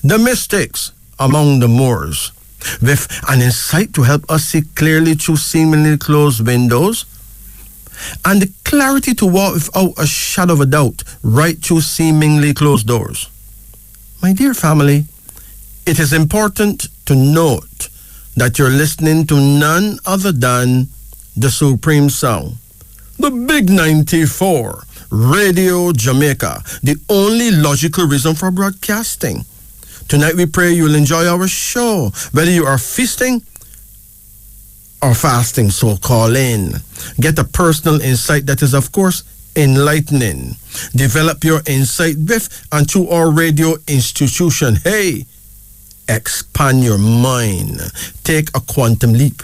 the mystics among the Moors, with an insight to help us see clearly through seemingly closed windows, and the clarity to walk without a shadow of a doubt right through seemingly closed doors. My dear family, it is important to note that you're listening to none other than the Supreme Sound, the Big 94, Radio Jamaica, the only logical reason for broadcasting. Tonight we pray you'll enjoy our show, whether you are feasting or fasting, so call in. Get a personal insight that is, of course, enlightening. Develop your insight with and through our radio institution. Hey, expand your mind. Take a quantum leap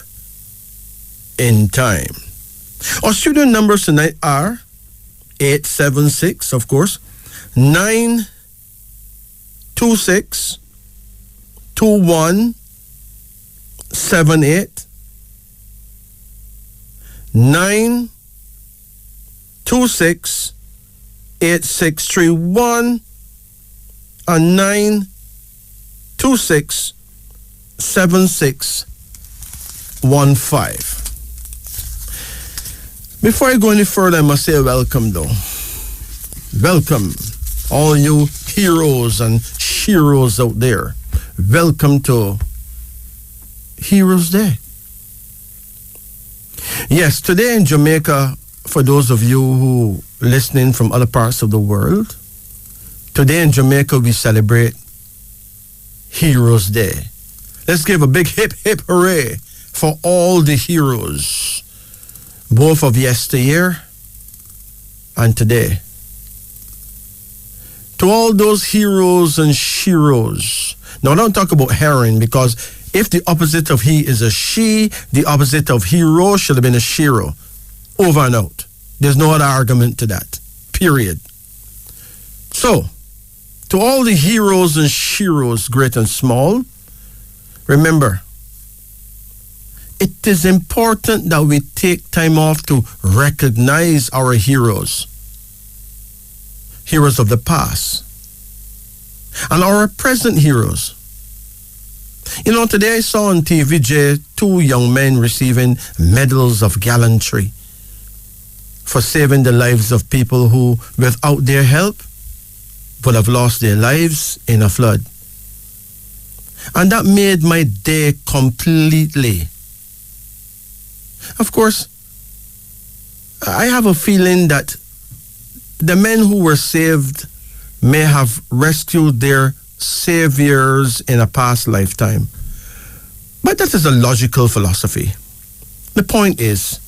in time. Our studio numbers tonight are 876, of course, 926 2178 926 8631 and 926 7615. Before I go any further, I must say welcome though. Welcome, all you heroes and sheroes out there. Welcome to Heroes Day. Yes, today in Jamaica, for those of you who listening from other parts of the world, today in Jamaica we celebrate Heroes Day. Let's give a big hip hip hooray for all the heroes, both of yesteryear and today. To all those heroes and sheroes. Now, don't talk about heroine, because if the opposite of he is a she, the opposite of hero should have been a shero. Over and out. There's no other argument to that. Period. So, to all the heroes and sheroes, great and small, remember, it is important that we take time off to recognize our heroes. Heroes of the past. And our present heroes. You know, today I saw on TVJ 2 young men receiving medals of gallantry for saving the lives of people who, without their help, would have lost their lives in a flood. And that made my day completely. Of course, I have a feeling that the men who were saved may have rescued their saviors in a past lifetime. But that is a logical philosophy. The point is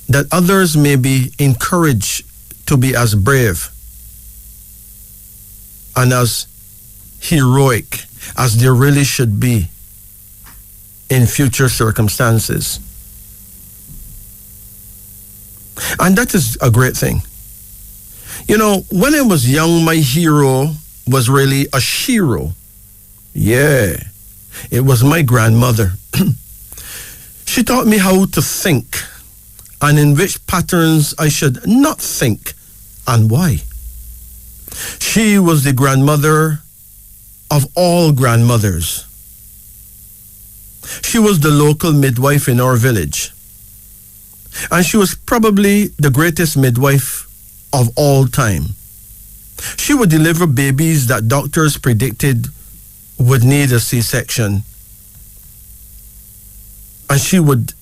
that others may be encouraged to be as brave and as heroic as they really should be in future circumstances. And that is a great thing. You know, when I was young, my hero was really a shero. Yeah, it was my grandmother. She taught me how to think and in which patterns I should not think and why. She was the grandmother of all grandmothers. She was the local midwife in our village. And she was probably the greatest midwife of all time. She would deliver babies that doctors predicted would need a C-section. And she would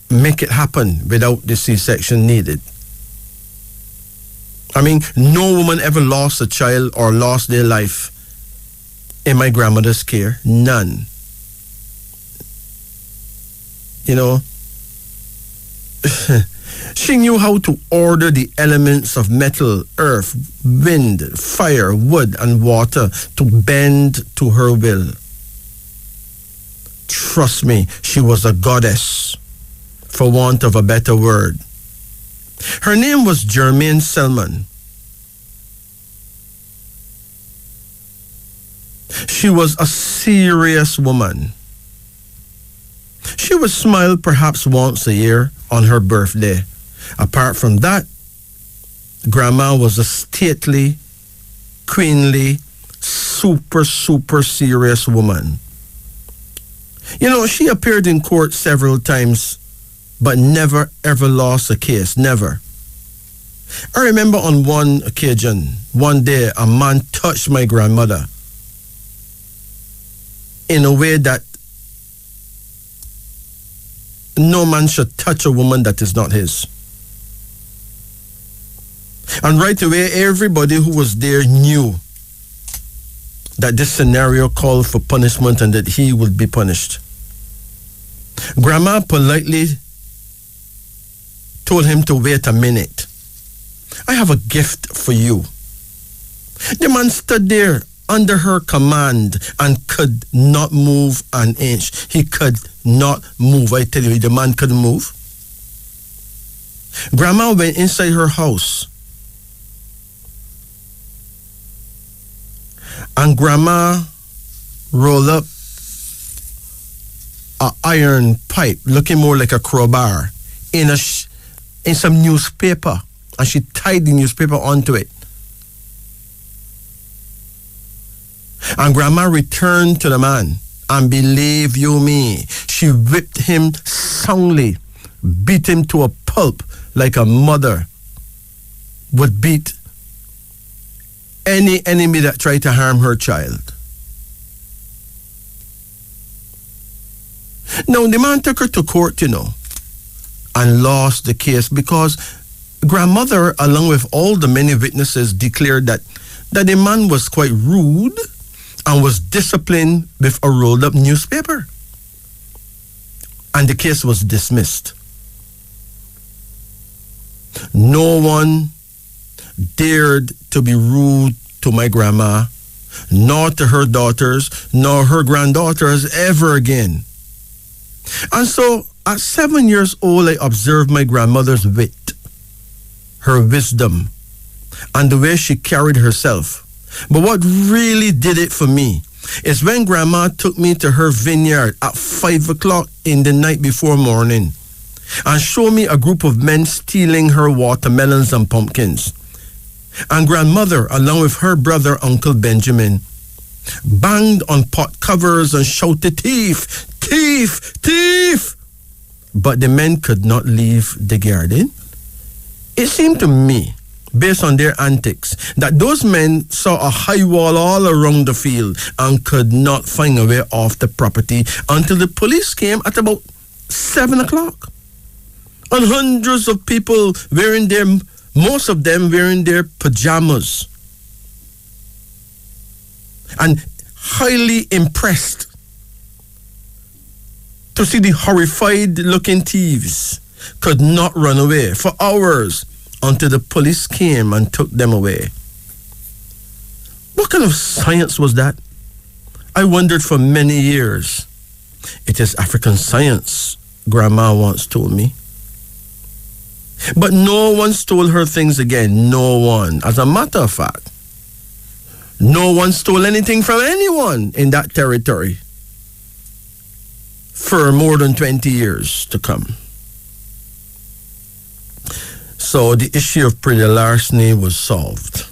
make it happen without the C-section needed. I mean, no woman ever lost a child or lost their life in my grandmother's care. None. You know, she knew how to order the elements of metal, earth, wind, fire, wood, and water to bend to her will. Trust me, she was a goddess, for want of a better word. Her name was Germaine Selman. She was a serious woman. She would smile perhaps once a year on her birthday. Apart from that, Grandma was a stately, queenly, super, super serious woman. You know, she appeared in court several times, but never ever lost a case, never. I remember on one occasion, one day, a man touched my grandmother in a way that no man should touch a woman that is not his. And right away, everybody who was there knew that this scenario called for punishment and that he would be punished. Grandma politely told him to wait a minute. I have a gift for you. The man stood there under her command and could not move an inch. He could not move. I tell you, the man couldn't move. Grandma went inside her house. And Grandma rolled up an iron pipe, looking more like a crowbar, in some newspaper. And she tied the newspaper onto it. And Grandma returned to the man. And believe you me, she whipped him soundly, beat him to a pulp like a mother would beat any enemy that tried to harm her child. Now, the man took her to court, you know, and lost the case because grandmother, along with all the many witnesses, declared that the man was quite rude and was disciplined with a rolled up newspaper. And the case was dismissed. No one dared to be rude to my grandma, nor to her daughters, nor her granddaughters ever again. And so, at 7 years old, I observed my grandmother's wit, her wisdom, and the way she carried herself. But what really did it for me is when Grandma took me to her vineyard at 5 o'clock in the night before morning and showed me a group of men stealing her watermelons and pumpkins. And Grandmother, along with her brother, Uncle Benjamin, banged on pot covers and shouted, "Thief! Thief! Thief!" But the men could not leave the garden. It seemed to me, based on their antics, that those men saw a high wall all around the field and could not find a way off the property until the police came at about 7 o'clock. And hundreds of people most of them wearing their pajamas, and highly impressed to see the horrified looking thieves, could not run away for hours until the police came and took them away. What kind of science was that? I wondered for many years. It is African science, Grandma once told me. But no one stole her things again. No one. As a matter of fact, no one stole anything from anyone in that territory for more than 20 years to come. So the issue of petty larceny was solved.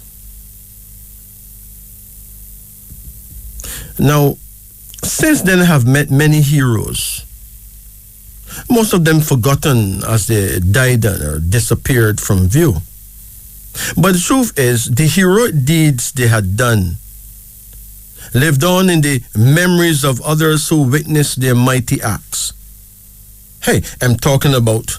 Now, since then I have met many heroes. Most of them forgotten as they died or disappeared from view. But the truth is, the heroic deeds they had done lived on in the memories of others who witnessed their mighty acts. Hey, I'm talking about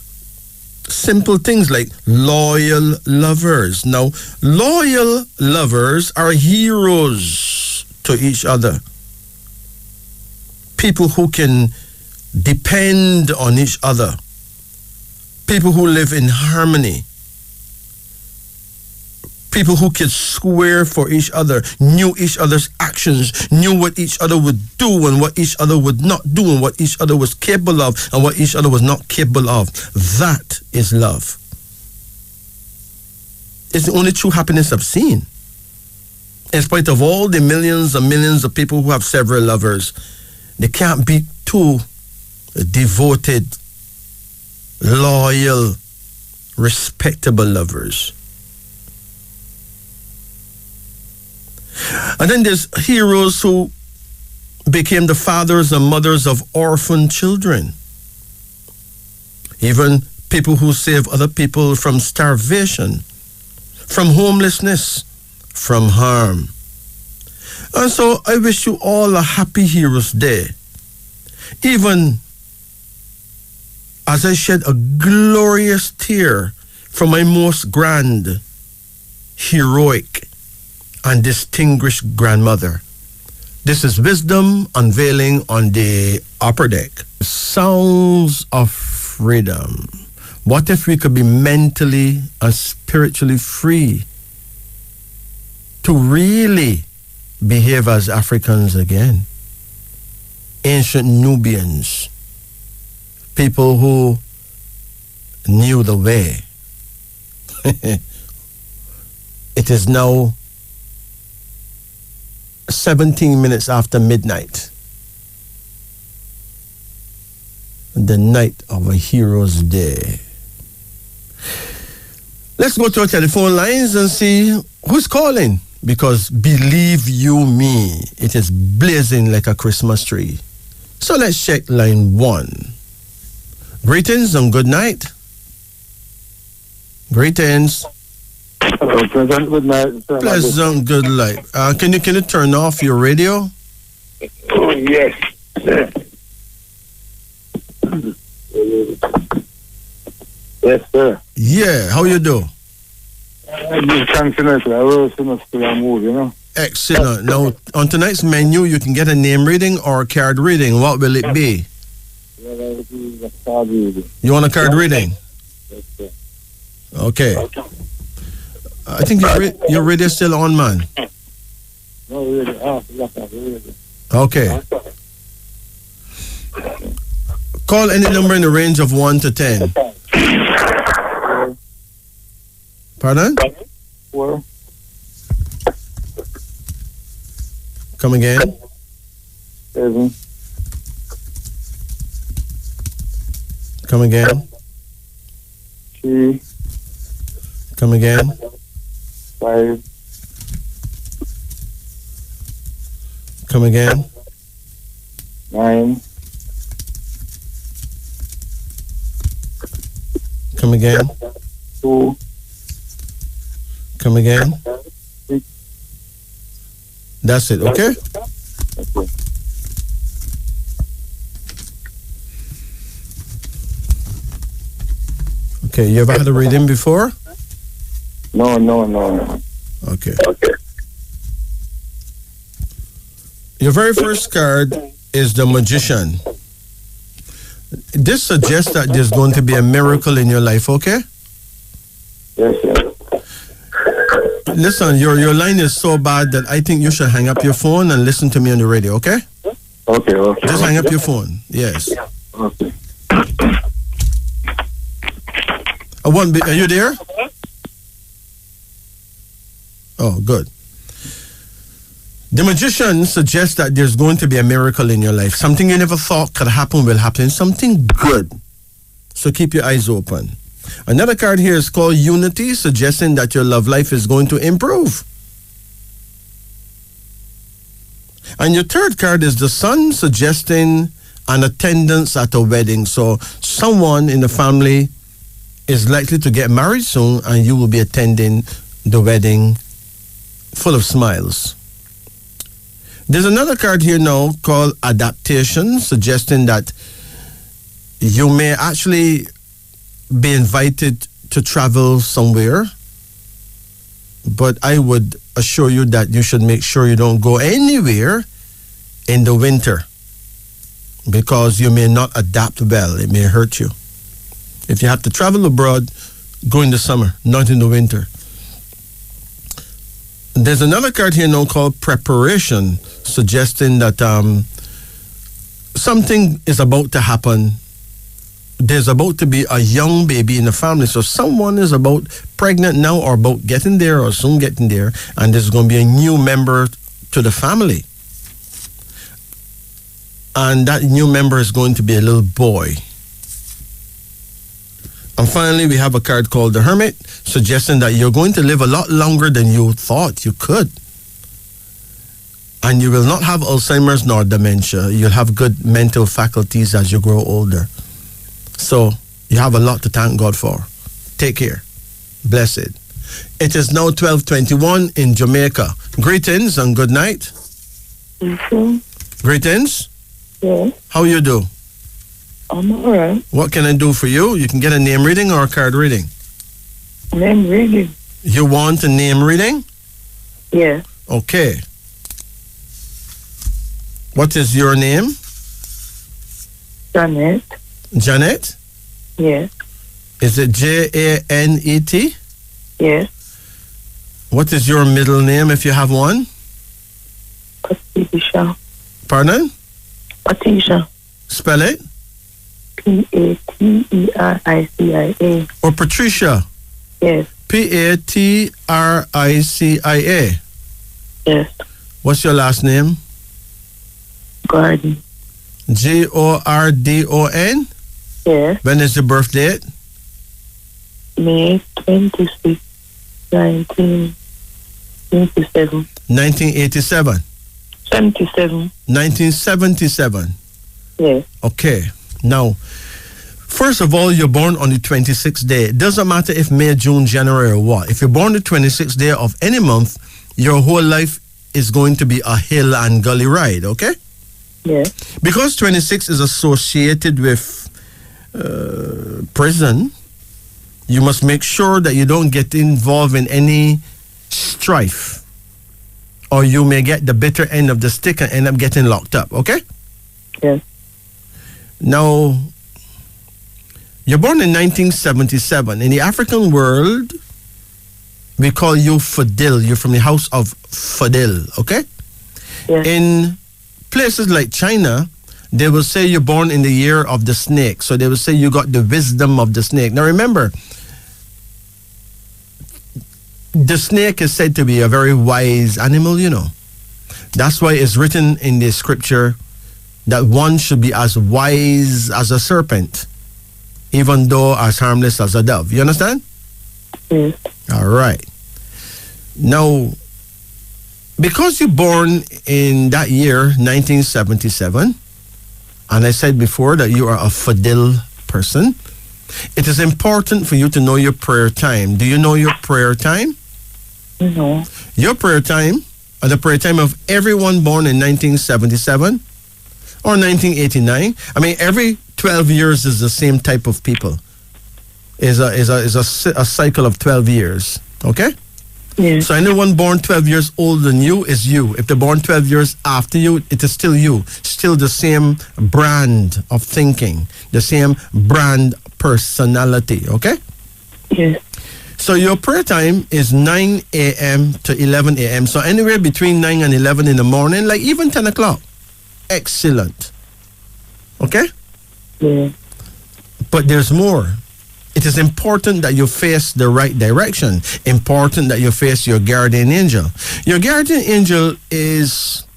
simple things like loyal lovers. Now, loyal lovers are heroes to each other. People who can depend on each other. People who live in harmony. People who could swear for each other, knew each other's actions, knew what each other would do and what each other would not do, and what each other was capable of and what each other was not capable of. That is love. It's the only true happiness I've seen. In spite of all the millions and millions of people who have several lovers, they can't beat two devoted, loyal, respectable lovers. And then there's heroes who became the fathers and mothers of orphan children. Even people who save other people from starvation, from homelessness, from harm. And so I wish you all a happy Heroes Day. Even as I shed a glorious tear from my most grand, heroic, and distinguished grandmother. This is Wisdom Unveiling on the Upper Deck. Sounds of freedom. What if we could be mentally and spiritually free to really behave as Africans again? Ancient Nubians, people who knew the way. It is now 17 minutes after midnight, the night of a Hero's Day. Let's go to our telephone lines and see who's calling, because believe you me, it is blazing like a Christmas tree. So let's check line 1. Greetings and good night. Greetings. Hello, pleasant good night. Pleasant good night. Can you turn off your radio? Oh, yes. Yes, sir. Yeah, how you do? I just continuously. I was still a move, you know. Excellent. Now, on tonight's menu, you can get a name reading or a card reading. What will it be? A card reading. You want a card reading? Yes, sir. Okay. I think your radio's still on, man. No, really. Really. Okay. Call any number in the range of 1 to 10. Pardon? 4. Come again? 7. Come again? 3. Come again? 5. Come again? 9. Come again? 2. Come again? 6. That's it, okay? Okay. Okay, you ever had a reading before? No. Okay. Your very first card is the Magician. This suggests that there's going to be a miracle in your life, okay? Yes, sir. Listen, your line is so bad that I think you should hang up your phone and listen to me on the radio, okay? Okay. Just hang up your phone, yes. Okay. Are you there? Oh, good. The Magician suggests that there's going to be a miracle in your life. Something you never thought could happen will happen. Something good. So keep your eyes open. Another card here is called Unity, suggesting that your love life is going to improve. And your third card is the Sun, suggesting an attendance at a wedding. So someone in the family is likely to get married soon, and you will be attending the wedding full of smiles. There's another card here now called Adaptation, suggesting that you may actually be invited to travel somewhere, but I would assure you that you should make sure you don't go anywhere in the winter, because you may not adapt well. It may hurt you. If you have to travel abroad, go in the summer, not in the winter. There's another card here now called Preparation, suggesting that something is about to happen. There's about to be a young baby in the family. So someone is about pregnant now, or about getting there, or soon getting there, and there's going to be a new member to the family. And that new member is going to be a little boy. And finally, we have a card called the Hermit, suggesting that you're going to live a lot longer than you thought you could. And you will not have Alzheimer's nor dementia. You'll have good mental faculties as you grow older. So you have a lot to thank God for. Take care. Blessed. It is now 12:21 in Jamaica. Greetings and good night. Mm-hmm. Greetings. Yeah, How you do? I'm alright. What can I do for you? You can get a name reading or a card reading. Name reading. You want a name reading? Yeah, Okay. What is your name? Janet. Janet? Yeah, Is it Janet? yeah. What is your middle name if you have one? Patricia. Pardon? Patricia. Spell it. Patericia. Or Patricia? Yes, Patricia. yes. What's your last name? Garden. Gordon? Yes. When is the birth date? May 26, 1927. 1987. 77. 1977. Yes. Okay. Now, first of all, you're born on the 26th day. It doesn't matter if May, June, January, or what. If you're born the 26th day of any month, your whole life is going to be a hill and gully ride, okay? Yeah. Because 26 is associated with prison, you must make sure that you don't get involved in any strife, or you may get the bitter end of the stick and end up getting locked up, okay? Yes. Now, you're born in 1977. In the African world, we call you Fadil. You're from the house of Fadil, okay? Yes. In places like China, they will say you're born in the year of the snake. So they will say you got the wisdom of the snake. Now remember, the snake is said to be a very wise animal, you know. That's why it's written in the scripture that one should be as wise as a serpent, even though as harmless as a dove. You understand? Yes. All right. Now, because you're born in that year, 1977, and I said before that you are a Fadil person, it is important for you to know your prayer time. Do you know your prayer time? No. Your prayer time, and the prayer time of everyone born in 1977 or 1989. I mean, every 12 years is the same type of people. Is a cycle of 12 years. Okay? Yes. So anyone born 12 years older than you is you. If they're born 12 years after you, it is still you. Still the same brand of thinking, the same brand personality. Okay? Yes. So your prayer time is 9 a.m. to 11 a.m. So anywhere between 9 and 11 in the morning, like even 10 o'clock. Excellent. Okay? Yeah. But there's more. It is important that you face the right direction. Important that you face your guardian angel. Your guardian angel is,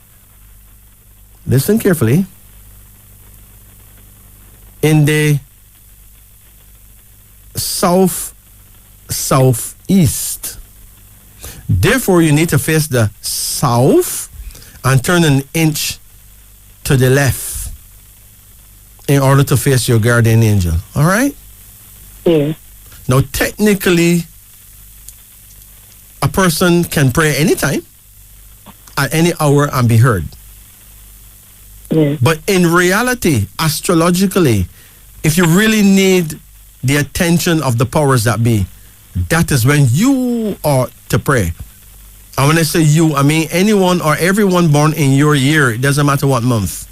listen carefully, in the southeast. Therefore, you need to face the south and turn an inch to the left in order to face your guardian angel. All right? Yeah. Now, technically, a person can pray anytime, at any hour, and be heard. Yeah. But in reality, astrologically, if you really need the attention of the powers that be, that is when you ought to pray. And when I say you, I mean anyone or everyone born in your year. It doesn't matter what month.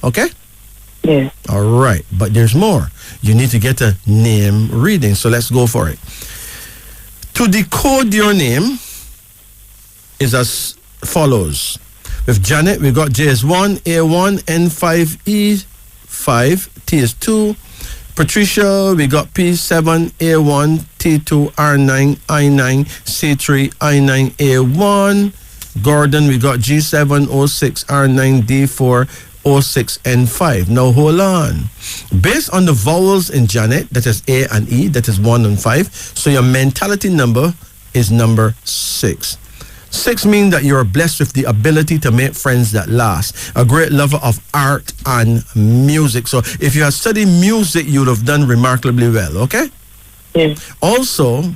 Okay? Yeah. All right. But there's more. You need to get a name reading. So let's go for it. To decode your name is as follows. With Janet, we got J is 1, A1, N5, E5, T is 2. Patricia, we got P7, A1, T2, R9, I9, C3, I9, A1. Gordon, we got G7, O6, R9, D4, O6, N5. Now hold on. Based on the vowels in Janet, that is A and E, that is 1 and 5. So your mentality number is number 6. 6 means that you're blessed with the ability to make friends that last. A great lover of art and music. So if you had studied music, you would have done remarkably well, okay? Yeah. Also,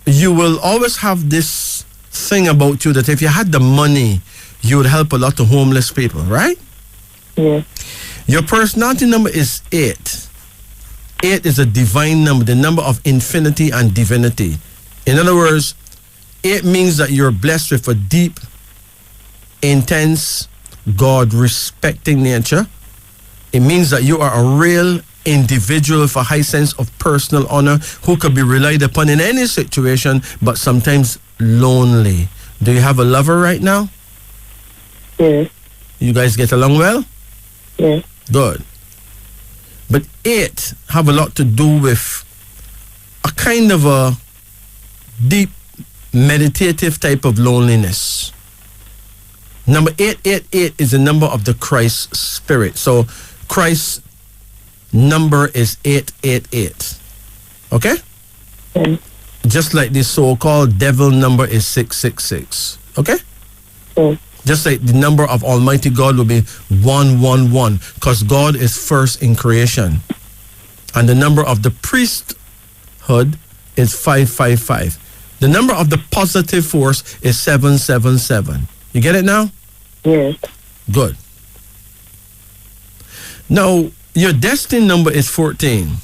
you will always have this thing about you that if you had the money, you would help a lot of homeless people, right? Yeah. Your personality number is 8. 8 is a divine number, the number of infinity and divinity. In other words, 8 means that you're blessed with a deep, intense, God-respecting nature. It means that you are a real individual with a high sense of personal honor who could be relied upon in any situation, but sometimes lonely. Do you have a lover right now? Yeah. You guys get along well? Yeah. Good. But 8 have a lot to do with a kind of a deep meditative type of loneliness. Number 888 is the number of the Christ spirit. So Christ's number is 888. Okay? Yeah. Just like the so-called devil number is 666. Okay? Yeah. Just like the number of Almighty God will be 111, because God is first in creation. And the number of the priesthood is 555. The number of the positive force is 777. You get it now? Yeah. Good. Now, your destiny number is 14.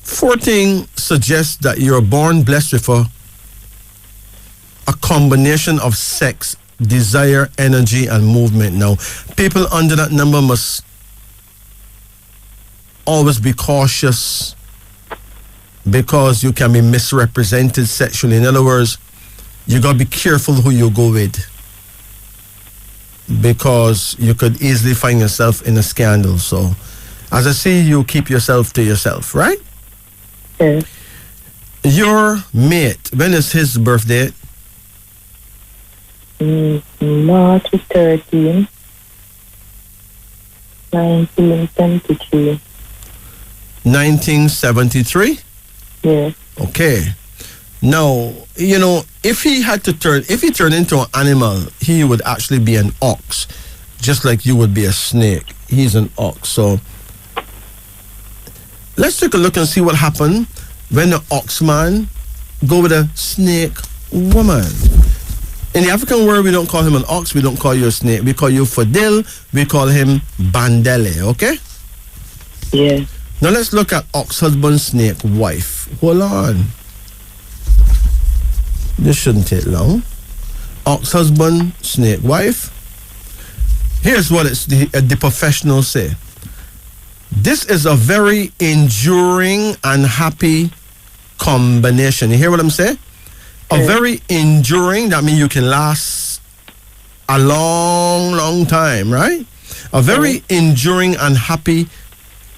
14 suggests that you're born blessed with a combination of sex, desire, energy, and movement. Now, people under that number must always be cautious because you can be misrepresented sexually. In other words, you got to be careful who you go with because you could easily find yourself in a scandal. So, as I say, you keep yourself to yourself, right? Yeah. Your mate, when is his birthday? March 13, 1973. 1973? Yeah. Okay. Now, you know, if he turned into an animal, he would actually be an ox, just like you would be a snake. He's an ox. So let's take a look and see what happened when the ox man go with a snake woman. In the African world, we don't call him an ox, we don't call you a snake. We call you Fadil, we call him Bandele, okay? Yeah. Now let's look at ox husband, snake wife. Hold on. This shouldn't take long. Ox husband, snake wife. Here's what the professionals say. This is a very enduring and happy combination. You hear what I'm saying? A very enduring, that means you can last a long, long time, right? A very enduring and happy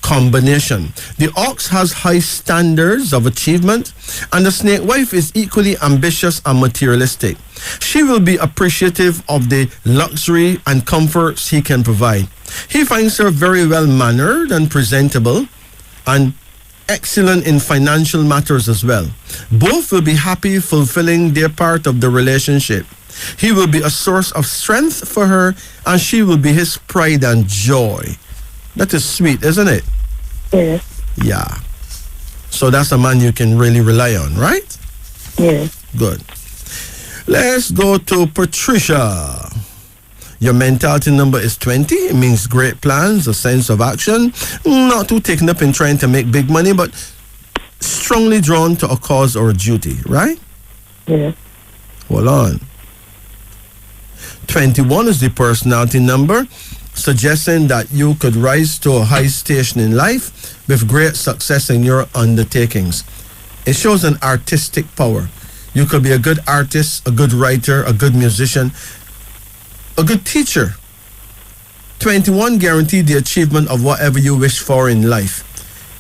combination. The ox has high standards of achievement, and the snake wife is equally ambitious and materialistic. She will be appreciative of the luxury and comforts he can provide. He finds her very well mannered and presentable, and excellent in financial matters as well. Both will be happy fulfilling their part of the relationship. He will be a source of strength for her, and she will be his pride and joy. That is sweet, isn't it? Yeah. Yeah. So that's a man you can really rely on, right? Yeah. Good. Let's go to Patricia. Your mentality number is 20. It means great plans, a sense of action, not too taken up in trying to make big money, but strongly drawn to a cause or a duty, right? Yeah. Hold on. 21 is the personality number, suggesting that you could rise to a high station in life with great success in your undertakings. It shows an artistic power. You could be a good artist, a good writer, a good musician, a good teacher. 21 guarantee the achievement of whatever you wish for in life.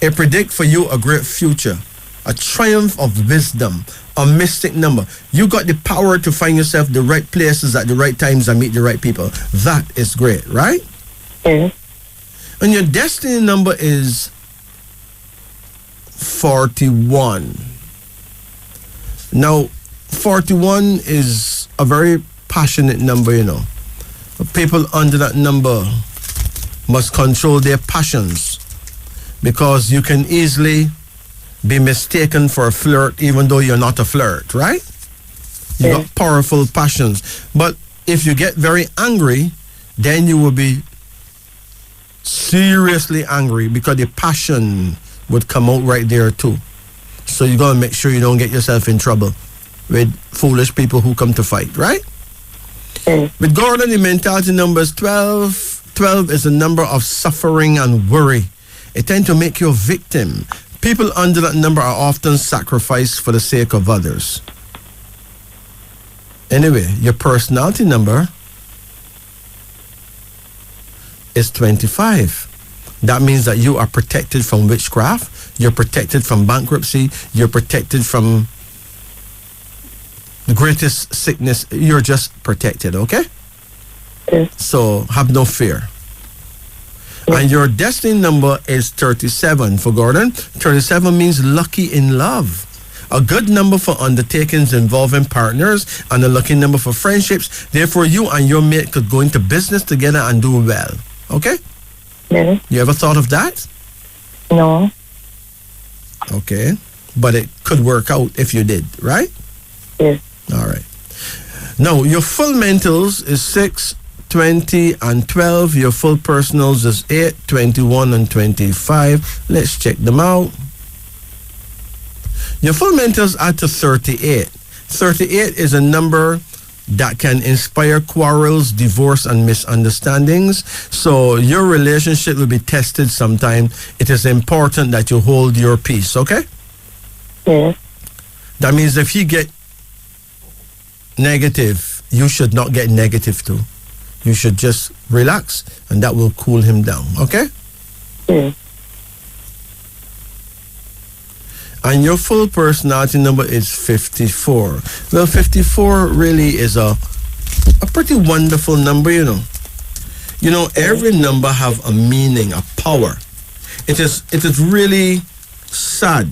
It predict for you a great future, a triumph of wisdom, a mystic number. You got the power to find yourself the right places at the right times and meet the right people. That is great, right? Yeah. And your destiny number is 41. Now, 41 is a very passionate number, you know. People under that number must control their passions because you can easily be mistaken for a flirt even though you're not a flirt, right? You got powerful passions. But if you get very angry, then you will be seriously angry because the passion would come out right there too. So you got to make sure you don't get yourself in trouble with foolish people who come to fight, right? With Gordon, the mentality number is 12. 12 is a number of suffering and worry. It tends to make you a victim. People under that number are often sacrificed for the sake of others. Anyway, your personality number is 25. That means that you are protected from witchcraft, you're protected from bankruptcy, you're protected from the greatest sickness. You're just protected, okay? So have no fear. And your destiny number is 37 for Gordon. 37 means lucky in love. A good number for undertakings involving partners and a lucky number for friendships. Therefore, you and your mate could go into business together and do well. Okay? Yeah. You ever thought of that? No. Okay. But it could work out if you did, right? Yes. All right. Now, your full mentals is 6, 20, and 12. Your full personals is 8, 21, and 25. Let's check them out. Your full mentals add to 38. 38 is a number that can inspire quarrels, divorce, and misunderstandings. So your relationship will be tested sometime. It is important that you hold your peace, okay? Yes. That means if he get negative, you should not get negative too. You should just relax, and that will cool him down, okay? Yes. And your full personality number is 54. Well, 54 really is a pretty wonderful number, you know. You know, every number have a meaning, a power. It is really sad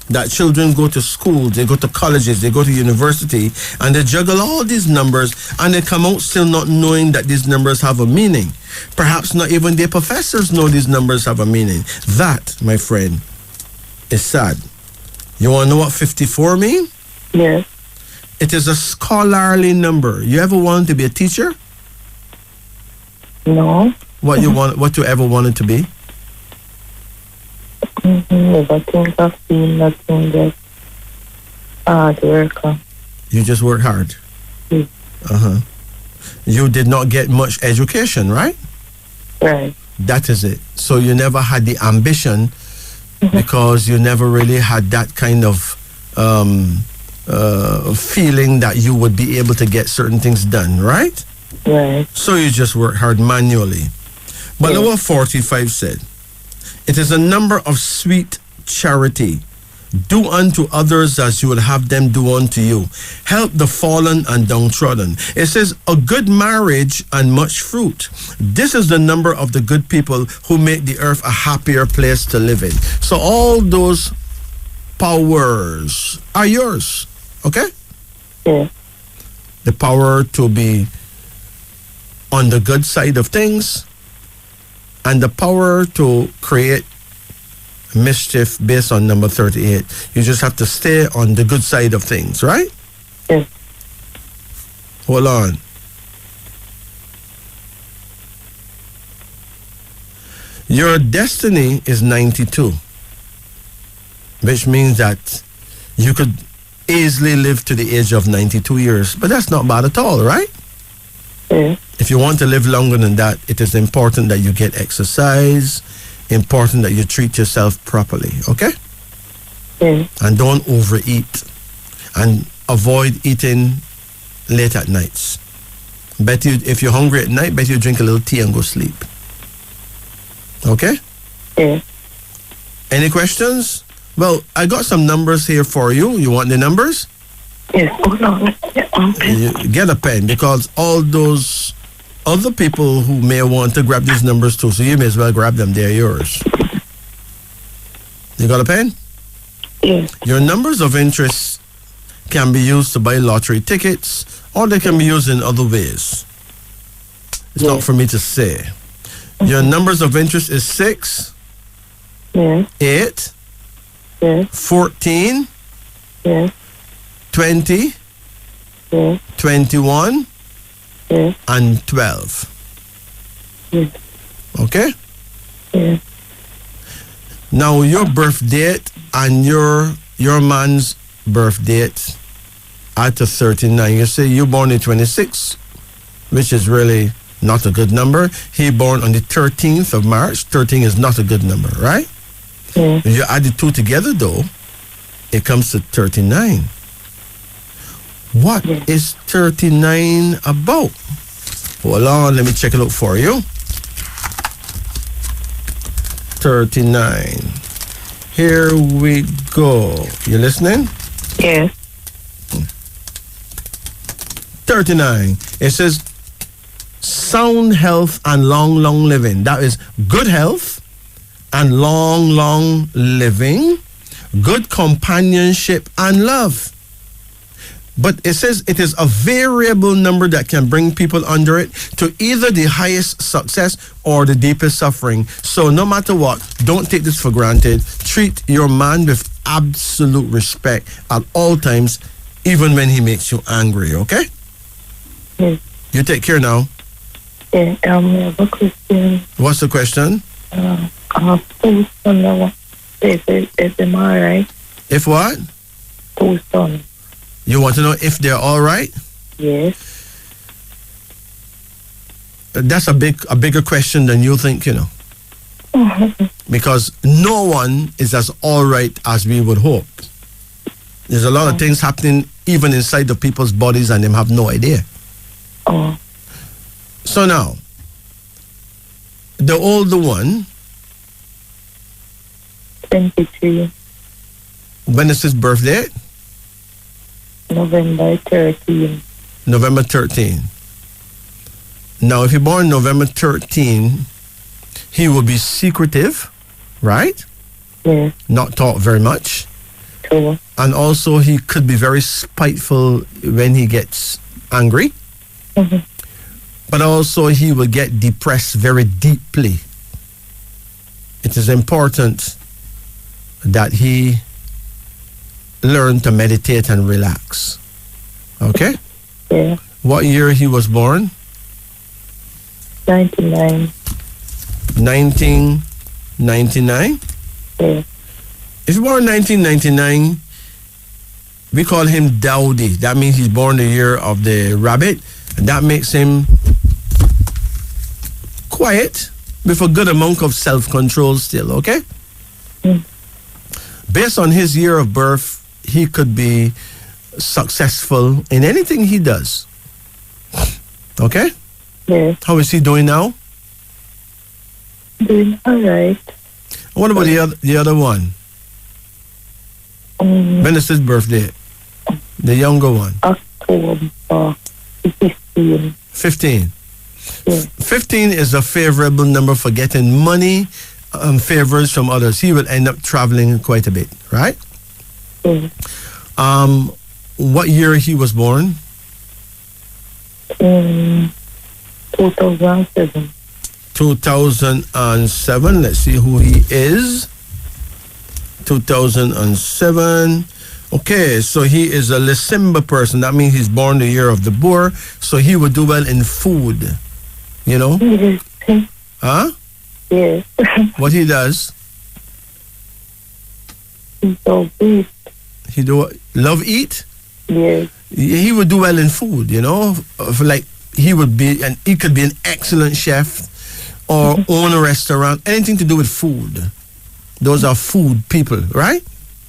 that children go to school, they go to colleges, they go to university, and they juggle all these numbers, and they come out still not knowing that these numbers have a meaning. Perhaps not even their professors know these numbers have a meaning. That, my friend, is sad. You want to know what 54 mean? Yes. It is a scholarly number. You ever wanted to be a teacher? No. What you ever wanted to be? Never think of being nothing just hard worker. You just work hard. Yes. You did not get much education, right? Right. That is it. So you never had the ambition because you never really had that kind of feeling that you would be able to get certain things done, right? Right. So you just work hard manually. But look what 45 said. It is a number of sweet charity. Do unto others as you would have them do unto you. Help the fallen and downtrodden. It says a good marriage and much fruit. This is the number of the good people who make the earth a happier place to live in. So all those powers are yours. Okay? Yeah. The power to be on the good side of things and the power to create mischief based on number 38. You just have to stay on the good side of things, right? Yes. Hold on. Your destiny is 92, which means that you could easily live to the age of 92 years, but that's not bad at all, right? Yes. If you want to live longer than that, it is important that you get exercise, important that you treat yourself properly, okay? Yes. And don't overeat and avoid eating late at nights. Bet you, if you're hungry at night, bet you drink a little tea and go sleep. Okay? Yes. Any questions? Well, I got some numbers here for you. You want the numbers? Yes. Hold on. You get a pen because all those other people who may want to grab these numbers too, so you may as well grab them. They're yours. You got a pen? Yes. Your numbers of interest can be used to buy lottery tickets, or they can be used in other ways. It's not for me to say. Your numbers of interest is 6, 8, 14, 20, 21, and 12. Okay? Now your birth date and your man's birth date at the 39. You say you born in 26, which is really not a good number. He born on the 13th of March. 13 is not a good number, right? If you add the two together, though, it comes to 39. What is 39 about? Hold on, let me check it out for you. 39. Here we go. You listening? Yes. 39. It says sound health and long living. That is good health and long living, good companionship and love. But it says it is a variable number that can bring people under it to either the highest success or the deepest suffering. So no matter what, don't take this for granted. Treat your man with absolute respect at all times, even when he makes you angry, okay? Yes. You take care now. Yeah, I have a question. What's the question? I have 2 sons. Is them all right? If what? 2 sons. You want to know if they're all right? Yes. That's a bigger question than you think, you know. Because no one is as all right as we would hope. There's a lot of things happening even inside the people's bodies and them have no idea. So now, the older one, 23. when is his birthday? November 13. November 13. Now, if you're born November 13, he will be secretive, right? Yes. Not talk very much. True. And also, he could be very spiteful when he gets angry. But also, he will get depressed very deeply. It is important that he learn to meditate and relax. Okay? Yeah. What year he was born? 99. 1999? Yeah. If he born 1999, we call him Dowdy. That means he's born the year of the rabbit. And that makes him quiet with a good amount of self-control still, okay? Based on his year of birth, he could be successful in anything he does. Okay? Yeah. How is he doing now? Doing all right. What about the other one? When is his birthday? The younger one. October 15. 15. Yeah. 15 is a favorable number for getting money favors from others. He will end up traveling quite a bit, right? Yeah. What year he was born? 2007. 2007. Let's see who he is. 2007. Okay, so he is a December person. That means he's born the year of the boar. So he would do well in food. You know? Yes. Huh? Yes. What he does? He's so big. He do love eat? Yes. He would do well in food, you know? Like he could be an excellent chef or own a restaurant, anything to do with food. Those are food people, right?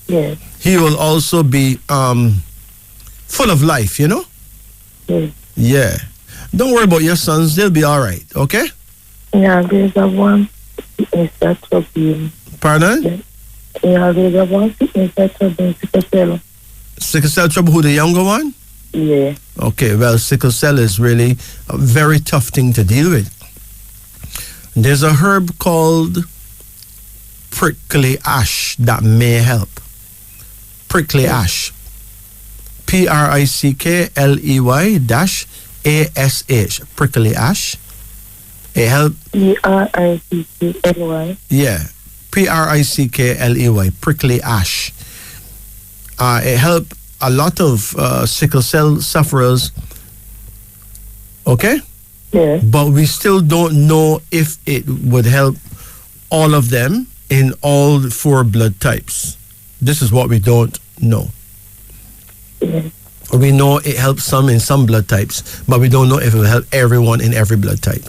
Yes. He will also be full of life, you know? Yes. Yeah. Don't worry about your sons. They'll be all right, okay? Yeah, there's a one sickness that's troubling. Pardon? Yeah, there's a one sickness that's troubling sickle cell. Sickle cell trouble, who, the younger one? Yeah. Okay, well, sickle cell is really a very tough thing to deal with. There's a herb called prickly ash that may help. Prickly ash. PRICKLEY dash ASH, prickly ash. It help. PRICKLY. Yeah, PRICKLEY, prickly ash. It help a lot of sickle cell sufferers. Okay? Yes. But we still don't know if it would help all of them in all 4 blood types. This is what we don't know. Yes. We know it helps some in some blood types, but we don't know if it will help everyone in every blood type.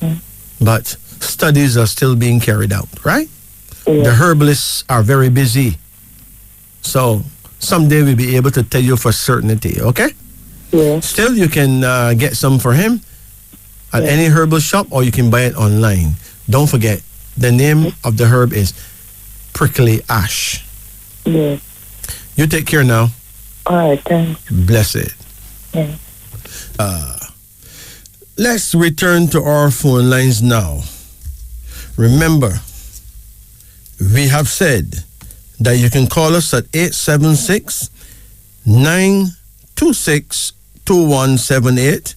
Okay. But studies are still being carried out, right? Yes. The herbalists are very busy. So someday we'll be able to tell you for certainty, okay? Yes. Still, you can get some for him at Yes. any herbal shop, or you can buy it online. Don't forget, the name of the herb is prickly ash. Yes. You take care now. All right, thanks. Blessed. Yes. Let's return to our phone lines now. Remember, we have said that you can call us at 876-926-2178.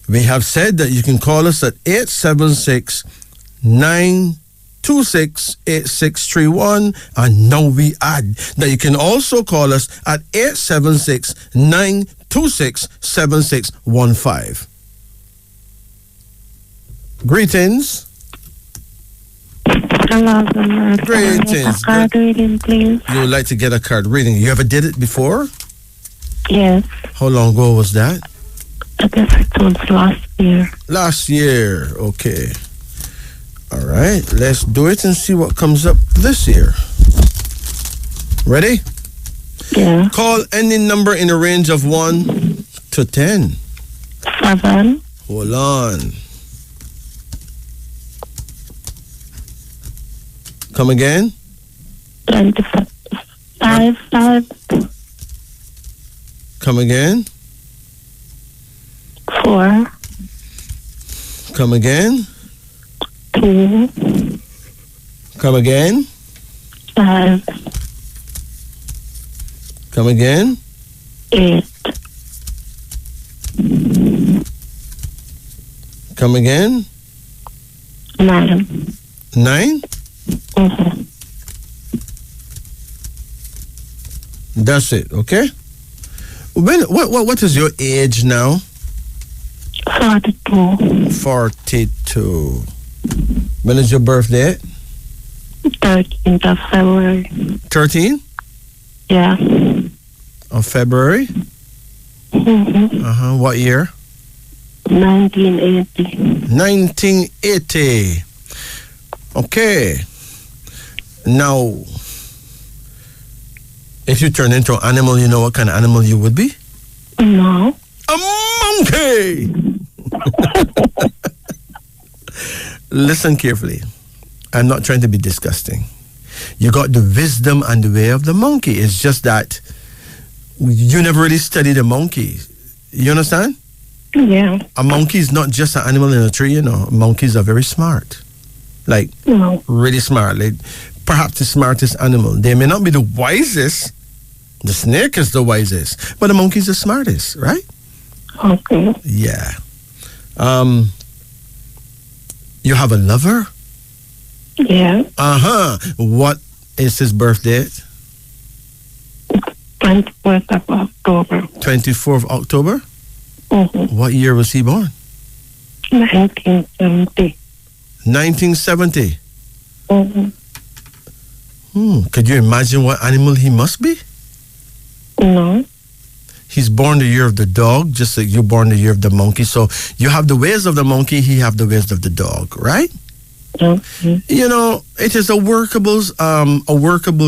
We have said that you can call us at 876-926-8631. And now we add that you can also call us at 876-926-7615. Greetings. Hello, good Greetings. A card reading, please. You would like to get a card reading. You ever did it before? Yes, How long ago was that? I guess it was last year. Last year. Okay. All right. Let's do it and see what comes up this year. Ready? Yeah. Call any number in a range of 1 to 10. 7, Hold on. Come again? 25, 5, Come again? 4, Come again? 2, Come again? 5, Come again? 8, Come again? 9. 9? Mm-hmm. That's it, okay? What is your age now? 42, 42. When is your birthday? 13th of February. 13 Yeah. of February? Mm-hmm. What year? 1980. 1980. Okay. Now, if you turn into an animal, you know what kind of animal you would be? No. A monkey! Listen carefully. I'm not trying to be disgusting. You got the wisdom and the way of the monkey. It's just that you never really studied a monkey. You understand? Yeah. A monkey is not just an animal in a tree, you know. Monkeys are very smart. Like, No. really smart. Like, perhaps the smartest animal. They may not be the wisest. The snake is the wisest. But the monkey is the smartest, right? Okay. Yeah. You have a lover? Yeah. What is his birth date? 24th of October. 24th of October? Mm-hmm. What year was he born? 1970. 1970. Mm-hmm. Could you imagine what animal he must be? No. He's born the year of the dog, just like you're born the year of the monkey. So you have the ways of the monkey, he have the ways of the dog, right? Okay. You know, it is a workable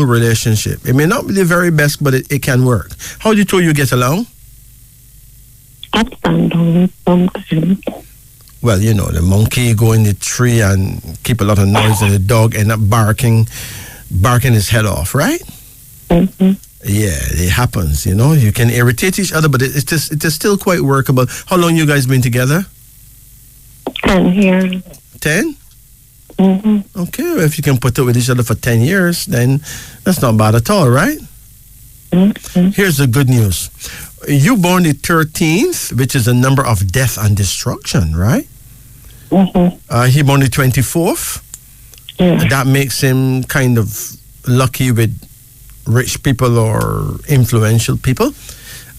relationship. It may not be the very best, but it can work. How do you two you get along? Up and down sometimes. Well, you know, the monkey go in the tree and keep a lot of noise, and the dog end up barking his head off, right? Mm-hmm. Yeah, it happens. You know, you can irritate each other, but it is still quite workable. How long you guys been together? 10 years. 10? Mm-hmm. Okay, well, if you can put up with each other for 10 years, then that's not bad at all, right? Okay. Here's the good news. You born the 13th, which is a number of death and destruction, right? He born the 24th. Yeah. That makes him kind of lucky with rich people or influential people.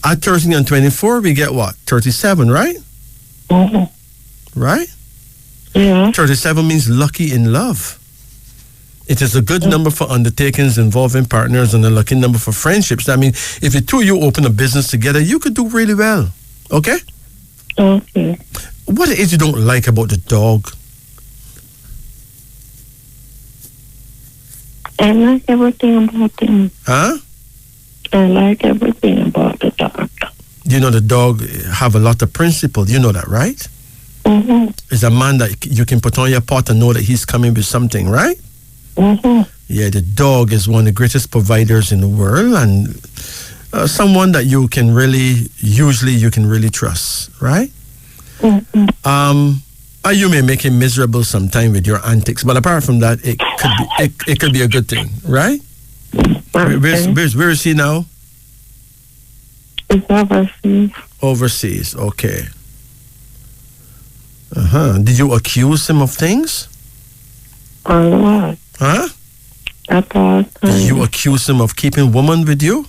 At 13 and 24, we get what? 37, right? Right? Yeah. 37 means lucky in love. It is a good number for undertakings involving partners and a lucky number for friendships. That means if the two of you open a business together, you could do really well. Okay? Okay. What is you don't like about the dog? I like everything about him. Huh? I like everything about the dog. You know the dog have a lot of principle. You know that, right? It's a man that you can put on your pot and know that he's coming with something, right? Yeah, the dog is one of the greatest providers in the world and someone that you can really trust, right? You may make him miserable sometime with your antics, but apart from that, it could be a good thing, right? Where is he now? It's overseas. Overseas, okay. Did you accuse him of things? What? Huh? At all Did times. you accuse him of keeping woman with you?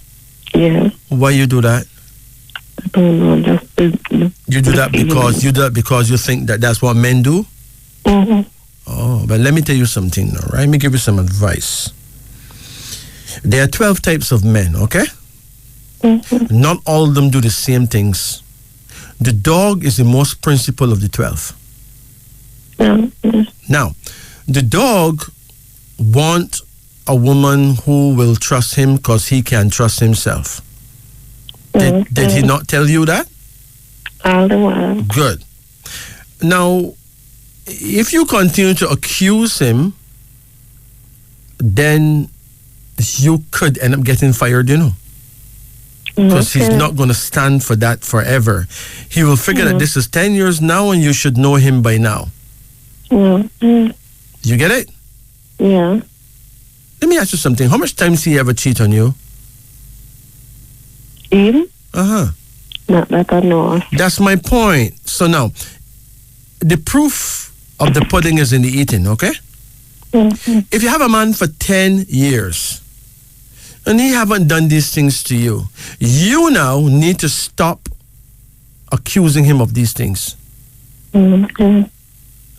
Yes. Why you do that? I don't know. That's You do that because you think that that's what men do? Oh, but let me tell you something now, right? Let me give you some advice. There are 12 types of men, okay? Not all of them do the same things. The dog is the most principled of the 12. Now, the dog wants a woman who will trust him because he can trust himself. Did he not tell you that? All the while. Good. Now, if you continue to accuse him, then you could end up getting fired, you know. Because he's not going to stand for that forever. He will figure that this is 10 years now and you should know him by now. You get it? Yeah. Let me ask you something. How much times he ever cheat on you? Him? Uh-huh. Not that I know. That's my point. So now, the proof of the pudding is in the eating, okay? If you have a man for 10 years and he haven't done these things to you, you now need to stop accusing him of these things.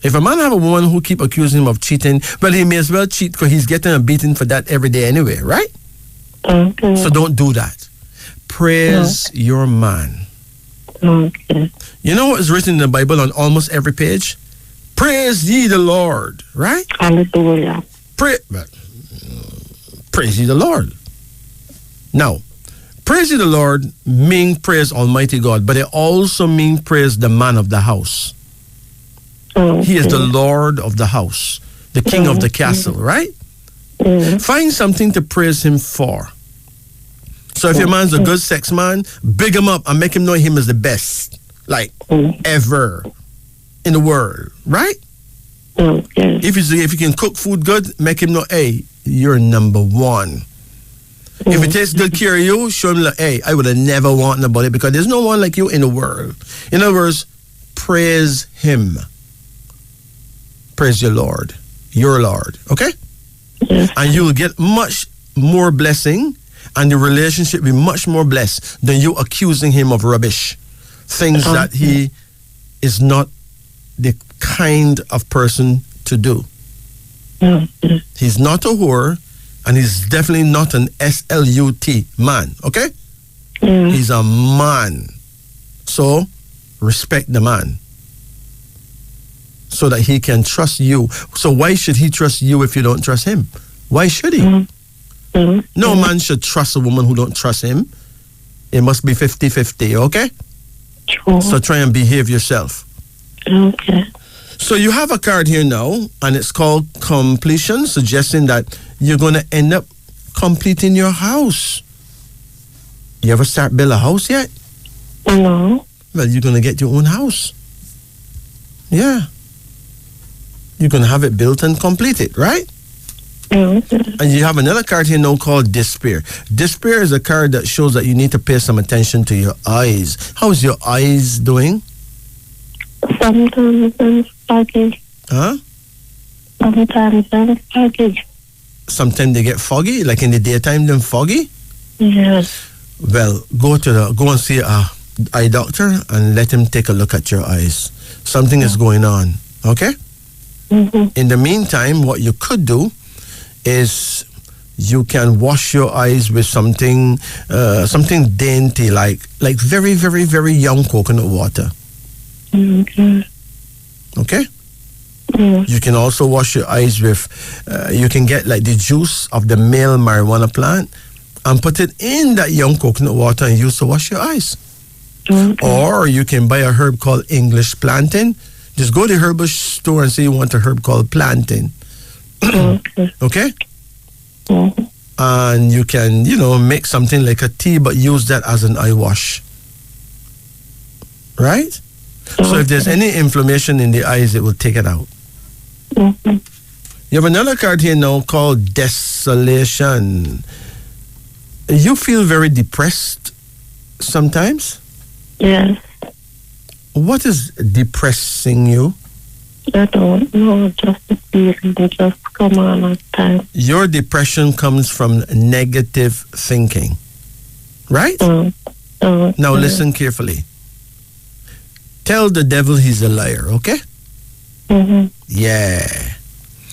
If a man have a woman who keep accusing him of cheating, well, he may as well cheat because he's getting a beating for that every day anyway, right? So don't do that. Praise your man. You know what is written in the Bible on almost every page? Praise ye the Lord, right? Hallelujah. Praise ye the Lord. Now, praise ye the Lord mean praise Almighty God, but it also mean praise the man of the house. He is the Lord of the house, the king of the castle, right? Find something to praise him for. So if your man's a good sex man, big him up and make him know him as the best, like ever in the world, right? If you can cook food good, make him know, hey, you're number one. If he takes good care of you, show him like, hey, I would have never wanted nobody because there's no one like you in the world. In other words, praise him. Praise your Lord, okay? And you will get much more blessing and the relationship will be much more blessed than you accusing him of rubbish. Things that he is not the kind of person to do. He's not a whore and he's definitely not an SLUT man, okay? He's a man. So, respect the man so that he can trust you. So why should he trust you if you don't trust him? Why should he? No man should trust a woman who don't trust him. It must be 50-50, okay? So try and behave yourself. So you have a card here now, and it's called completion, suggesting that you're going to end up completing your house. You ever start build a house yet? No. Well, you're going to get your own house. Yeah. You're going to have it built and completed, right? Yeah. And you have another card here now called despair. Despair is a card that shows that you need to pay some attention to your eyes. How's your eyes doing? Sometimes I'm foggy. Huh? Sometimes I'm foggy. Sometimes they get foggy, like in the daytime, they're foggy. Yes. Well, go and see a eye doctor and let him take a look at your eyes. Something is going on. Okay. In the meantime, what you could do is you can wash your eyes with something dainty, like very, very, very young coconut water. Okay. Okay? Yeah. You can also wash your eyes with, you can get like the juice of the male marijuana plant and put it in that young coconut water and use to wash your eyes. Okay. Or you can buy a herb called English plantain. Just go to the herbal store and say you want a herb called plantain. Okay. Okay? Mhm. And you can, make something like a tea, but use that as an eye wash. Right? So if there's any inflammation in the eyes, it will take it out. Mhm. You have another card here now called desolation. You feel very depressed sometimes? Yes. What is depressing you? I don't know, just the feeling that just come on at times. Your depression comes from negative thinking. Right? Now listen carefully. Tell the devil he's a liar, okay? Mm-hmm. Yeah.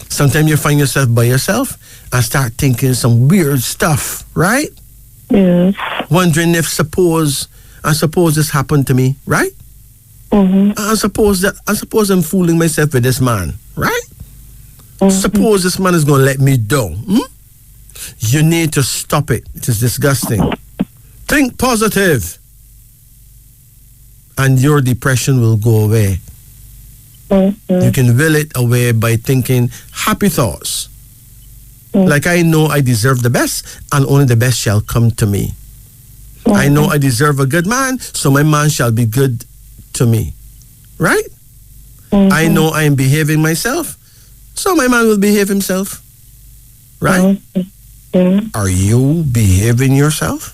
Sometimes you find yourself by yourself and start thinking some weird stuff, right? Yes. Wondering if suppose this happened to me, right? Mm-hmm. I suppose I'm fooling myself with this man, right? Mm-hmm. Suppose this man is going to let me down. You need to stop it. It is disgusting. Think positive, and your depression will go away. Mm-hmm. You can will it away by thinking happy thoughts. Mm-hmm. Like, I know I deserve the best, and only the best shall come to me. Mm-hmm. I know I deserve a good man, so my man shall be good to me. Right? Mm-hmm. I know I am behaving myself, so my man will behave himself. Right? Yeah. Are you behaving yourself?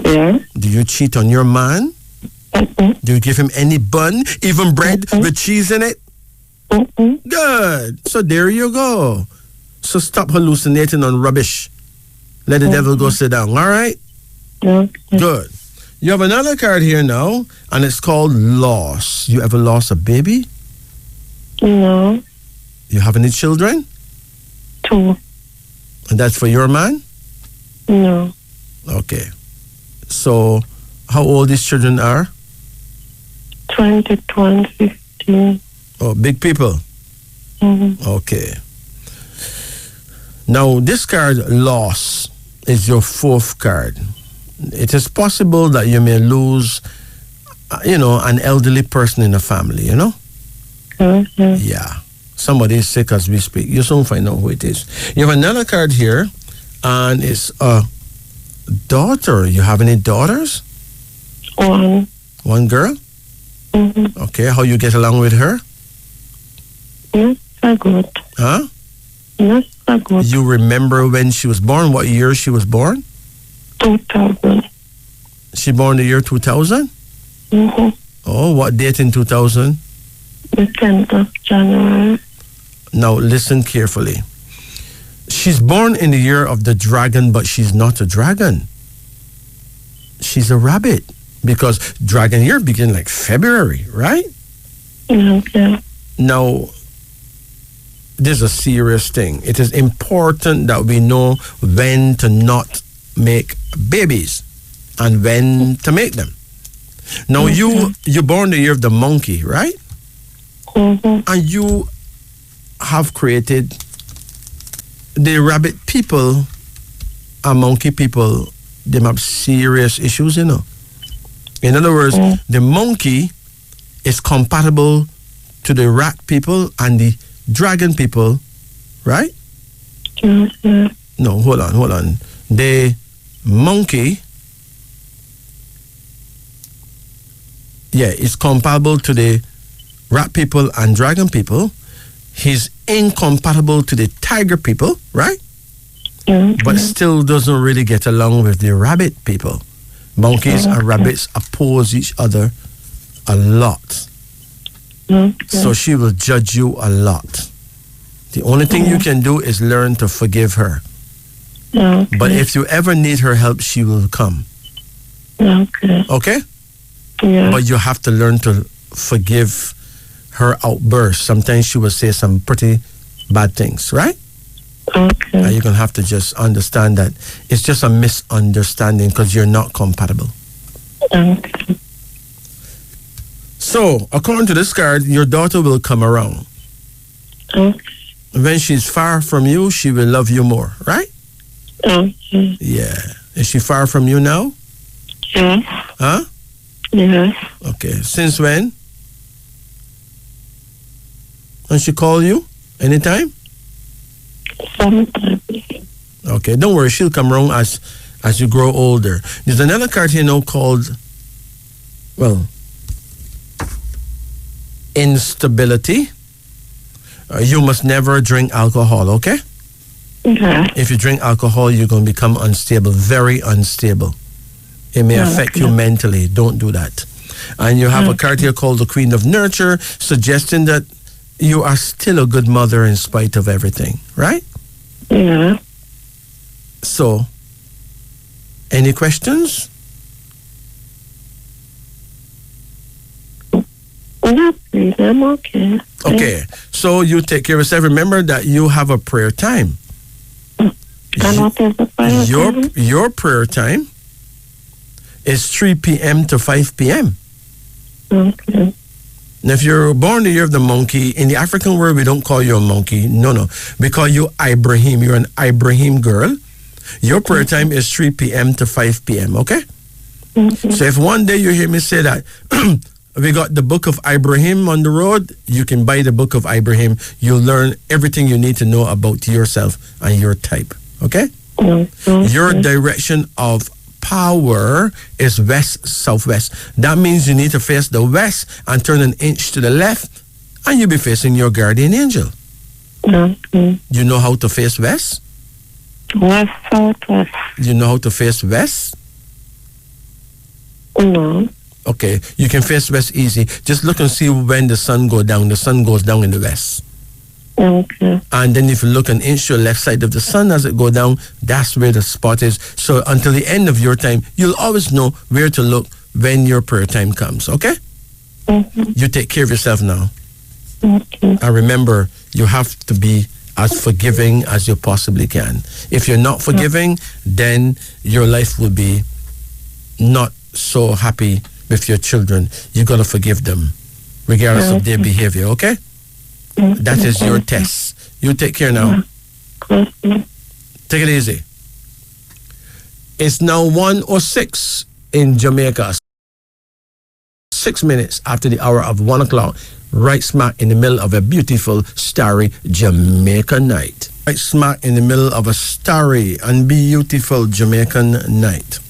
Yeah. Do you cheat on your man? Mm-hmm. Do you give him any bun, even bread with cheese in it? Mm-hmm. Good. So there you go. So stop hallucinating on rubbish. Let the devil go sit down, all right? Okay. Good. You have another card here now, and it's called loss. You ever lost a baby? No. You have any children? 2. And that's for your man? No. Okay. So how old these children are? 22 and 15. Oh, big people. Mm-hmm. Okay. Now, this card, loss, is your 4th card. It is possible that you may lose, an elderly person in the family, Mm-hmm. Yeah. Somebody is sick as we speak. You soon find out who it is. You have another card here, and it's a daughter. You have any daughters? 1. One girl? Mm-hmm. Okay. How you get along with her? Yes, so good. Huh? Yes, so good. You remember when she was born? What year she was born? 2000. She born the year 2000? Mm-hmm. Oh, what date in 2000? The 10th of January. Now, listen carefully. She's born in the year of the dragon, but she's not a dragon. She's a rabbit, because dragon year begin like February, right? Okay. Now, this is a serious thing. It is important that we know when to not make babies and when to make them. Now, you born the year of the monkey, right? Mm-hmm. And you have created the rabbit people and monkey people. They have serious issues, In other words, the monkey is compatible to the rat people and the dragon people, right? Mm-hmm. No, hold on. The monkey, is compatible to the rat people and dragon people. He's incompatible to the tiger people, right? but still doesn't really get along with the rabbit people. Monkeys and rabbits oppose each other a lot. So she will judge you a lot. The only thing you can do is learn to forgive her. But if you ever need her help, she will come. Okay? Yeah. But you have to learn to forgive her outbursts. Sometimes she will say some pretty bad things, right? Okay. And you're going to have to just understand that it's just a misunderstanding because you're not compatible. Okay. So, according to this card, your daughter will come around. Okay. When she's far from you, she will love you more, right? Okay. Yeah. Is she far from you now? Yes. Huh? Yes. Okay. Since when? And she call you? Anytime? Sometimes. Okay. Don't worry. She'll come around as you grow older. There's another card here now called, well, instability. You must never drink alcohol, okay? Okay. If you drink alcohol, you're going to become unstable, very unstable. It may affect you mentally. Don't do that. And you have a card here called the Queen of Nurture, suggesting that you are still a good mother in spite of everything, right? Yeah. So, any questions? Not really. I'm okay. Okay. So you take care of yourself. Remember that you have a prayer time. And what is the prayer time? Your prayer time is 3 p.m. to 5 p.m. Okay. Now, if you're born the year of the monkey, in the African world, we don't call you a monkey. No. We call you Ibrahim. You're an Ibrahim girl. Your prayer time is 3 p.m. to 5 p.m., okay? So if one day you hear me say that, we got the book of Ibrahim on the road, you can buy the book of Ibrahim. You'll learn everything you need to know about yourself and your type, okay? Your direction of power is west-southwest. That means you need to face the west and turn an inch to the left, and you'll be facing your guardian angel. You know how to face west? West, southwest. You know how to face west? No. Okay, you can face west easy. Just look and see when the sun goes down. The sun goes down in the west. Okay. And then if you look an inch to the left side of the sun as it go down, that's where the spot is. So until the end of your time, you'll always know where to look when your prayer time comes, okay? You take care of yourself now. Okay. And remember, you have to be as forgiving as you possibly can. If you're not forgiving, then your life will be not so happy with your children. You got to forgive them, regardless of their behavior, okay? That is your test. You take care now. Take it easy. It's now 1:06 in Jamaica. 6 minutes after the hour of 1 o'clock, right smack in the middle of a beautiful, starry Jamaican night. Right smack in the middle of a starry and beautiful Jamaican night.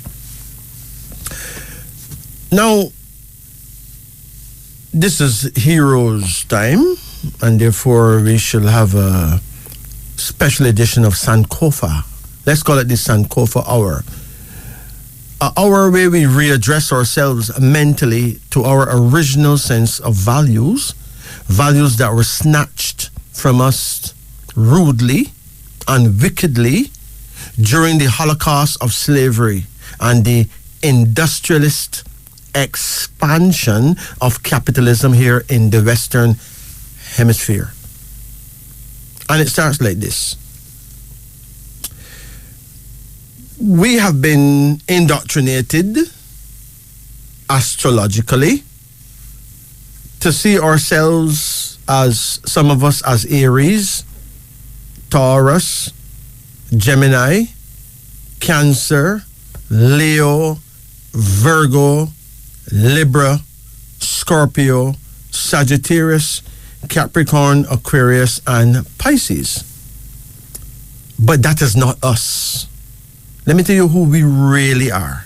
Now, this is Heroes Time, and therefore we shall have a special edition of Sankofa. Let's call it the Sankofa Hour. An hour where we readdress ourselves mentally to our original sense of values that were snatched from us rudely and wickedly during the Holocaust of slavery and the industrialist expansion of capitalism here in the Western Hemisphere. And it starts like this. We have been indoctrinated astrologically to see ourselves as, some of us as Aries, Taurus, Gemini, Cancer, Leo, Virgo, Libra, Scorpio, Sagittarius, Capricorn, Aquarius, and Pisces. But that is not us. Let me tell you who we really are.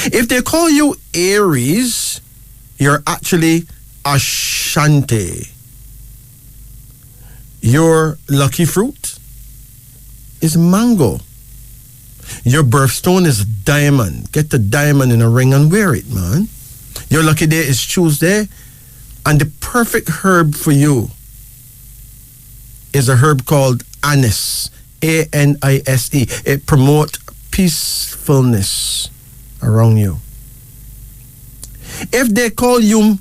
If they call you Aries, you're actually Ashanti. Your lucky fruit is mango. Your birthstone is diamond. Get the diamond in a ring and wear it, man. Your lucky day is Tuesday. And the perfect herb for you is a herb called anise. A-N-I-S-E. It promotes peacefulness around you. If they call you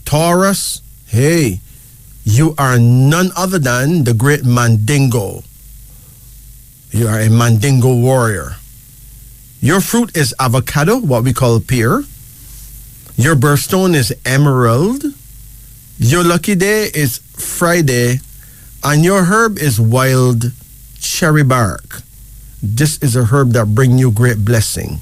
Taurus, hey, you are none other than the great Mandingo. You are a Mandingo warrior. Your fruit is avocado, what we call pear. Your birthstone is emerald. Your lucky day is Friday. And your herb is wild cherry bark. This is a herb that brings you great blessing.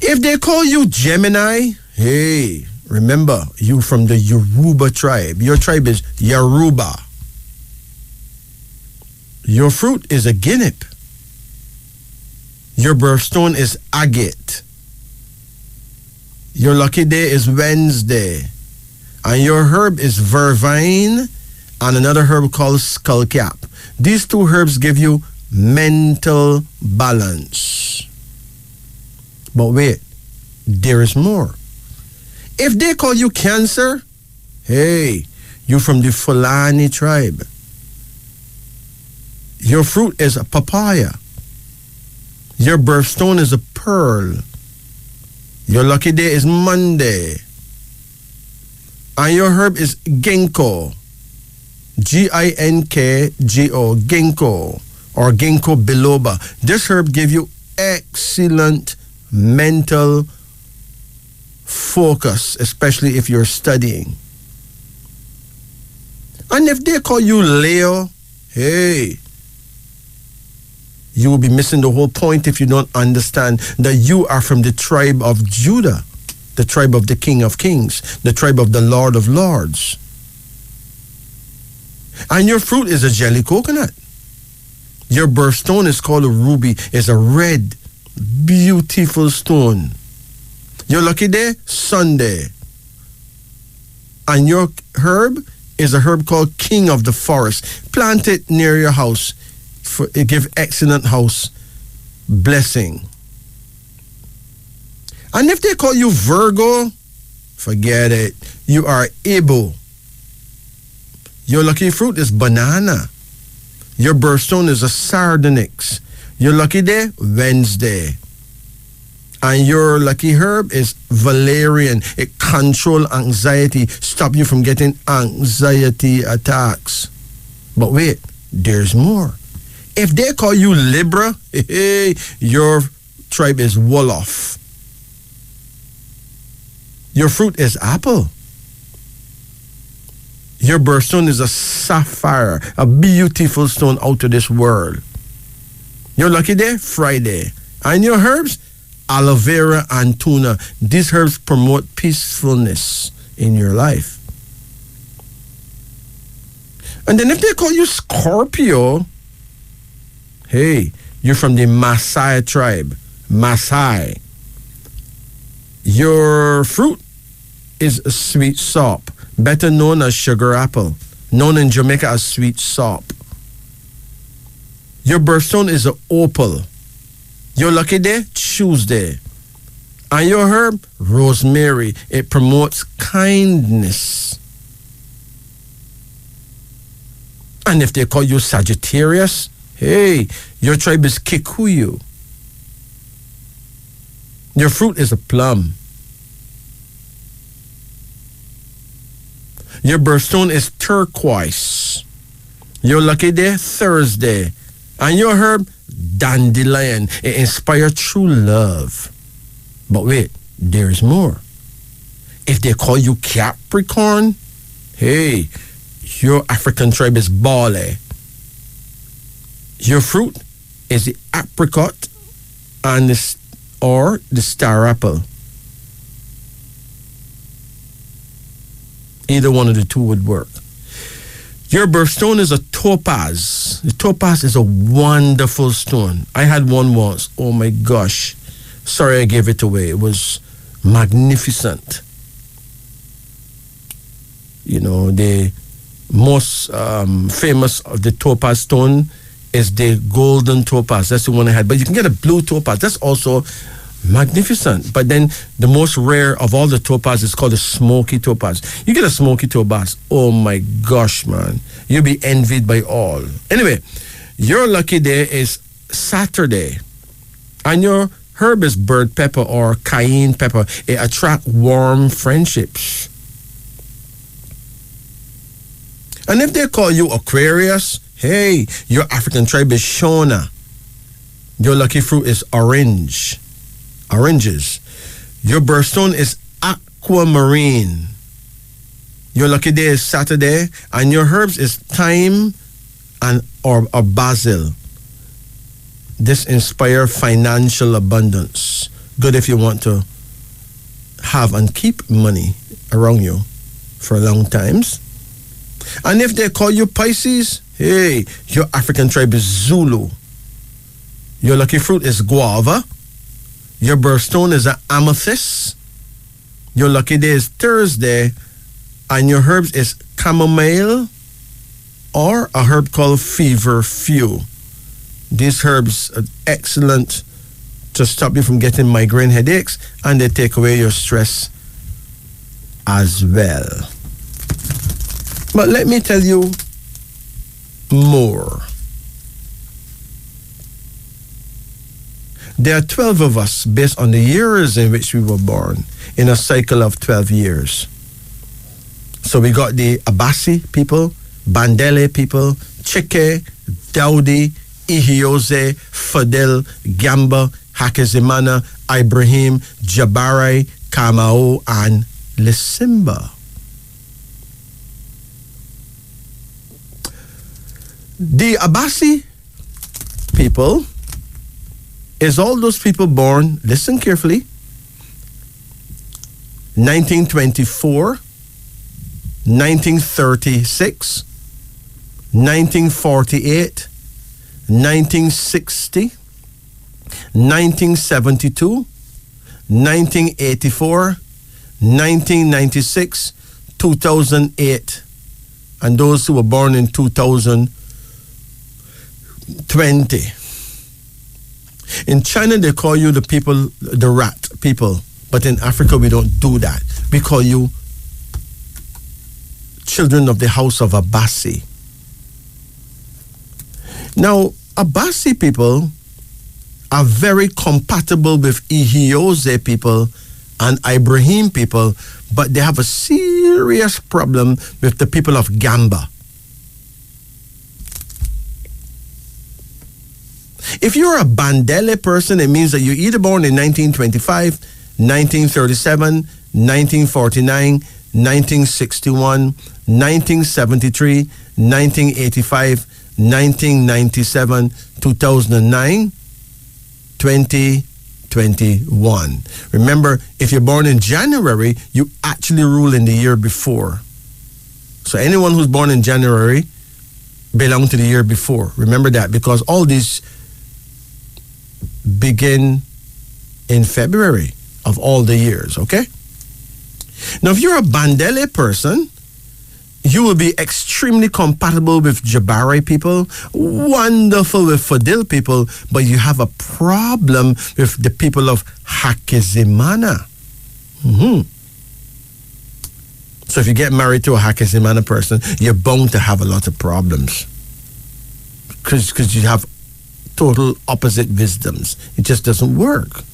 If they call you Gemini, hey, remember, you from the Yoruba tribe. Your tribe is Yoruba. Your fruit is a guinea. Your birthstone is agate. Your lucky day is Wednesday. And your herb is vervain and another herb called skullcap. These two herbs give you mental balance. But wait, there is more. If they call you Cancer, hey, you're from the Fulani tribe. Your fruit is a papaya. Your birthstone is a pearl. Your lucky day is Monday. And your herb is ginkgo. G-I-N-K-G-O, ginkgo, or ginkgo biloba. This herb gives you excellent mental focus, especially if you're studying. And if they call you Leo, hey, you will be missing the whole point if you don't understand that you are from the tribe of Judah, the tribe of the King of Kings, the tribe of the Lord of Lords. And your fruit is a jelly coconut. Your birthstone is called a ruby. It's a red, beautiful stone. Your lucky day, Sunday. And your herb is a herb called King of the Forest. Plant it near your house. It gives excellent house blessing. And if they call you Virgo, forget it. You are Igbo. Your lucky fruit is banana. Your birthstone is a sardonyx. Your lucky day, Wednesday. And your lucky herb is valerian. It controls anxiety, stop you from getting anxiety attacks. But wait, there's more. If they call you Libra, hey, your tribe is Wolof. Your fruit is apple. Your birthstone is a sapphire, a beautiful stone out of this world. Your lucky day, Friday. And your herbs, aloe vera and tuna. These herbs promote peacefulness in your life. And then if they call you Scorpio, hey, you're from the Maasai tribe. Maasai. Your fruit is a sweet sop, better known as sugar apple, known in Jamaica as sweet sop. Your birthstone is an opal. Your lucky day, Tuesday. And your herb, rosemary. It promotes kindness. And if they call you Sagittarius, hey, your tribe is Kikuyu. Your fruit is a plum. Your birthstone is turquoise. Your lucky day, Thursday. And your herb, dandelion. It inspires true love. But wait, there's more. If they call you Capricorn, hey, your African tribe is Bale. Your fruit is the apricot and the star apple. Either one of the two would work. Your birthstone is a topaz. The topaz is a wonderful stone. I had one once. Oh my gosh. Sorry I gave it away. It was magnificent. You know, the most famous of the topaz stone is the golden topaz. That's the one I had. But you can get a blue topaz. That's also magnificent. But then the most rare of all the topaz is called the smoky topaz. You get a smoky topaz. Oh my gosh, man. You'll be envied by all. Anyway, your lucky day is Saturday. And your herb is bird pepper or cayenne pepper. It attracts warm friendships. And if they call you Aquarius, hey, your African tribe is Shona. Your lucky fruit is oranges. Your birthstone is aquamarine. Your lucky day is Saturday, and your herbs is thyme and or basil. This inspire financial abundance. Good if you want to have and keep money around you for long times. And if they call you Pisces, hey, your African tribe is Zulu. Your lucky fruit is guava. Your birthstone is an amethyst. Your lucky day is Thursday. And your herbs is chamomile or a herb called feverfew. These herbs are excellent to stop you from getting migraine headaches, and they take away your stress as well. But let me tell you more. There are 12 of us based on the years in which we were born in a cycle of 12 years. So we got the Abasi people, Bandele people, Chike, Daudi, Ihioze, Fadel, Gamba, Hakizimana, Ibrahim, Jabari, Kamau, and Lisimba. The Abasi people is all those people born, listen carefully, 1924, 1936, 1948, 1960, 1972, 1984, 1996, 2008, and those who were born in 2020. In China, they call you the people, the rat people. But in Africa, we don't do that. We call you children of the house of Abasi. Now, Abasi people are very compatible with Ihioze people and Ibrahim people, but they have a serious problem with the people of Gamba. If you're a Bandele person, it means that you're either born in 1925, 1937, 1949, 1961, 1973, 1985, 1997, 2009, 2021. Remember, if you're born in January, you actually rule in the year before. So anyone who's born in January belong to the year before. Remember that, because all these begin in February of all the years, okay? Now, if you're a Bandele person, you will be extremely compatible with Jabari people, wonderful with Fadil people, but you have a problem with the people of Hakizimana. So if you get married to a Hakizimana person, you're bound to have a lot of problems. Because you have total opposite wisdoms. It just doesn't work.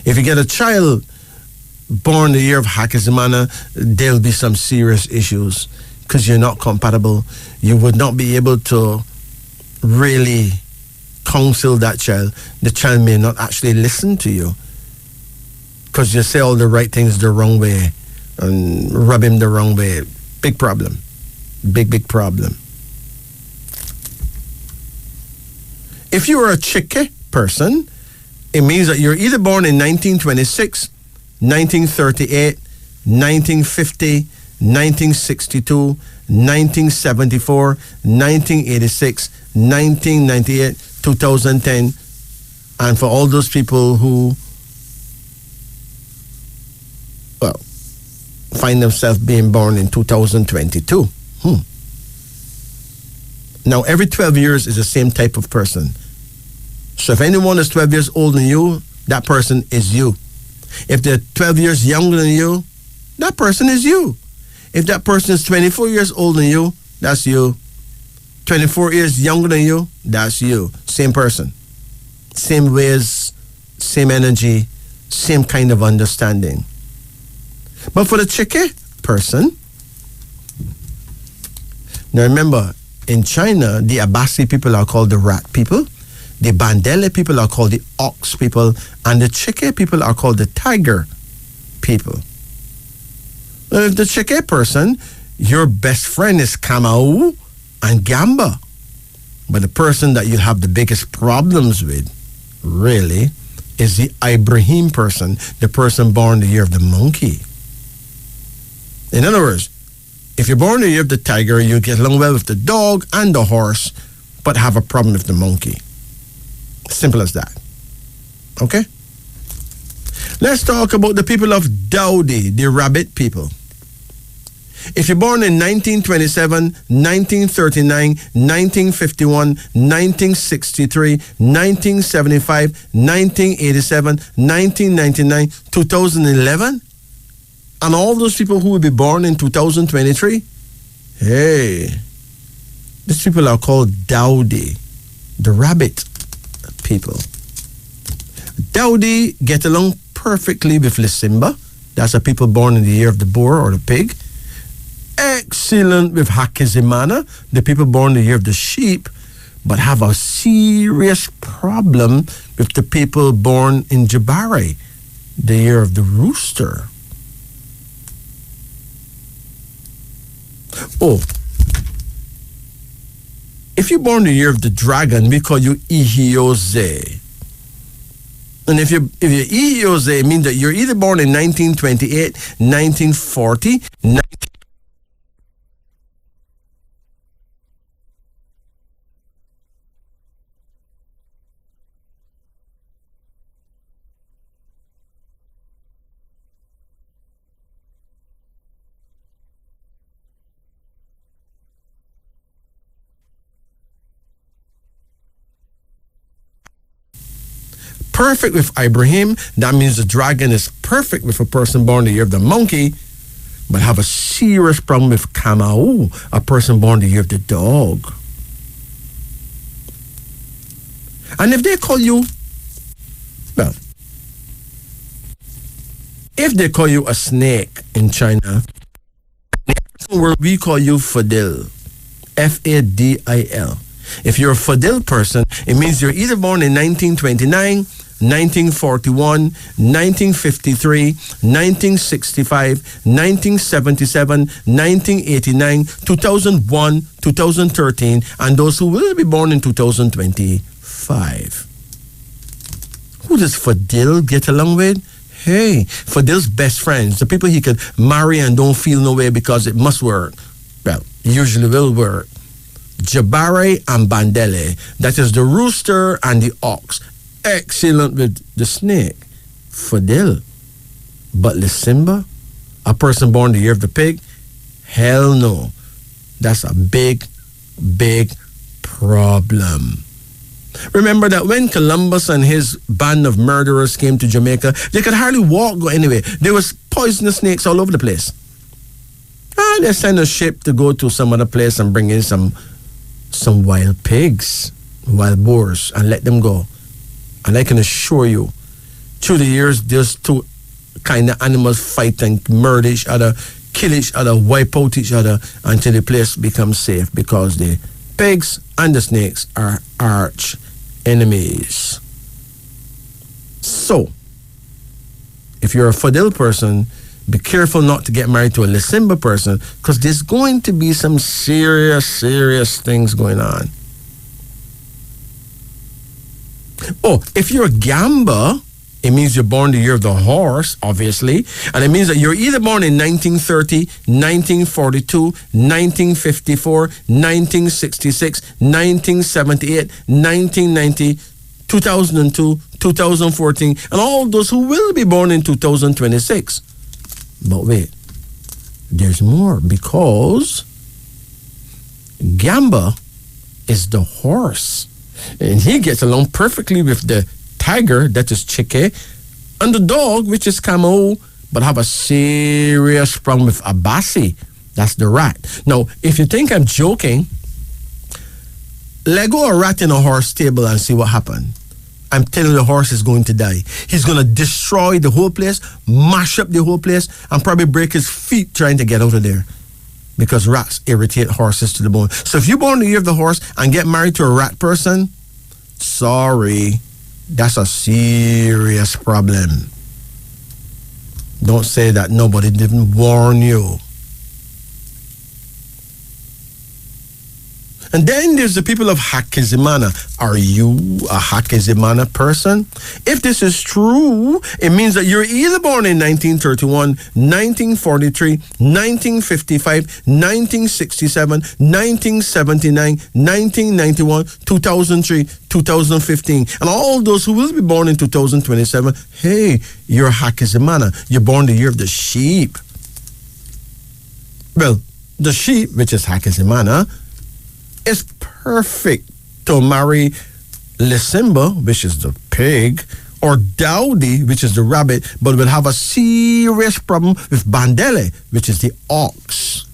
If you get a child born the year of Hakizimana, there'll be some serious issues because you're not compatible. You would not be able to really counsel that child. The child may not actually listen to you because you say all the right things the wrong way and rub him the wrong way. Big problem. Big problem. If you are a Chike person, it means that you're either born in 1926, 1938, 1950, 1962, 1974, 1986, 1998, 2010, and for all those people who, well, find themselves being born in 2022. Now, every 12 years is the same type of person. So if anyone is 12 years older than you, that person is you. If they're 12 years younger than you, that person is you. If that person is 24 years older than you, that's you. 24 years younger than you, that's you. Same person. Same ways, same energy, same kind of understanding. But for the Chike person, now remember, in China, the Abasi people are called the rat people, the Bandele people are called the ox people, and the Chike people are called the tiger people. Now, if the Chike person, your best friend is Kamau and Gamba, but the person that you have the biggest problems with, really, is the Ibrahim person, the person born the year of the monkey. In other words, if you're born the year of the tiger, you get along well with the dog and the horse, but have a problem with the monkey. Simple as that. Okay? Let's talk about the people of Dowdy, the rabbit people. If you're born in 1927, 1939, 1951, 1963, 1975, 1987, 1999, 2011, and all those people who will be born in 2023, hey, these people are called Dowdy, the rabbit people. Dowdy get along perfectly with Lisimba. That's the people born in the year of the boar or the pig. Excellent with Hakizimana, the people born in the year of the sheep, but have a serious problem with the people born in Jabari, the year of the rooster. Oh, if you're born the year of the dragon, we call you Ihioze. And if you're Ihioze, it means that you're either born in 1928, 1940, perfect with Ibrahim, that means the dragon is perfect with a person born the year of the monkey, but have a serious problem with Kamau, a person born the year of the dog. And if they call you, well, if they call you a snake in China, where we call you Fadil, F-A-D-I-L. If you're a Fadil person, it means you're either born in 1929, 1941, 1953, 1965, 1977, 1989, 2001, 2013, and those who will be born in 2025. Who does Fadil get along with? Hey, Fadil's best friends, the people he could marry and don't feel no way because it must work. Well, usually will work. Jabari and Bandele, that is the rooster and the ox. Excellent with the snake, Fadil. But Lisimba, a person born the year of the pig, hell no. That's a big, big problem. Remember that when Columbus and his band of murderers came to Jamaica, they could hardly walk, go anywhere. There was poisonous snakes all over the place. And they sent a ship to go to some other place and bring in some wild pigs, wild boars, and let them go. And I can assure you, through the years, those two kind of animals fight and murder each other, kill each other, wipe out each other until the place becomes safe, because the pigs and the snakes are arch enemies. So, if you're a Fadil person, be careful not to get married to a Lisimba person, because there's going to be some serious things going on. Oh, if you're a Gamba, it means you're born the year of the horse, obviously. And it means that you're either born in 1930, 1942, 1954, 1966, 1978, 1990, 2002, 2014, and all those who will be born in 2026. But wait, there's more, because Gamba is the horse. And he gets along perfectly with the tiger, that is Chike, and the dog, which is Camo, but have a serious problem with Abasi, that's the rat. Now, if you think I'm joking, let go a rat in a horse stable and see what happened. I'm telling you, the horse is going to die. He's going to destroy the whole place, mash up the whole place, and probably break his feet trying to get out of there. Because rats irritate horses to the bone. So if you're born the year of the horse and get married to a rat person, sorry, that's a serious problem. Don't say that nobody didn't warn you. And then there's the people of Hakizimana. Are you a Hakizimana person? If this is true, it means that you're either born in 1931, 1943, 1955, 1967, 1979, 1991, 2003, 2015. And all those who will be born in 2027, hey, you're Hakizimana. You're born the year of the sheep. Well, the sheep, which is Hakizimana, is perfect to marry Lisimba, which is the pig, or Dowdy, which is the rabbit, but will have a serious problem with Bandele, which is the ox.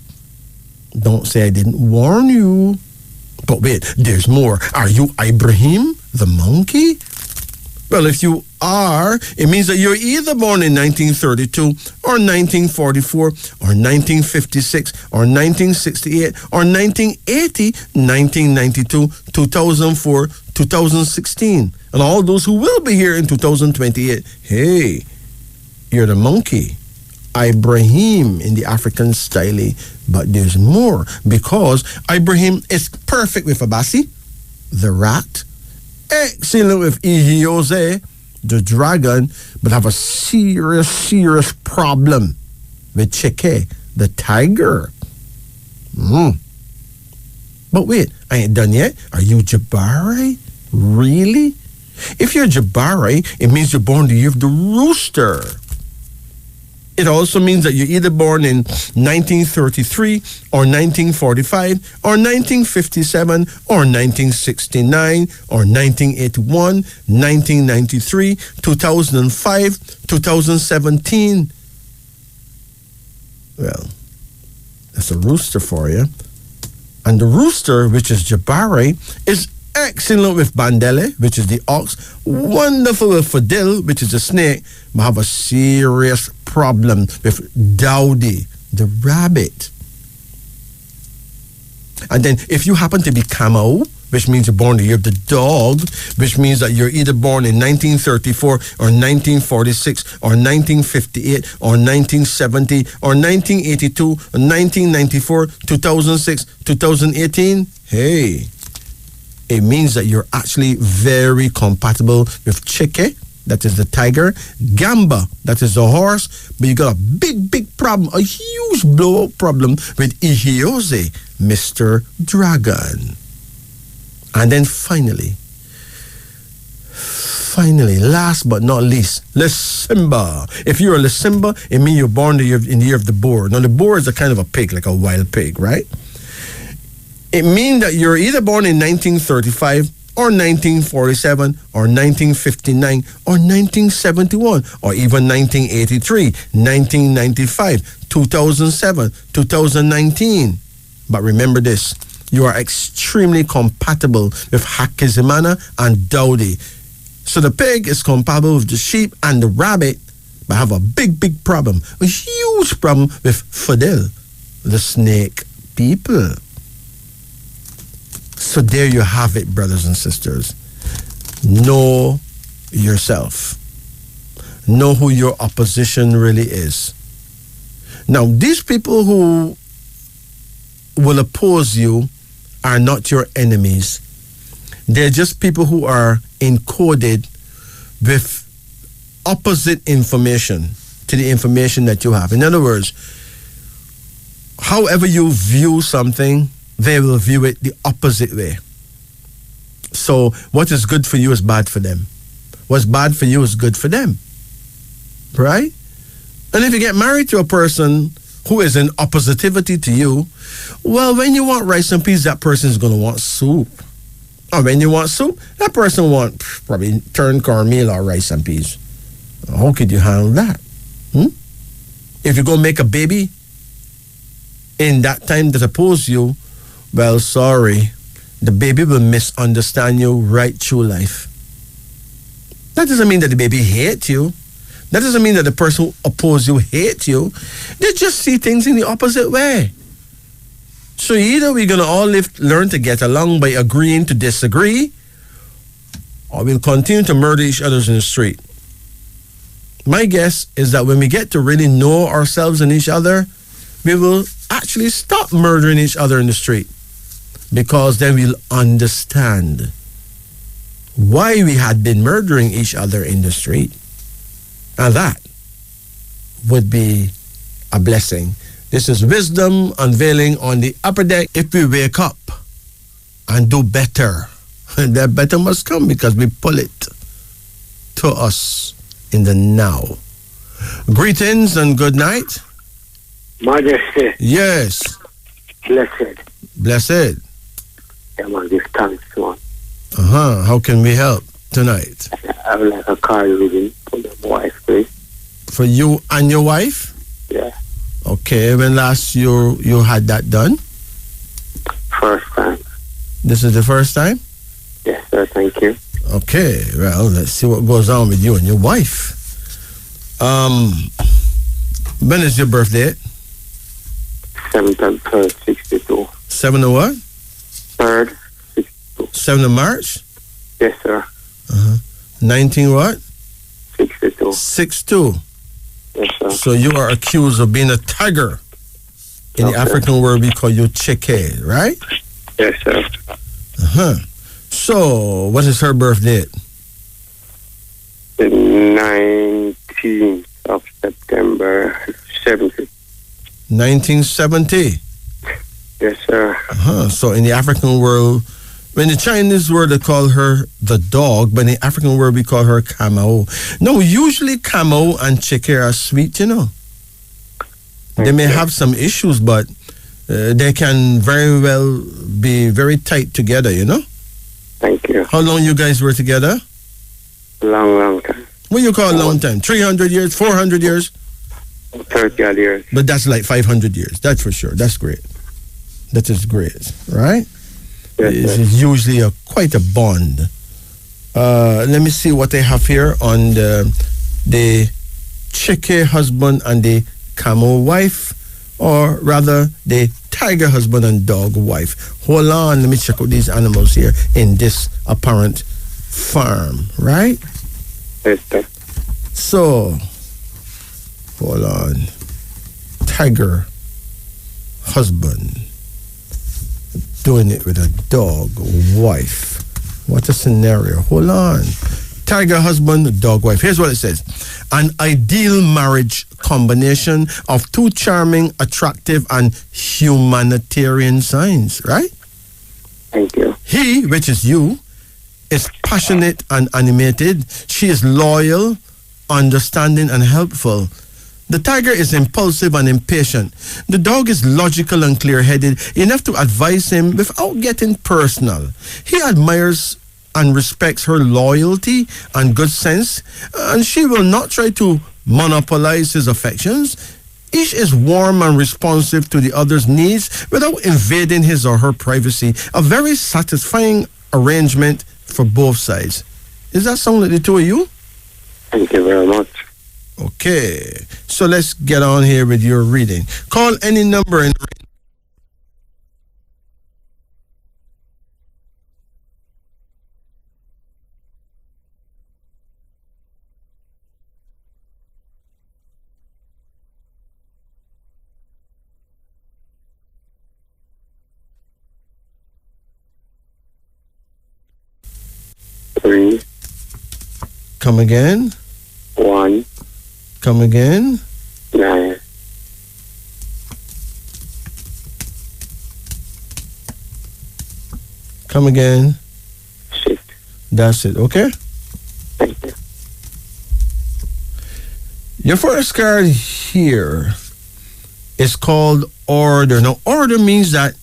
Don't say I didn't warn you. But wait, there's more. Are you Ibrahim, the monkey? Well, if you are, it means that you're either born in 1932 or 1944 or 1956 or 1968 or 1980, 1992, 2004, 2016. And all those who will be here in 2028, hey, you're the monkey. Ibrahim in the African style, but there's more because Ibrahim is perfect with Abasi, the rat, excellent with Ihiose, the dragon, but have a serious problem with Cheke, the tiger. But wait, I ain't done yet. Are you Jabari? Really? If you're Jabari, it means you're born the year of the rooster. It also means that you're either born in 1933 or 1945 or 1957 or 1969 or 1981, 1993, 2005, 2017. Well, that's a rooster for you. And the rooster, which is Jabari, is excellent with Bandele, which is the ox, wonderful with Fadil, which is the snake, but have a serious problem with Dowdy, the rabbit. And then if you happen to be Camo, which means you're born the year of the dog, which means that you're either born in 1934 or 1946 or 1958 or 1970 or 1982 or 1994, 2006, 2018, hey, it means that you're actually very compatible with Chike, that is the tiger, Gamba, that is the horse, but you got a big problem, a huge blow-up problem with Ihiose, Mr. Dragon. And then finally, last but not least, Lisimba. If you're a Lisimba, it means you're born in the year of the boar. Now, the boar is a kind of a pig, like a wild pig, right? It means that you're either born in 1935 or 1947 or 1959 or 1971 or even 1983, 1995, 2007, 2019. But remember this, you are extremely compatible with Hakizimana and Dowdy. So the pig is compatible with the sheep and the rabbit, but have a big problem, a huge problem with Fadil, the snake people. So there you have it, brothers and sisters. Know yourself. Know who your opposition really is. Now, these people who will oppose you are not your enemies. They're just people who are encoded with opposite information to the information that you have. In other words, however you view something, they will view it the opposite way. So what is good for you is bad for them. What's bad for you is good for them. Right? And if you get married to a person who is in oppositivity to you, well, when you want rice and peas, that person is going to want soup. Or when you want soup, that person want probably turned cornmeal or rice and peas. How could you handle that? If you go make a baby in that time that oppose you, well, sorry, the baby will misunderstand you right through life. That doesn't mean that the baby hates you. That doesn't mean that the person who opposes you hates you. They just see things in the opposite way. So either we're going to all learn to get along by agreeing to disagree, or we'll continue to murder each other in the street. My guess is that when we get to really know ourselves and each other, we will actually stop murdering each other in the street, because then we'll understand why we had been murdering each other in the street. And that would be a blessing. This is wisdom unveiling on the upper deck. If we wake up and do better, that better must come because we pull it to us in the now. Greetings and good night. Majesty. Yes. Blessed. Blessed. Yeah, man, give thanks, man. How can we help tonight? I would like a car reading for my wife, please. For you and your wife? Yeah. Okay, when last you had that done? First time. This is the first time? Yes, sir, thank you. Okay, well, let's see what goes on with you and your wife. When is your birthday? 7th and 3rd, 62. 7 of what? 3rd, 62. 7 of March? Yes, sir. 19 what? 62. 62. Yes, sir. So you are accused of being a tiger. In the African world, we call you Cheke, right? Yes, sir. So, what is her birth date? The 19th of September, 70. 1970. Yes, sir. So in the African world, when the Chinese world they call her the dog, but in the African world we call her Kamau. No, usually Kamau and Cheke are sweet, you know. They may have some issues, but they can very well be very tight together, you know. Thank you. How long you guys were together? Long time. What you call a long time? 300 years, 400 years? 30 odd years. But that's like 500 years. That's for sure. That's great. That is great, right? Yes, It's usually quite a bond. Let me see what they have here on the Cheke husband and the camel wife, or rather the tiger husband and dog wife. Hold on, let me check out these animals here in this apparent farm, right? Yes, sir. So, hold on. Tiger husband doing it with a dog wife. What a scenario. Hold on. Tiger husband, dog wife. Here's what it says. An ideal marriage combination of two charming, attractive, and humanitarian signs, right? Thank you. He, which is you, is passionate and animated. She is loyal, understanding, and helpful. The tiger is impulsive and impatient. The dog is logical and clear-headed, enough to advise him without getting personal. He admires and respects her loyalty and good sense, and she will not try to monopolize his affections. Each is warm and responsive to the other's needs without invading his or her privacy. A very satisfying arrangement for both sides. Does that sound like the two of you? Thank you very much. Okay, so let's get on here with your reading. Call any number and Three, come again. 1, Come again. 9. Come again. 6. That's it, okay? Thank you. Your first card here It's called order. Now, order means that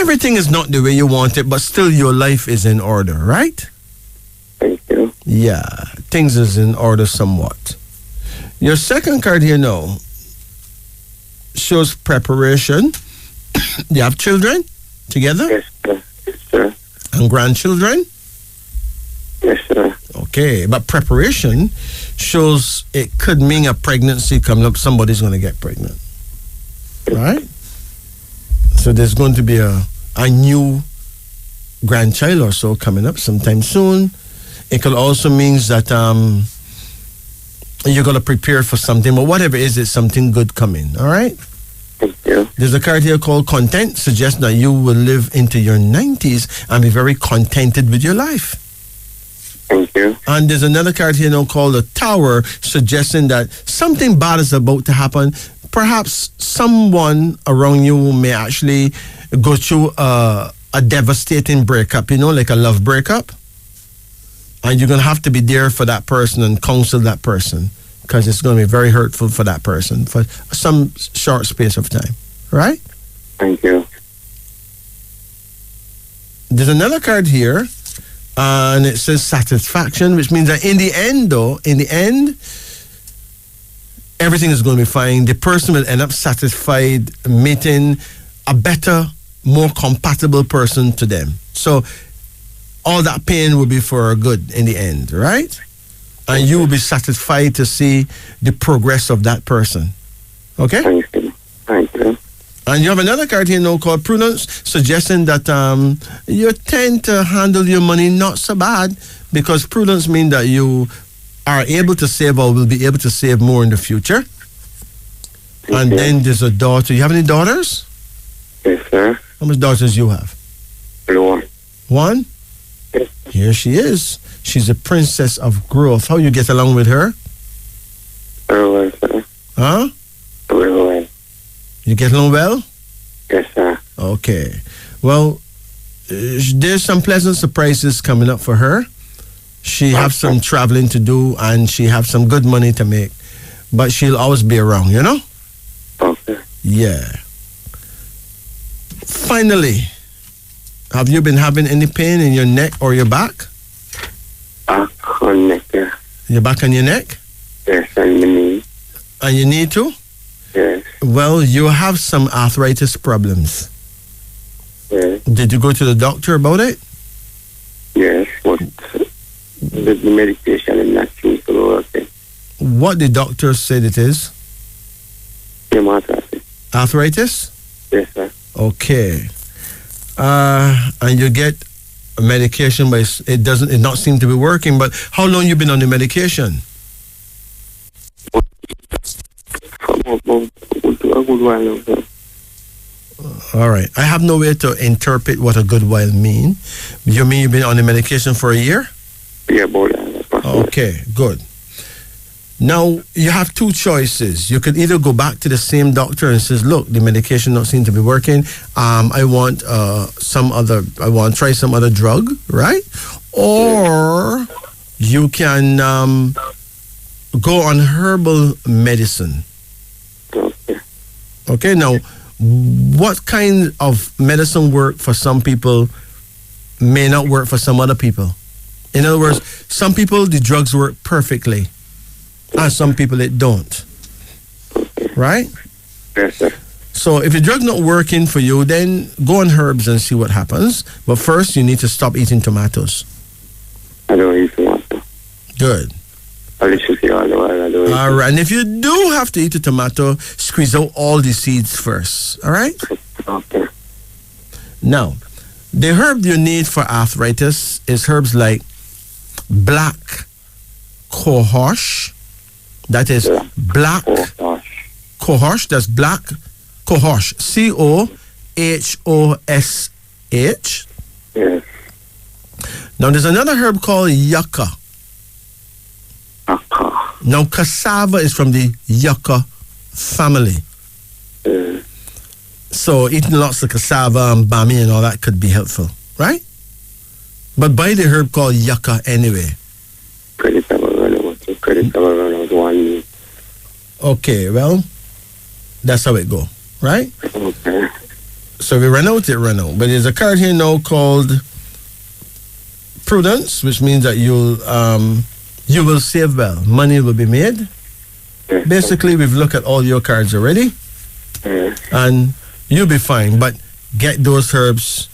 everything is not the way you want it, but still your life is in order, right? Thank you. Yeah, things is in order somewhat. Your second card here now shows preparation. You have children together? Yes, sir. Yes, sir. And grandchildren? Yes, sir. Okay, but preparation shows it could mean a pregnancy coming up. Somebody's going to get pregnant, right? So there's going to be a new grandchild or so coming up sometime soon. It could also mean that you're going to prepare for something, but whatever it is, it's something good coming, all right? Thank you. There's a card here called content, suggests that you will live into your 90s and be very contented with your life. Thank you. And there's another card here now called the Tower, suggesting that something bad is about to happen. Perhaps someone around you may actually go through a devastating breakup, like a love breakup. And you're going to have to be there for that person and counsel that person, because it's going to be very hurtful for that person for some short space of time, right? Thank you. There's another card here, and it says satisfaction, which means that in the end, everything is going to be fine. The person will end up satisfied, meeting a better, more compatible person to them. So all that pain will be for good in the end, right? And you will be satisfied to see the progress of that person. Okay? Thank you. Thank you. And you have another card here now called prudence, suggesting that you tend to handle your money not so bad, because prudence means that you are able to save or will be able to save more in the future. And then there's a daughter. You have any daughters? Yes, sir. How many daughters you have? One. One? Yes. Here she is. She's a princess of growth. How you get along with her? Very well, sir. Huh? Very well. You get along well? Yes, sir. Okay. Well, there's some pleasant surprises coming up for her. She have some traveling to do, and she have some good money to make. But she'll always be around, Okay. Yeah. Finally, have you been having any pain in your neck or your back? Back on neck, yeah. Your back and your neck? Yes, and my knee. And you need to? Yes. Well, you have some arthritis problems. Yes. Did you go to the doctor about it? Yes, but the medication is not seems to be working. What the doctor said it is? Hematopathy. Arthritis? Yes, sir. Okay. And you get a medication, but it not seem to be working. But how long you been on the medication? For a good while now, sir. All right. I have no way to interpret what a good while mean. You mean you've been on the medication for a year? Yeah, about that. Okay, good. Now, you have two choices. You could either go back to the same doctor and says, look, the medication not seem to be working. I want to try some other drug, right? Or you can go on herbal medicine. Okay. Okay, now, what kind of medicine work for some people may not work for some other people? In other words, some people, the drugs work perfectly, and some people it don't. Right? Yes, sir. So if the drug's not working for you, then go on herbs and see what happens. But first, you need to stop eating tomatoes. I don't eat tomato. Good. I literally all the while. I don't eat. All right. And if you do have to eat a tomato, squeeze out all the seeds first. All right? Okay. Now, the herb you need for arthritis is herbs like black cohosh. That is black cohosh. That's black cohosh. COHOSH. Yes. Now, there's another herb called yucca. Okay. Now, cassava is from the yucca family. So, eating lots of cassava and bami and all that could be helpful, right? But buy the herb called yucca anyway. Okay, well, That's how it go, right? Okay. So if it run out, it run out. But there's a card here now called Prudence, which means that you will save well. Money will be made. Yes. Basically, we've looked at all your cards already, Yes. and you'll be fine. But get those herbs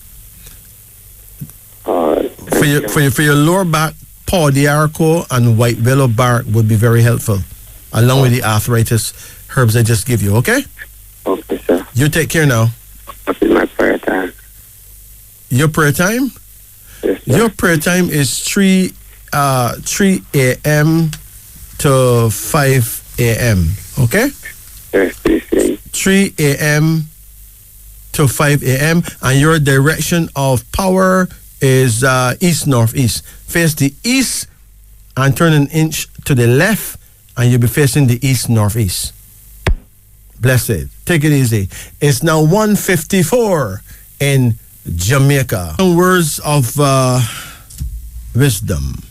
for your lower back. Paw de Arco and white willow bark would be very helpful, along with the arthritis herbs I just give you. Okay? Okay, sir. You take care now. What is my prayer time? Your prayer time. Yes, sir. Your prayer time is 3 a.m. to 5 a.m. Okay? Yes, please. 3 a.m. to 5 a.m. and your direction of power is east northeast. Face the east and turn an inch to the left, and you'll be facing the east northeast. Blessed. Take it easy. It's now 1:54 in Jamaica. Some words of wisdom.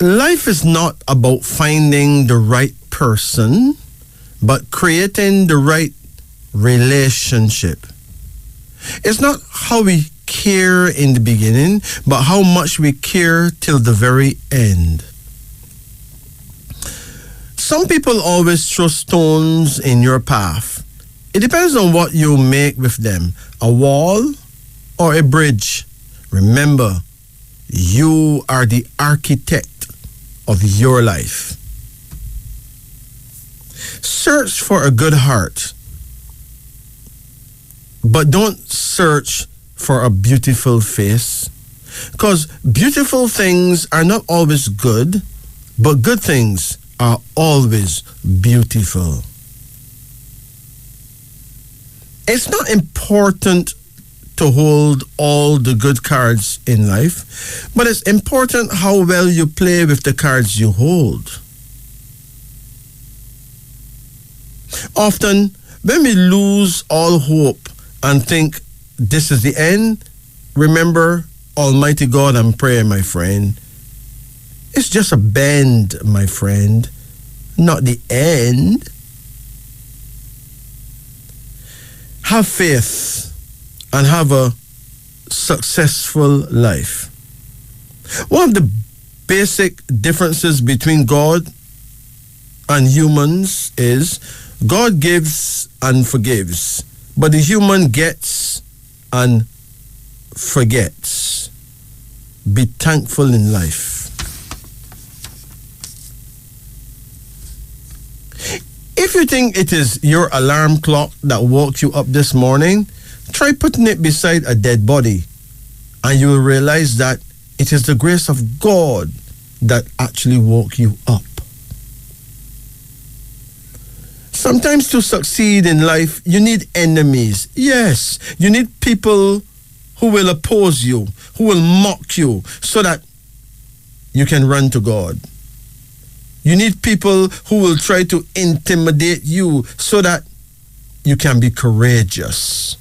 Life is not about finding the right person, but creating the right relationship. It's not how we care in the beginning, but how much we care till the very end. Some people always throw stones in your path. It depends on what you make with them, a wall or a bridge. Remember, you are the architect of your life. Search for a good heart, but don't search for a beautiful face, because beautiful things are not always good, but good things are always beautiful. It's not important to hold all the good cards in life, but it's important how well you play with the cards you hold. Often, when we lose all hope and think this is the end, remember Almighty God and pray, my friend. It's just a bend, my friend, not the end. Have faith and have a successful life. One of the basic differences between God and humans is God gives and forgives, but the human gets and forgets. Be thankful in life. If you think it is your alarm clock that woke you up this morning, try putting it beside a dead body, and you will realize that it is the grace of God that actually woke you up. Sometimes to succeed in life, you need enemies. Yes, you need people who will oppose you, who will mock you, so that you can run to God. You need people who will try to intimidate you so that you can be courageous.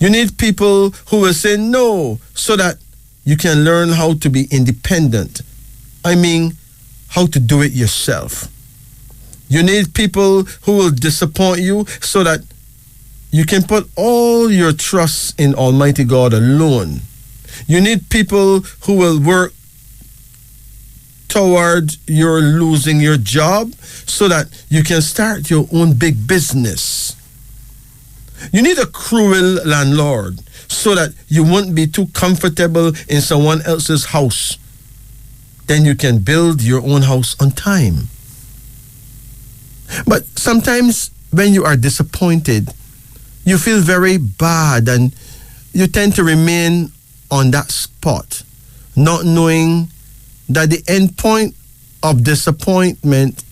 You need people who will say no so that you can learn how to be independent. I mean, how to do it yourself. You need people who will disappoint you so that you can put all your trust in Almighty God alone. You need people who will work toward your losing your job so that you can start your own big business. You need a cruel landlord so that you won't be too comfortable in someone else's house. Then you can build your own house on time. But sometimes when you are disappointed, you feel very bad and you tend to remain on that spot, not knowing that the end point of disappointment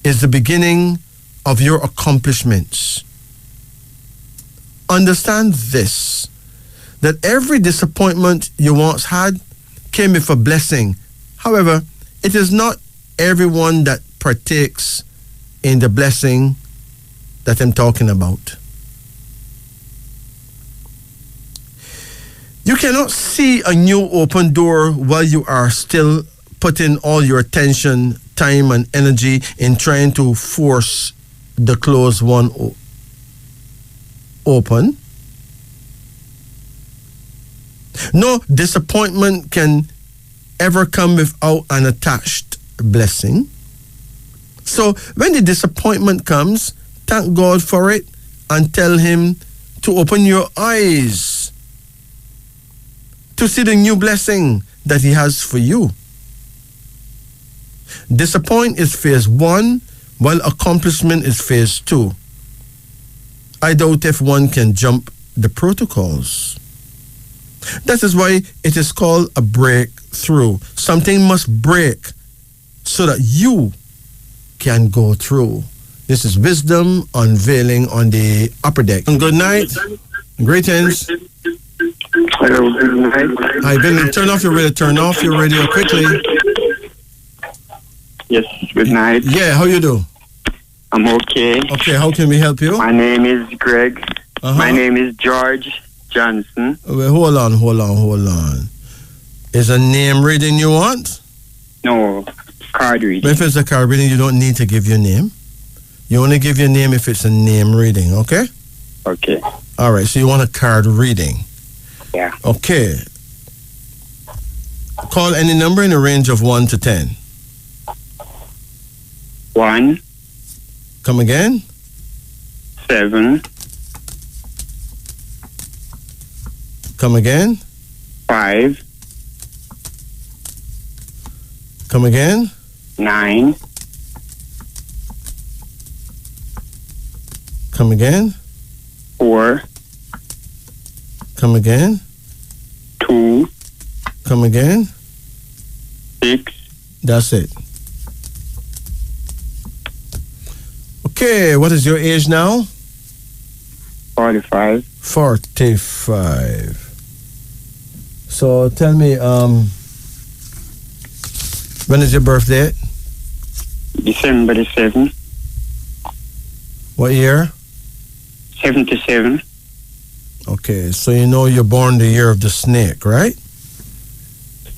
is the beginning of your accomplishments. Understand this, that every disappointment you once had came with a blessing. However, it is not everyone that partakes in the blessing that I'm talking about. You cannot see a new open door while you are still putting all your attention, time, and energy in trying to force the closed one open. No disappointment can ever come without an attached blessing. So when the disappointment comes, thank God for it and tell him to open your eyes to see the new blessing that he has for you. Disappoint is phase 1, while accomplishment is phase 2. I doubt if one can jump the protocols. That is why it is called a breakthrough. Something must break so that you can go through. This is wisdom unveiling on the upper deck. And good night. Greetings. Hello, good night. Hi, Billy. Turn off your radio. Turn off your radio quickly. Yes, good night. Yeah, how you do? I'm okay. Okay, how can we help you? My name is Greg. My name is George Johnson. Wait, hold on. Is a name reading you want? No, card reading. If it's a card reading, you don't need to give your name. You only give your name if it's a name reading, okay? Okay. All right, so you want a card reading. Yeah. Okay. Call any number in the range of 1 to 10. 1. Come again? 7. Come again? 5. Come again? 9. Come again? 4. Come again? 2. Come again? 6. That's it. Okay, what is your age now? 45. 45. So tell me, when is your birthday? December the 7th. What year? 77. Okay, so you know you're born the year of the snake, right?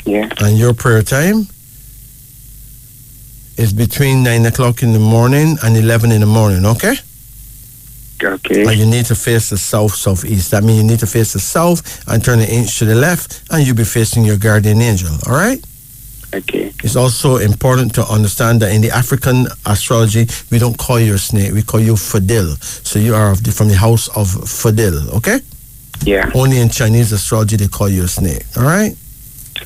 Yeah. And your prayer time is between 9 o'clock in the morning and 11 in the morning, okay? Okay. And you need to face the south-southeast. That means you need to face the south and turn an inch to the left, and you'll be facing your guardian angel, all right? Okay. It's also important to understand that in the African astrology, we don't call you a snake, we call you Fadil. So you are from the house of Fadil, okay? Yeah. Only in Chinese astrology they call you a snake, all right?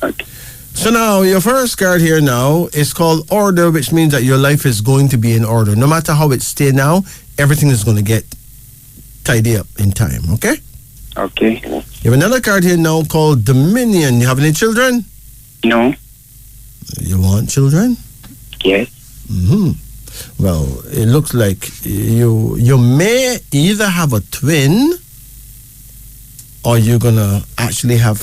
Okay. So now, your first card here now is called order, which means that your life is going to be in order. No matter how it stay now, everything is going to get tidy up in time, okay? Okay. You have another card here now called Dominion. You have any children? No. You want children? Yes. Well, it looks like you may either have a twin or you're going to actually have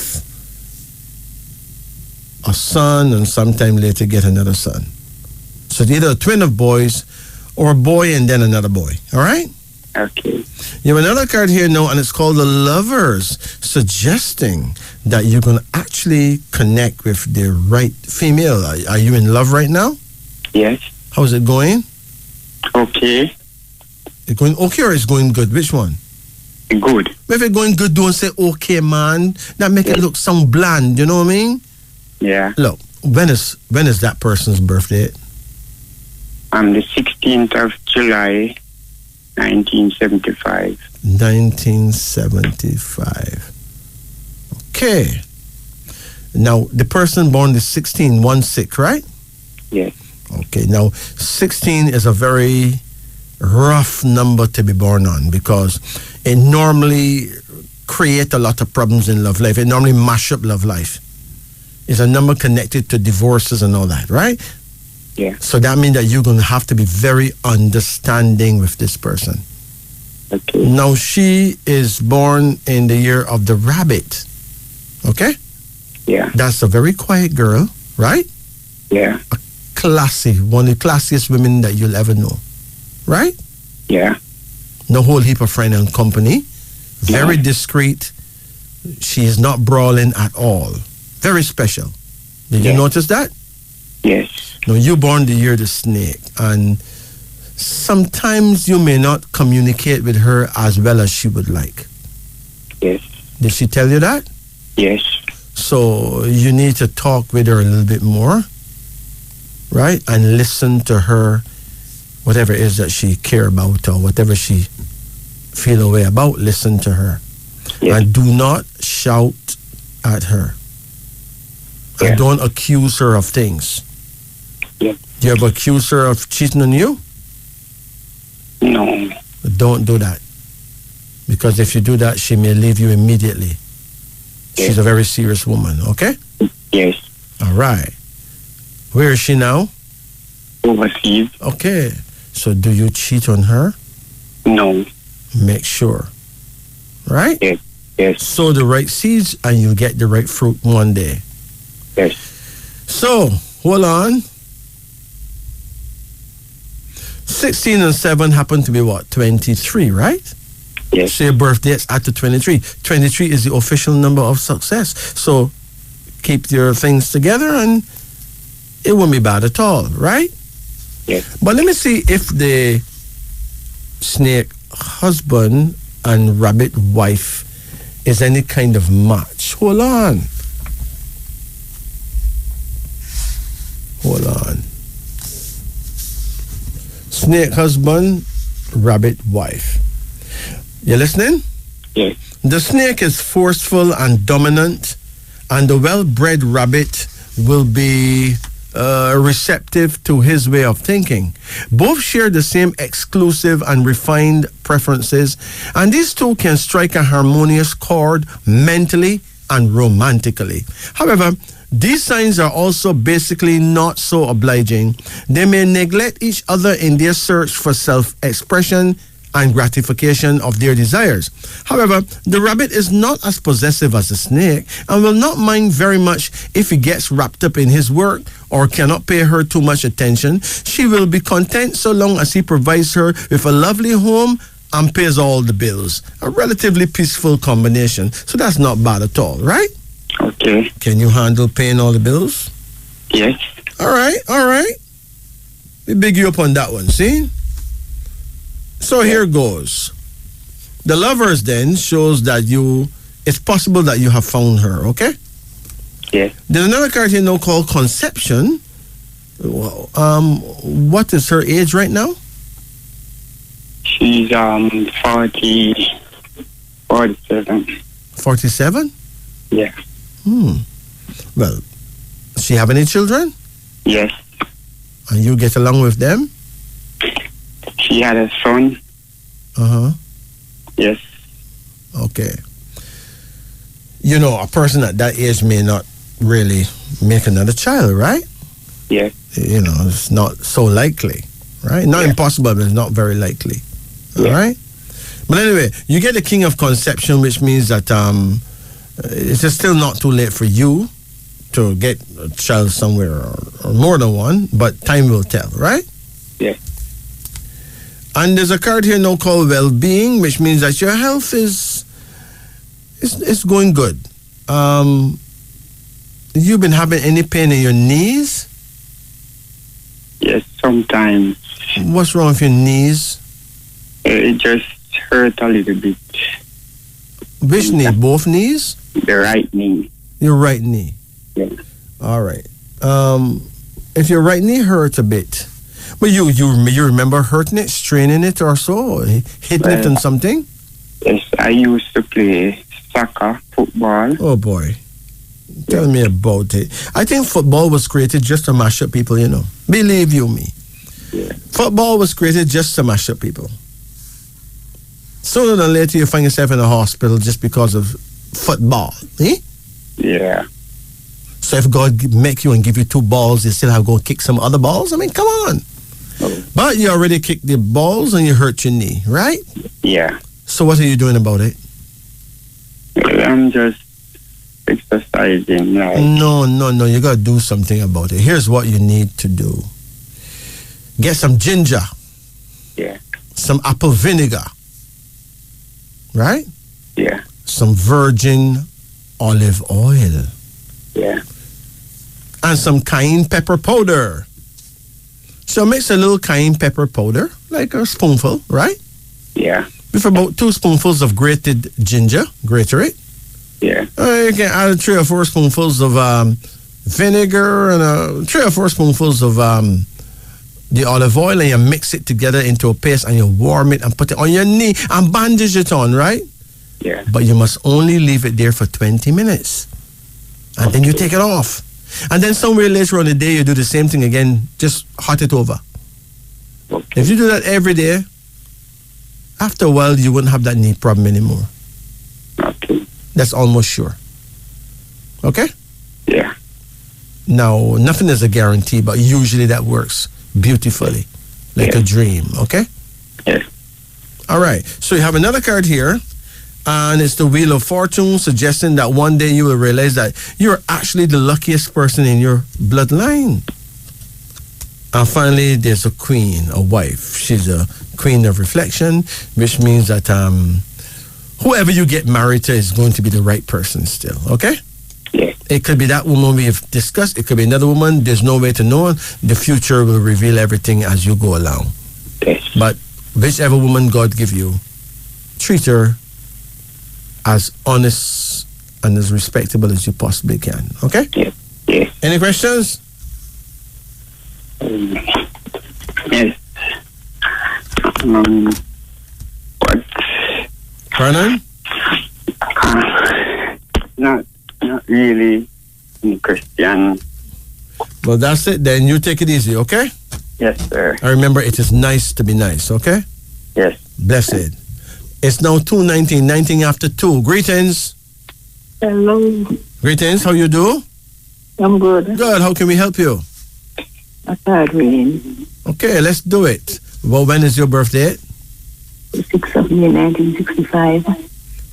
a son and sometime later get another son. So it's either a twin of boys or a boy and then another boy, all right? Okay. You have another card here now, and it's called the Lovers, suggesting that you're going to actually connect with the right female. Are you in love right now? Yes. How's it going? Okay. It's going okay or it's going good? Which one? Good. If it's going good, don't say okay, man. That make it look sound bland, you know what I mean? Yeah. Look, when is that person's birthday? The 16th of July, 1975. 1975. Okay. Now, the person born the 16, 1-6, right? Yes. Okay. Now, 16 is a very rough number to be born on because it normally creates a lot of problems in love life. It normally mash up love life. It's a number connected to divorces and all that, right? Yeah. So that means that you're going to have to be very understanding with this person. Okay. Now, she is born in the year of the rabbit. Okay? Yeah. That's a very quiet girl, right? Yeah. A classy, one of the classiest women that you'll ever know. Right? Yeah. No whole heap of friend and company. Very discreet. She is not brawling at all. Very special. Did you notice that? Yes. Now, you born the year of the snake, and sometimes you may not communicate with her as well as she would like. Yes. Did she tell you that? Yes. So you need to talk with her a little bit more, right? And listen to her, whatever it is that she care about or whatever she feel a way about, listen to her. Yes. And do not shout at her. Yeah. And don't accuse her of things. Yeah. You ever accuse her of cheating on you? No. Don't do that. Because if you do that, she may leave you immediately. Yes. She's a very serious woman, okay? Yes. All right. Where is she now? Overseas? Okay. So do you cheat on her? No. Make sure. Right? Yes. Yes. Sow the right seeds and you'll get the right fruit one day. Yes. So, hold on. 16 and 7 happen to be what? 23, right? Yes. So your birthday is after 23. 23 is the official number of success. So keep your things together and it won't be bad at all, right? Yes. But let me see if the snake husband and rabbit wife is any kind of match. Hold on. Hold on. Snake husband, rabbit wife. You listening? Yes. The snake is forceful and dominant, and the well-bred rabbit will be receptive to his way of thinking. Both share the same exclusive and refined preferences, and these two can strike a harmonious chord mentally and romantically. However, these signs are also basically not so obliging. They may neglect each other in their search for self-expression and gratification of their desires. However, the rabbit is not as possessive as the snake and will not mind very much if he gets wrapped up in his work or cannot pay her too much attention. She will be content so long as he provides her with a lovely home and pays all the bills. A relatively peaceful combination. So that's not bad at all, right? Okay. Can you handle paying all the bills? Yes. All right. We big you up on that one, see? So here goes. The lovers then shows that it's possible that you have found her, okay? Yes. There's another card here now called Conception. What is her age right now? She's 47. 47? Yeah. Well, does she have any children? Yes. And you get along with them? She had a son. Uh-huh. Yes. Okay. You know, a person at that age may not really make another child, right? Yes. You know, it's not so likely, right? Not impossible, but it's not very likely. All right? But anyway, you get the King of Conception, which means that it's still not too late for you to get a child somewhere or more than one, but time will tell, right? Yeah. And there's a card here now called Well-Being, which means that your health is going good. You've been having any pain in your knees? Yes, sometimes. What's wrong with your knees? It just hurt a little bit. Which knee? Both knees? The right knee. Your right knee. Yeah. All right. If your right knee hurts a bit, but you remember hurting it, straining it or so, hitting it on something? Yes, I used to play soccer, football. Oh boy. Tell me about it. I think football was created just to mash up people, you know. Believe you me. Yeah. Football was created just to mash up people. Sooner than later you find yourself in a hospital just because of football. Eh? Yeah. So if God make you and give you 2 balls, you still have to go kick some other balls? I mean, come on. Oh. But you already kicked the balls and you hurt your knee, right? Yeah. So what are you doing about it? I'm just exercising. Like. No. You got to do something about it. Here's what you need to do. Get some ginger. Yeah. Some apple vinegar. Right? Yeah. Some virgin olive oil. Yeah. And some cayenne pepper powder. So mix a little cayenne pepper powder, like a spoonful, right? Yeah. With about 2 spoonfuls of grated ginger, grater it. Yeah. You can add 3 or 4 spoonfuls of vinegar and 3 or 4 spoonfuls of the olive oil, and you mix it together into a paste, and you warm it and put it on your knee and bandage it on, right? Yeah. But you must only leave it there for 20 minutes. And then you take it off. And then somewhere later on the day, you do the same thing again, just hot it over. Okay. If you do that every day, after a while, you wouldn't have that knee problem anymore. Okay. That's almost sure. Okay? Yeah. Now, nothing is a guarantee, but usually that works beautifully, like a dream, okay? Yes. All right. So you have another card here, and it's the Wheel of Fortune, suggesting that one day you will realize that you're actually the luckiest person in your bloodline. And finally, there's a queen, a wife. She's a queen of reflection, which means that whoever you get married to is going to be the right person still, okay? Yeah. It could be that woman we've discussed. It could be another woman. There's no way to know. The future will reveal everything as you go along. Yes. But whichever woman God give you, treat her as honest and as respectable as you possibly can. Okay? Yeah. Yeah. Any questions? Yes. What? Vernon? Not really Christian. Well, that's it. Then you take it easy, okay? Yes, sir. And remember, it is nice to be nice, okay? Yes. Blessed. It's now 2:19, 19 after 2. Greetings. Hello. Greetings. How you do? I'm good. Good. How can we help you? I started reading. Okay, let's do it. Well, when is your birthday? 6th of May, 1965.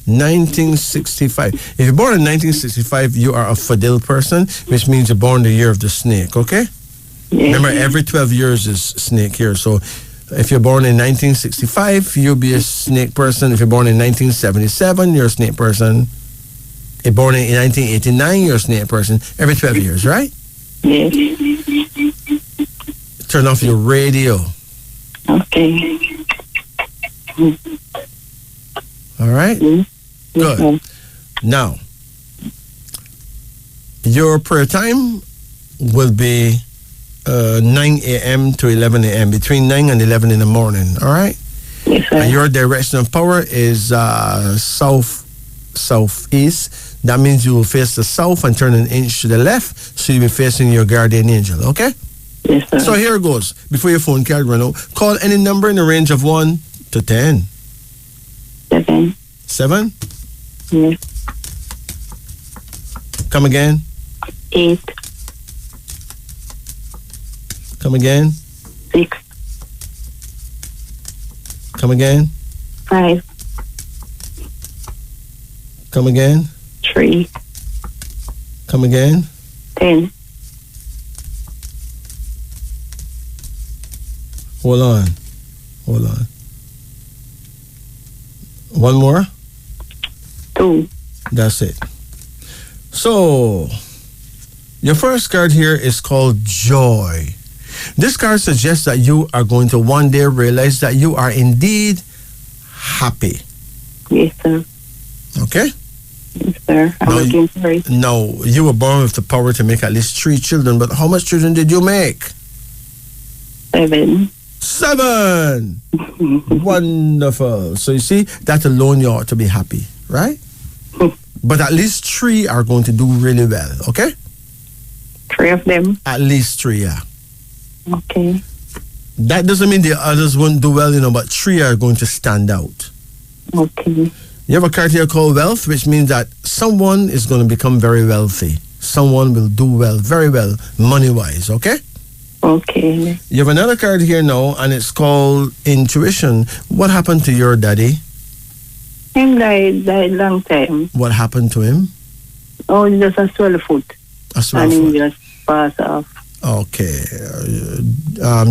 1965. If you're born in 1965, you are a Fidel person, which means you're born the year of the snake, okay? Yes. Remember, every 12 years is snake year. So if you're born in 1965, you'll be a snake person. If you're born in 1977, you're a snake person. If you're born in 1989, you're a snake person. Every 12 years, right? Yes. Turn off your radio. Okay. All right? Mm. Good. Yes, Now, your prayer time will be 9 a.m. to 11 a.m., between 9 and 11 in the morning, all right? yes, sir. And your direction of power is southeast. That means you will face the south and turn an inch to the left, so you'll be facing your guardian angel, okay? Yes, sir. So here it goes. Before your phone card run out, call any number in the range of 1 to 10. 7. 7? Yes. Come again. 8. Come again. 6. Come again. 5. Come again. 3. Come again. 10. Hold on. Hold on. One more. 2. That's it. So, your first card here is called Joy. This card suggests that you are going to one day realize that you are indeed happy. Yes, sir. Okay? Yes, sir. I'm No, looking for it. Now, you were born with the power to make at least 3 children, but how much children did you make? 7. 7! Wonderful. So you see, that alone you ought to be happy, right? But at least 3 are going to do really well, okay? 3 of them. At least 3, yeah. Okay. That doesn't mean the others won't do well, but 3 are going to stand out. Okay. You have a card here called Wealth, which means that someone is going to become very wealthy. Someone will do well, very well, money-wise, okay? Okay. You have another card here now, and it's called Intuition. What happened to your daddy? Him died long time. What happened to him? Oh, just a swell foot. A swell And he foot. just passed off. Okay.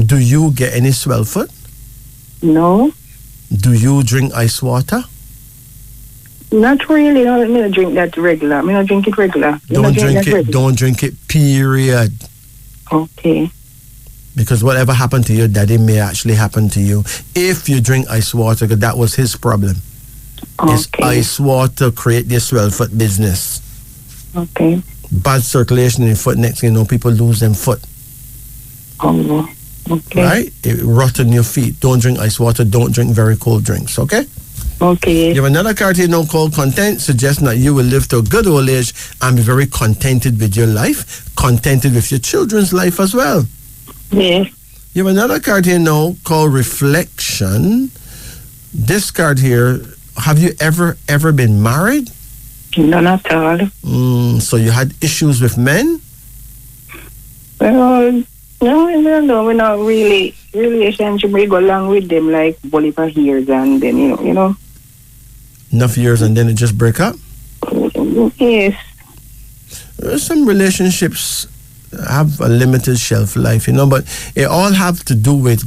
Do you get any swell foot? No, Do you drink ice water? not really. No, I don't drink that regular. I don't drink it regular. Don't drink it. Don't drink it, period. Okay. Because whatever happened to your daddy may actually happen to you if you drink ice water, because that was his problem. Is ice water create this swell foot business. Okay. Bad circulation in the foot, next thing you know, people lose them foot. Oh, okay. Right? It rotten your feet. Don't drink ice water. Don't drink very cold drinks, okay? Okay. You have another card here now called Content, suggesting that you will live to a good old age and be very contented with your life, contented with your children's life as well. Yes. You have another card here now called Reflection. This card here, have you ever been married? None at all. So you had issues with men? Well, no, we're not really relationship. We go along with them like bully for years and then, you know. Enough years and then it just break up? Yes. Some relationships have a limited shelf life, but it all have to do with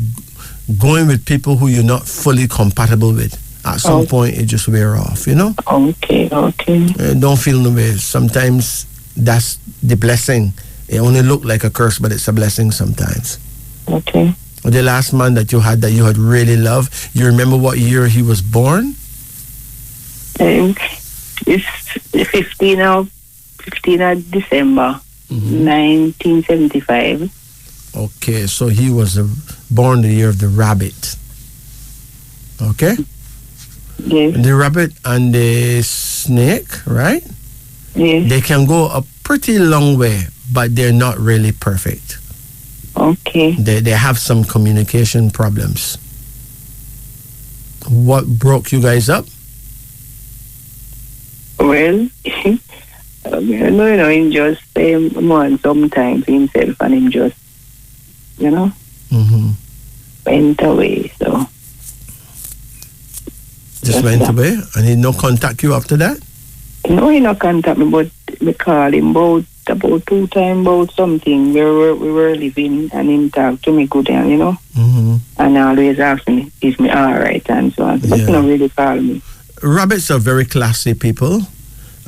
going with people who you're not fully compatible with. At some point, it just wear off, Okay. Don't feel no way. Sometimes that's the blessing. It only look like a curse, but it's a blessing sometimes. Okay. The last man that you had really loved, you remember what year he was born? It's 15 of December, 1975. Okay, so he was born the year of the rabbit. Okay? Yes. The rabbit and the snake, right? Yes. They can go a pretty long way, but they're not really perfect. Okay. They have some communication problems. What broke you guys up? Well, him just man sometimes himself and him just, went away, so. Just went away? And he no contact you after that? No, he no contact me, but we call him about 2 times about something. We were living and him talk to me good and, and always ask me, is me all right and so on. But he no really call me. Rabbits are very classy people.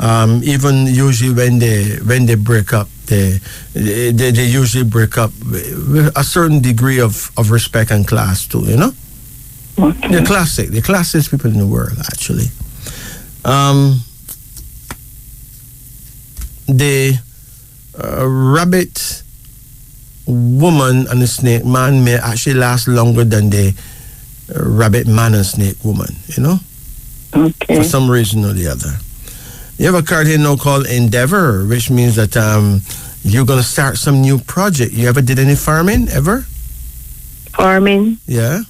Even usually when they break up, they usually break up with a certain degree of respect and class too, Okay. They're classic. They're classiest people in the world, actually. The rabbit woman and the snake man may actually last longer than the rabbit man and snake woman, Okay. For some reason or the other. You have a card here now called Endeavor, which means that you're going to start some new project. You ever did any farming, ever? Farming? Yeah.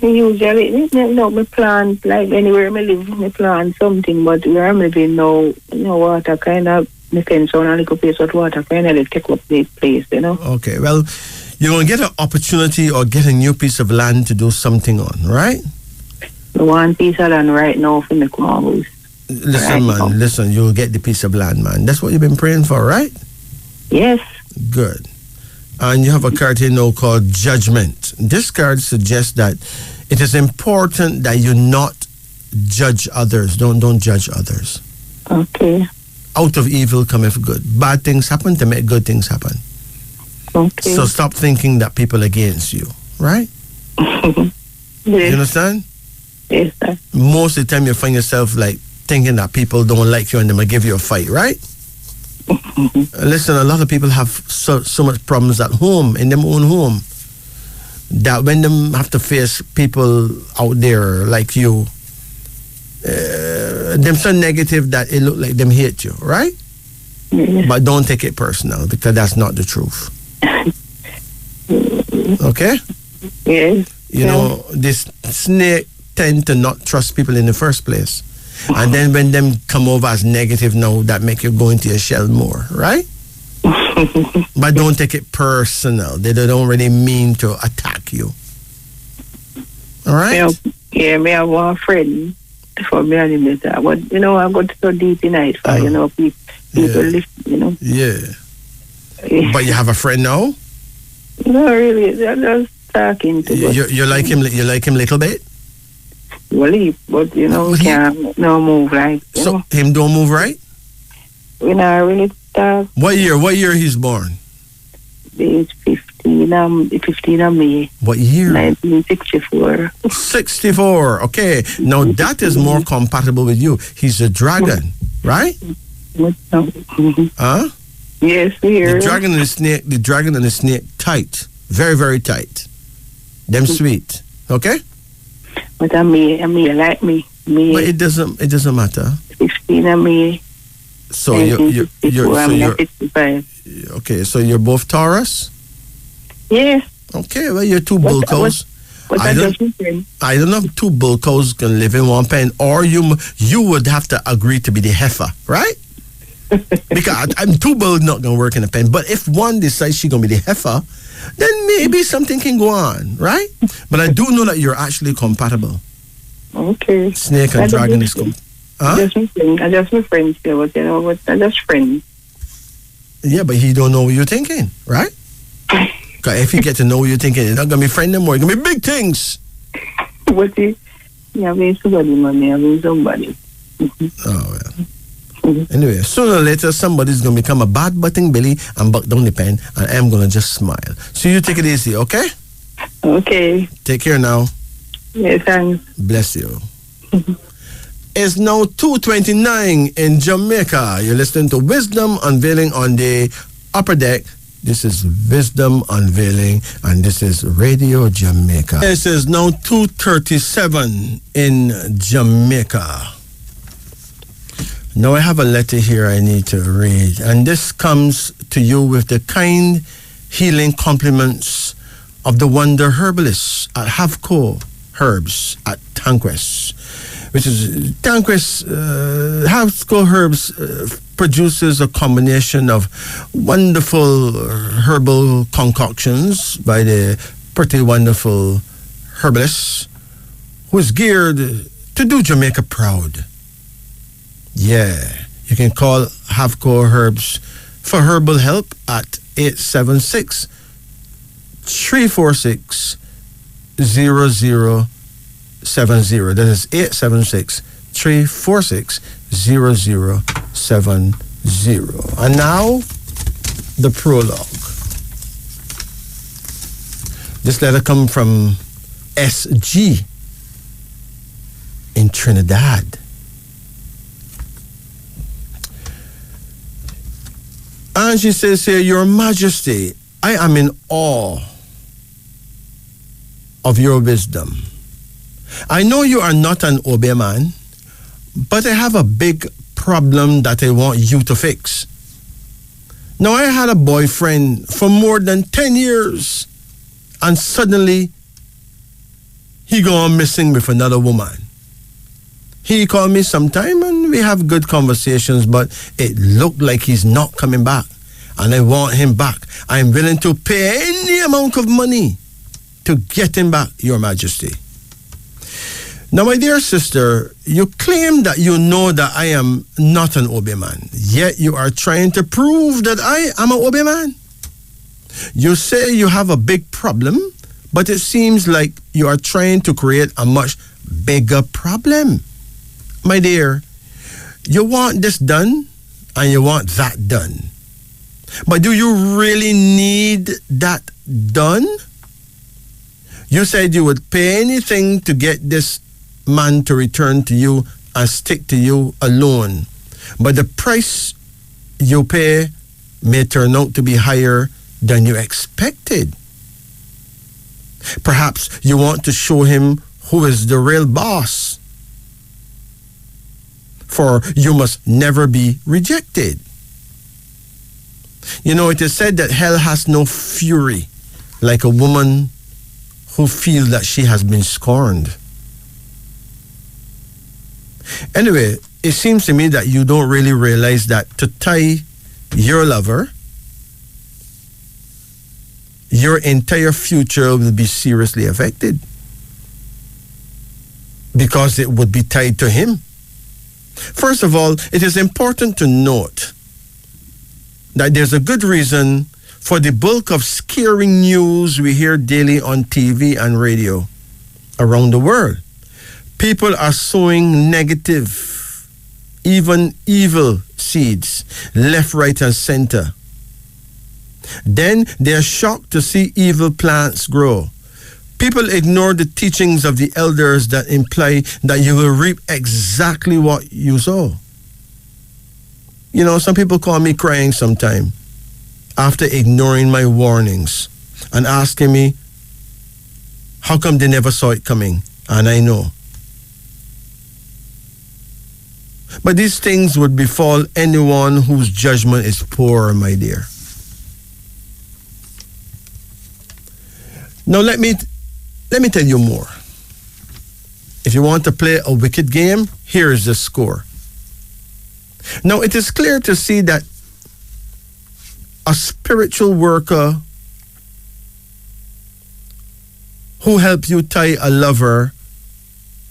Usually, me plant, like anywhere me live, me plant something, but where I'm living no water kind of, me fence on a little place of water kind of take up the place, Okay, well, you're going to get an opportunity or get a new piece of land to do something on, right? One piece of land right now for me come house. Listen, right, man, listen, you'll get the piece of land, man. That's what you've been praying for, right? Yes. Good. And you have a card here now called Judgment. This card suggests that it is important that you not judge others. Don't judge others. Okay. Out of evil cometh good. Bad things happen to make good things happen. Okay. So stop thinking that people are against you, right? Yes. You understand? Yes, sir. Most of the time you find yourself like thinking that people don't like you and they might give you a fight, right? Listen, a lot of people have so much problems at home, in their own home, that when them have to face people out there like you, them so negative that it look like them hate you, right? Yes. But don't take it personal, because that's not the truth. Okay? Yes. You know, this snake tend to not trust people in the first place. And then when them come over as negative now, that make you go into your shell more, right? But don't take it personal. They don't really mean to attack you. All right? Me have one friend for me and him that. But, I got so deep in it for, people listen, Yeah. But you have a friend now? No, really. They're just talking to You like him? You like him little bit? Well, but can't move like. So him don't move right? We not really talk. What year? What year he's born? Age 50. 15 of May. What year? 1964. 64. Okay. Now that is more compatible with you. He's a dragon, right? Huh? Yes, here. The dragon and the snake tight. Very, very tight. Them sweet. Okay? But I may like me. But it doesn't matter. 16 of May. So you're 65. okay, so you're both Taurus? Yes. Okay, well you're two bull cows. I don't know if two bull cows can live in one pen, or you would have to agree to be the heifer, right? Because I'm two bulls not gonna work in a pen. But if one decides she's gonna be the heifer, then maybe something can go on, right? But I do know that you're actually compatible. Okay. Snake and dragon is compatible. Huh? I just my friends there, but you know what? I just friends. Yeah, but he don't know what you're thinking, right? Because if you get to know what you're thinking, it's not gonna be friend anymore. It's gonna be big things. But I mean somebody, mommy. I mean somebody. Oh well. Anyway, sooner or later, somebody's gonna become a bad butting Billy and buck down the pen, and I'm gonna just smile. So you take it easy, okay? Okay. Take care now. Yes, thanks. Bless you. It's now 2:29 in Jamaica. You're listening to Wisdom Unveiling on the upper deck. This is Wisdom Unveiling, and this is Radio Jamaica. This is now 2:37 in Jamaica. Now I have a letter here I need to read, and this comes to you with the kind healing compliments of the Wonder Herbalists at Havco Herbs at Tanquest. Which is Tanquest, Havco Herbs produces a combination of wonderful herbal concoctions by the pretty wonderful herbalists who is geared to do Jamaica proud. Yeah, you can call Havco Herbs for herbal help at 876-346-0070. That is 876-346-0070. And now, the prologue. This letter comes from SG in Trinidad. And she says here, Your Majesty, I am in awe of your wisdom. I know you are not an obey man, but I have a big problem that I want you to fix. Now, I had a boyfriend for more than 10 years, and suddenly he gone missing with another woman. He called me sometime and we have good conversations, but it looked like he's not coming back, and I want him back. I'm willing to pay any amount of money to get him back, Your Majesty. Now, my dear sister, you claim that you know that I am not an obey man, yet you are trying to prove that I am an obey man. You say you have a big problem, but it seems like you are trying to create a much bigger problem. My dear, you want this done and you want that done. But do you really need that done? You said you would pay anything to get this man to return to you and stick to you alone. But the price you pay may turn out to be higher than you expected. Perhaps you want to show him who is the real boss. For you must never be rejected. You know, it is said that hell has no fury like a woman who feels that she has been scorned. Anyway, it seems to me that you don't really realize that to tie your lover, your entire future will be seriously affected because it would be tied to him. First of all, it is important to note that there's a good reason for the bulk of scaring news we hear daily on TV and radio around the world. People are sowing negative, even evil seeds, left, right, and center. Then they are shocked to see evil plants grow. People ignore the teachings of the elders that imply that you will reap exactly what you sow. You know, some people call me crying sometime after ignoring my warnings and asking me, how come they never saw it coming? And I know. But these things would befall anyone whose judgment is poor, my dear. Now let me tell you more. If you want to play a wicked game, here is the score. Now it is clear to see that a spiritual worker who help you tie a lover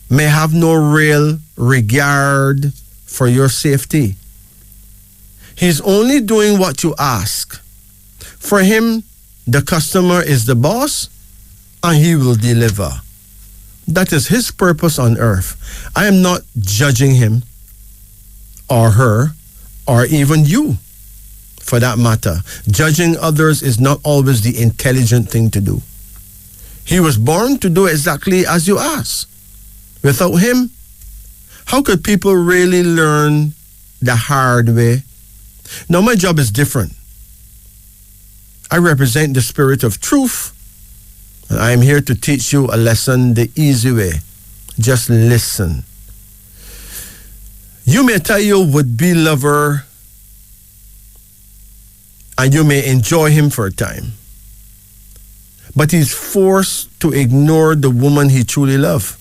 may have no real regard for your safety. He's only doing what you ask. For him, the customer is the boss and he will deliver. That is his purpose on earth. I am not judging him or her or even you, for that matter. Judging others is not always the intelligent thing to do. He was born to do exactly as you ask. Without him, how could people really learn the hard way? Now, my job is different. I represent the spirit of truth, and I am here to teach you a lesson the easy way. Just listen. You may tell your would-be lover, and you may enjoy him for a time, but he's forced to ignore the woman he truly loves.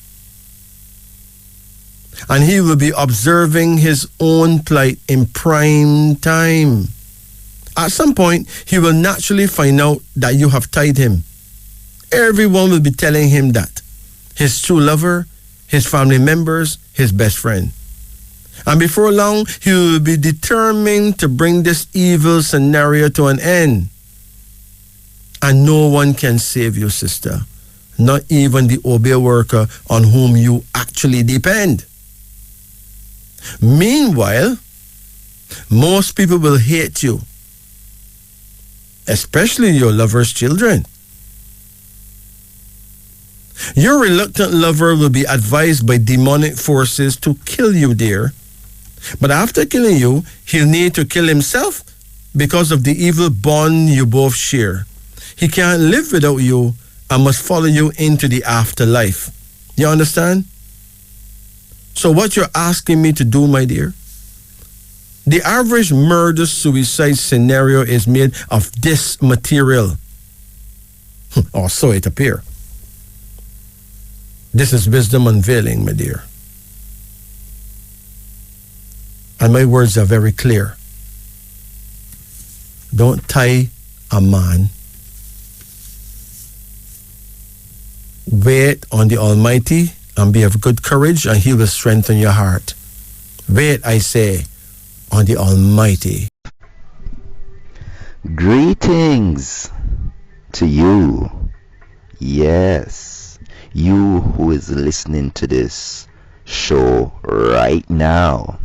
And he will be observing his own plight in prime time. At some point, he will naturally find out that you have tied him. Everyone will be telling him that. His true lover, his family members, his best friend. And before long, he will be determined to bring this evil scenario to an end. And no one can save you, sister. Not even the obey worker on whom you actually depend. Meanwhile, most people will hate you, especially your lover's children. Your reluctant lover will be advised by demonic forces to kill you, dear. But after killing you, he'll need to kill himself because of the evil bond you both share. He can't live without you and must follow you into the afterlife. You understand? So what you're asking me to do, my dear? The average murder-suicide scenario is made of this material. Or so it appears. This is wisdom unveiling, my dear. And my words are very clear. Don't tie a man. Wait on the Almighty and be of good courage, and he will strengthen your heart. Wait, I say, on the Almighty. Greetings to you. Yes, you who is listening to this show right now.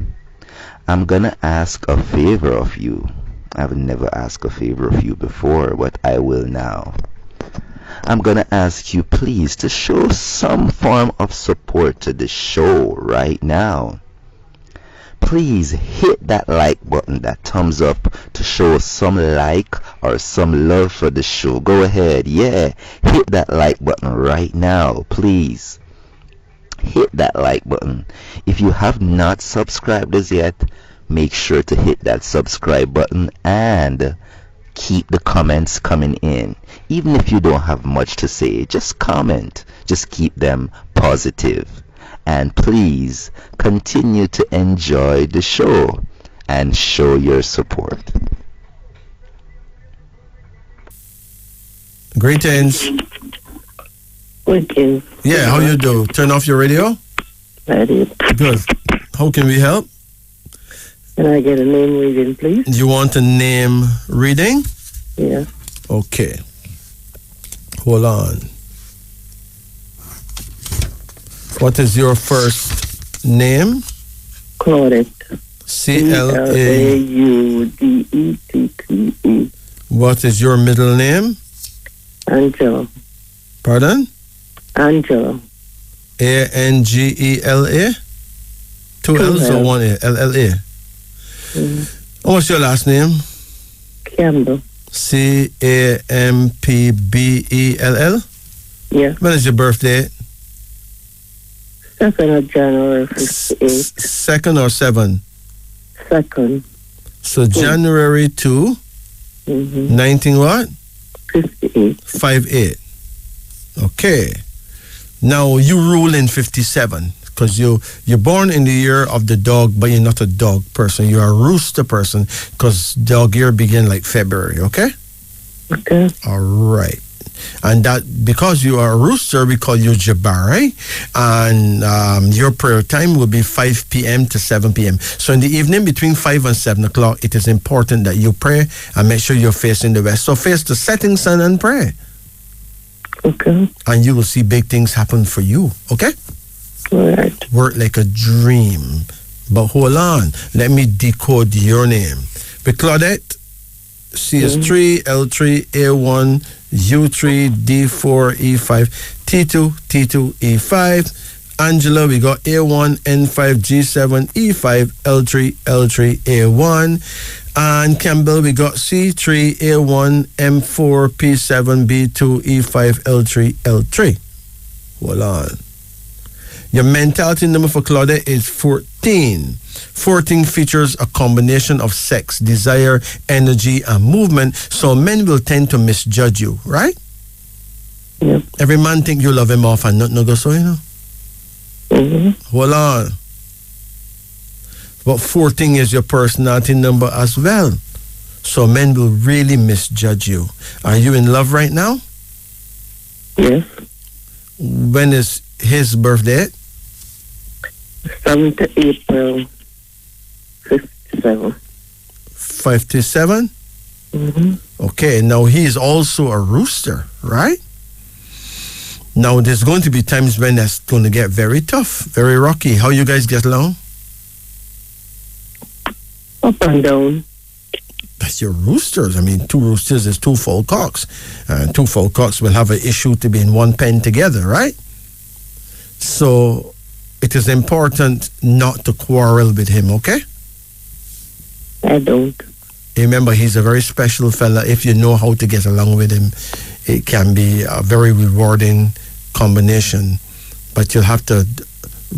I'm gonna ask a favor of you. I've never asked a favor of you before, but I will now. I'm gonna ask you please to show some form of support to the show right now. Please hit that like button, that thumbs up, to show some like or some love for the show. Go ahead, yeah, hit that like button right now, please. Hit that like button. If you have not subscribed as yet, make sure to hit that subscribe button and keep the comments coming in. Even if you don't have much to say, just comment. Just keep them positive. And please continue to enjoy the show and show your support. Greetings. Okay. Yeah, how you do? Turn off your radio? I did. Good. How can we help? Can I get a name reading, please? You want a name reading? Yeah. Okay. Hold on. What is your first name? Claudette. Claudette. Claudette. What is your middle name? Angela. Pardon? Angela. Angela? Two L's or one A? LLA. Mm-hmm. What's your last name? Campbell. Campbell? Yeah. When is your birthday? 2nd of January 58. 2nd or 7? 2nd. So January 2, 19 what? 58. 58. Okay. Now you rule in 57 because you're born in the year of the dog, but you're not a dog person. You're a rooster person because dog year begin like February. Okay. Okay. All right. And that because you are a rooster, we call you Jabari, and your prayer time will be 5 p.m. to 7 p.m. So in the evening between 5 and 7 o'clock, it is important that you pray and make sure you're facing the west. So face the setting sun and pray. Okay. And you will see big things happen for you. Okay? All right. Work like a dream. But hold on. Let me decode your name. But Claudette, CS3, L3, A1, U3, D4, E5, T2, T2, E5. Angela, we got A1, N5, G7, E5, L3, L3, A1. And Campbell, we got C3, A1, M4, P7, B2, E5, L3, L3. Hold on. Your mentality number for Claudette is 14. 14 features a combination of sex, desire, energy, and movement. So men will tend to misjudge you, right? Yep. Every man think you love him off and nothing go so, you know. Hold on. But 14 is your personality number as well. So men will really misjudge you. Are you in love right now? Yes. When is his birthday? 7th April 57. 57? Mm-hmm. Okay, now he is also a rooster, right? Now there's going to be times when that's going to get very tough, very rocky. How you guys get along? Up and down. That's your roosters. I mean, two roosters is two full cocks. Two full cocks will have an issue to be in one pen together, right? So it is important not to quarrel with him, okay? I don't. Remember, he's a very special fella. If you know how to get along with him, it can be a very rewarding combination. But you'll have to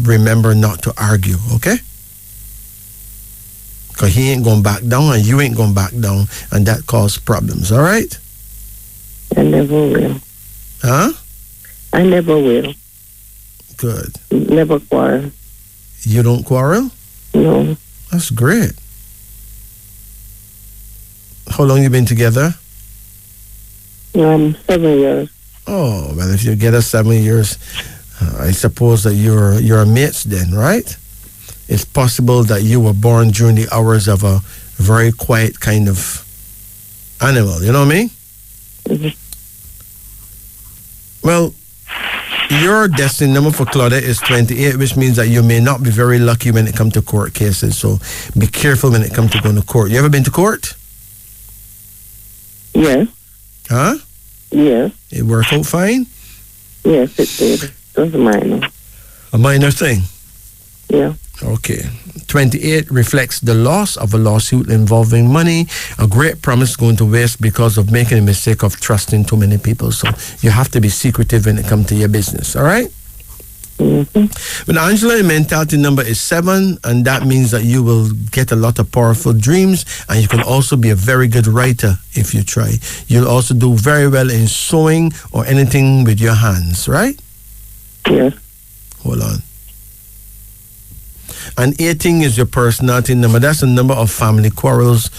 remember not to argue, okay? Because he ain't going back down and you ain't going back down, and that causes problems, all right? I never will. Huh? I never will. Good. Never quarrel. You don't quarrel? No. That's great. How long you been together? 7 years. Oh, well, if you get us 7 years, I suppose that you're mates then, right? It's possible that you were born during the hours of a very quiet kind of animal, you know what I mean? Mm-hmm. Well, your destiny number for Claudette is 28, which means that you may not be very lucky when it comes to court cases. So be careful when it comes to going to court. You ever been to court? Yes. Huh? Yes. It worked out fine? Yes, it did. It was minor. A minor thing? Yeah. Okay. 28 reflects the loss of a lawsuit involving money, a great promise going to waste because of making a mistake of trusting too many people. So you have to be secretive when it comes to your business, all right? Mm-hmm. But Angela, your mentality number is 7, and that means that you will get a lot of powerful dreams, and you can also be a very good writer if you try. You'll also do very well in sewing or anything with your hands, right? Yes. Hold on. And 18 is your personality number. That's the number of family quarrels.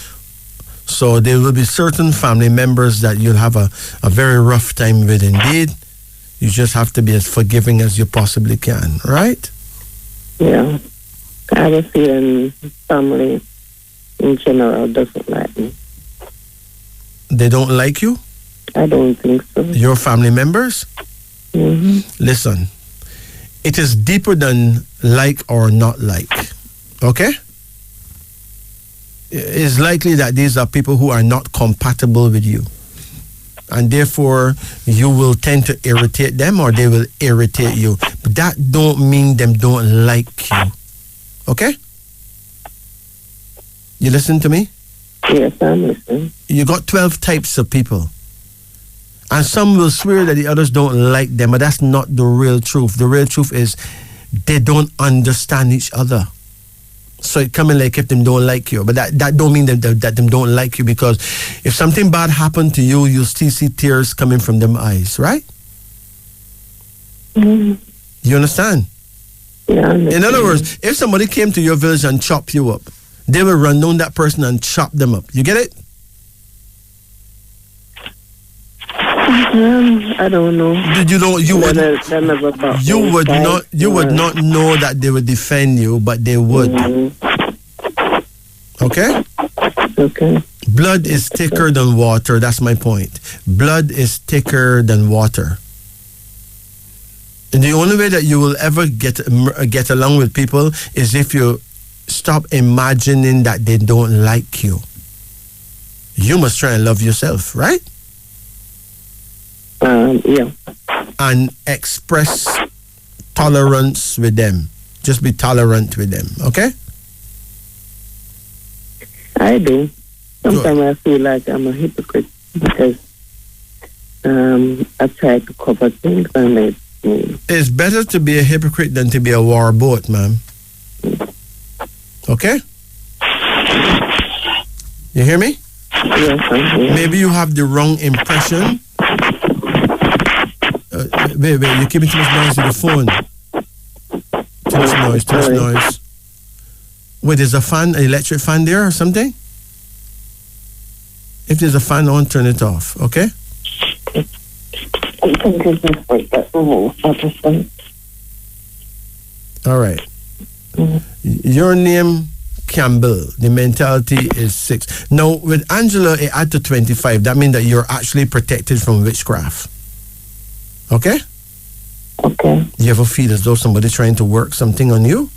So there will be certain family members that you'll have a very rough time with indeed. You just have to be as forgiving as you possibly can, right? Yeah. I have a feeling family in general doesn't like me. They don't like you? I don't think so. Your family members? Mm-hmm. Listen, it is deeper than like or not like, okay? it's likely that these are people who are not compatible with you. And therefore, you will tend to irritate them or they will irritate you. But that don't mean them don't like you. Okay? You listen to me? Yes, I'm listening. You got 12 types of people. And some will swear that the others don't like them, but that's not the real truth. The real truth is they don't understand each other. So it coming like if them don't like you. But that don't mean that them don't like you, because if something bad happened to you, you'll still see tears coming from them eyes, right? Mm-hmm. You understand? Yeah, In other words, if somebody came to your village and chopped you up, they will run down that person and chop them up. You get it? I don't know. You know, you would not know that they would defend you, but they would. Okay? Okay. Blood is thicker than water. That's my point. Blood is thicker than water. And the only way that you will ever get along with people is if you stop imagining that they don't like you. You must try and love yourself, right? Yeah. And express tolerance with them. Just be tolerant with them, okay? I do. Sometimes I feel like I'm a hypocrite because I try to cover things and it's better to be a hypocrite than to be a war boat, ma'am. Okay? You hear me? Yes, maybe you have the wrong impression. Wait, you're keeping too much noise with the phone. Too much noise. Wait, there's a fan, an electric fan there or something? If there's a fan on, turn it off, okay? All right. Your name, Campbell. The mentality is 6. Now, with Angela, it add to 25. That means that you're actually protected from witchcraft. Okay? Okay. You ever feel as though somebody's trying to work something on you?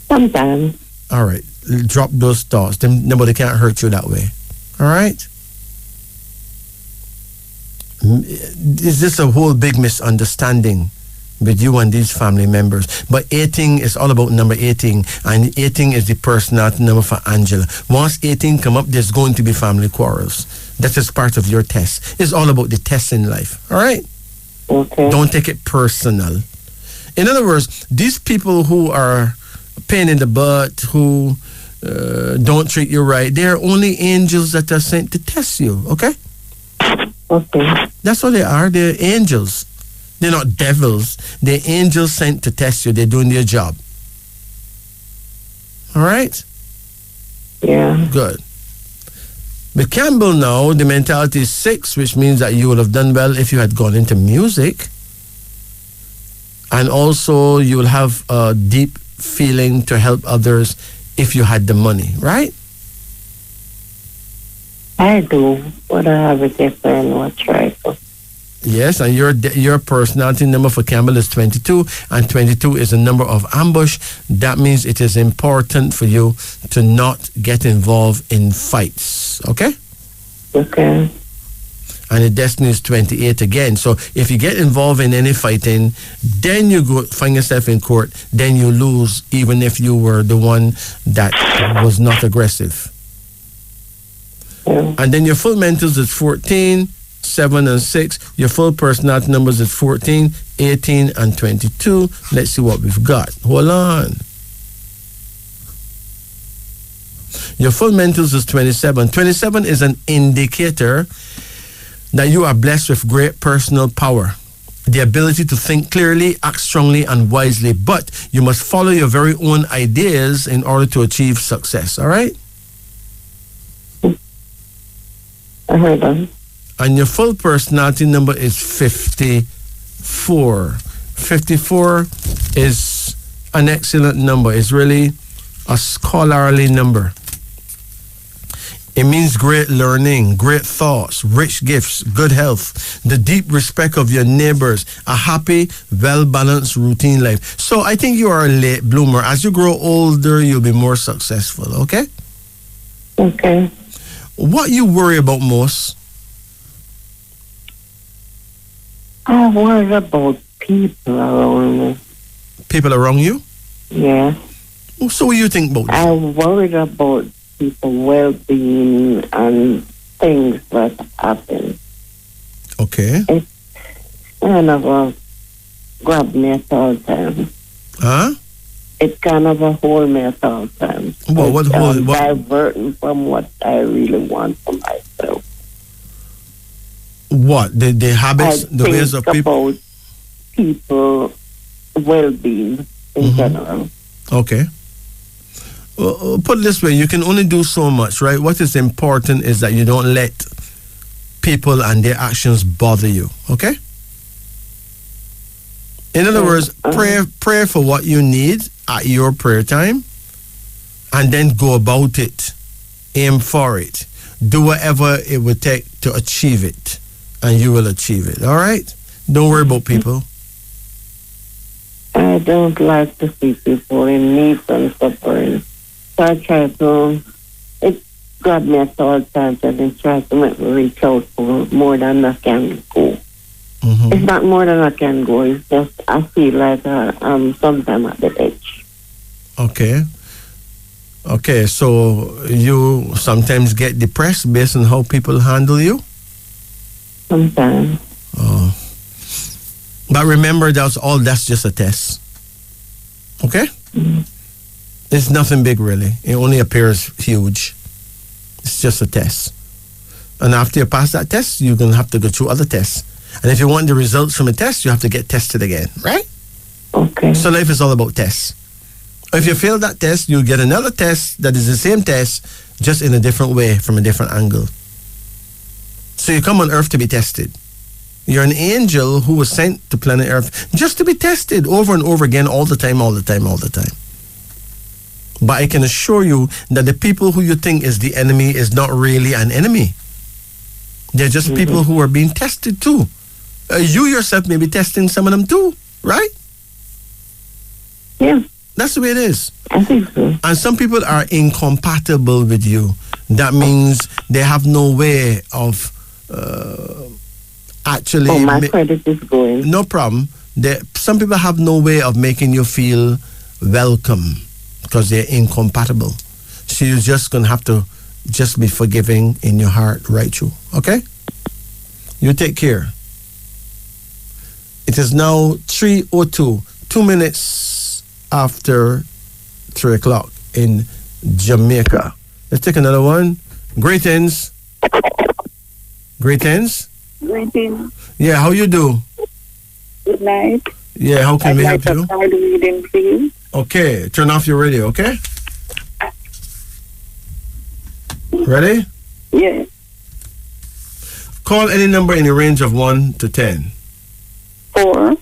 Sometimes. All right. Drop those thoughts. Then nobody can't hurt you that way. All right? Is this a whole big misunderstanding with you and these family members? But 18 is all about number 18, and 18 is the personality number for Angela. Once 18 come up, there's going to be family quarrels. That is part of your test. It's all about the test in life. All right? Okay. Don't take it personal. In other words, these people who are pain in the butt, who don't treat you right, they are only angels that are sent to test you. Okay? Okay. That's what they are. They're angels. They're not devils. They're angels sent to test you. They're doing their job. All right? Yeah. Good. With Campbell now, the mentality is 6, which means that you would have done well if you had gone into music. And also, you will have a deep feeling to help others if you had the money, right? I do, but I have a different what try. Yes, and your personality number for Campbell is 22, and 22 is a number of ambush. That means it is important for you to not get involved in fights, okay? Okay. And the destiny is 28 again. So if you get involved in any fighting, then you go find yourself in court, then you lose, even if you were the one that was not aggressive. Yeah. And then your full mentals is 14, 7 and 6. Your full personality numbers is 14, 18 and 22. Let's see what we've got. Hold on. Your full mentals is 27. 27 is an indicator that you are blessed with great personal power, the ability to think clearly, act strongly and wisely, but you must follow your very own ideas in order to achieve success, all right? I heard that. And your full personality number is 54. 54 is an excellent number. It's really a scholarly number. It means great learning, great thoughts, rich gifts, good health, the deep respect of your neighbors, a happy, well-balanced routine life. So I think you are a late bloomer. As you grow older, you'll be more successful, okay? Okay. What you worry about most? I worry about people around me. People around you? Yeah. So what do you think about this? I worried about people's well-being and things that happen. Okay. It kind of grab me at all times. Huh? It kind of hold me at all times. What diverting from what I really want for myself. What? The habits, I the ways of think people? about people well-being in general. Okay. Put it this way, you can only do so much, right? What is important is that you don't let people and their actions bother you, okay? In other words, pray for what you need at your prayer time, and then go about it. Aim for it. Do whatever it would take to achieve it, and you will achieve it, all right? Don't worry about people. I don't like to see people in need and suffering. So I try to, it grabbed me at all times and it tries to make me reach out for more than I can go. It's not more than I can go, it's just I feel like I'm sometimes at the edge. Okay. Okay, so you sometimes get depressed based on how people handle you? Sometimes. Oh. But remember, that's just a test. Okay? It's nothing big, really. It only appears huge. It's just a test. And after you pass that test, you're going to have to go through other tests. And if you want the results from a test, you have to get tested again, right? Okay. So life is all about tests. If you fail that test, you'll get another test that is the same test, just in a different way, from a different angle. So you come on Earth to be tested. You're an angel who was sent to planet Earth just to be tested over and over again, all the time, all the time, all the time. But I can assure you that the people who you think is the enemy is not really an enemy. They're just people who are being tested too. You yourself may be testing some of them too, right? Yeah. That's the way it is. I think so. And some people are incompatible with you. That means they have no way of actually... Oh, my credit is going. No problem. Some people have no way of making you feel welcome because they're incompatible. So you're just going to have to just be forgiving in your heart right through. Okay? You take care. It is now 3:02, 2 minutes after 3 o'clock in Jamaica. Let's take another one. Greetings. Greetings. Greetings. Yeah, how you do? Good night. Yeah, how can we help you? I'd like a card reading, please. Okay, turn off your radio, okay? Ready? Yes. Call any number in the range of 1 to 10. 4.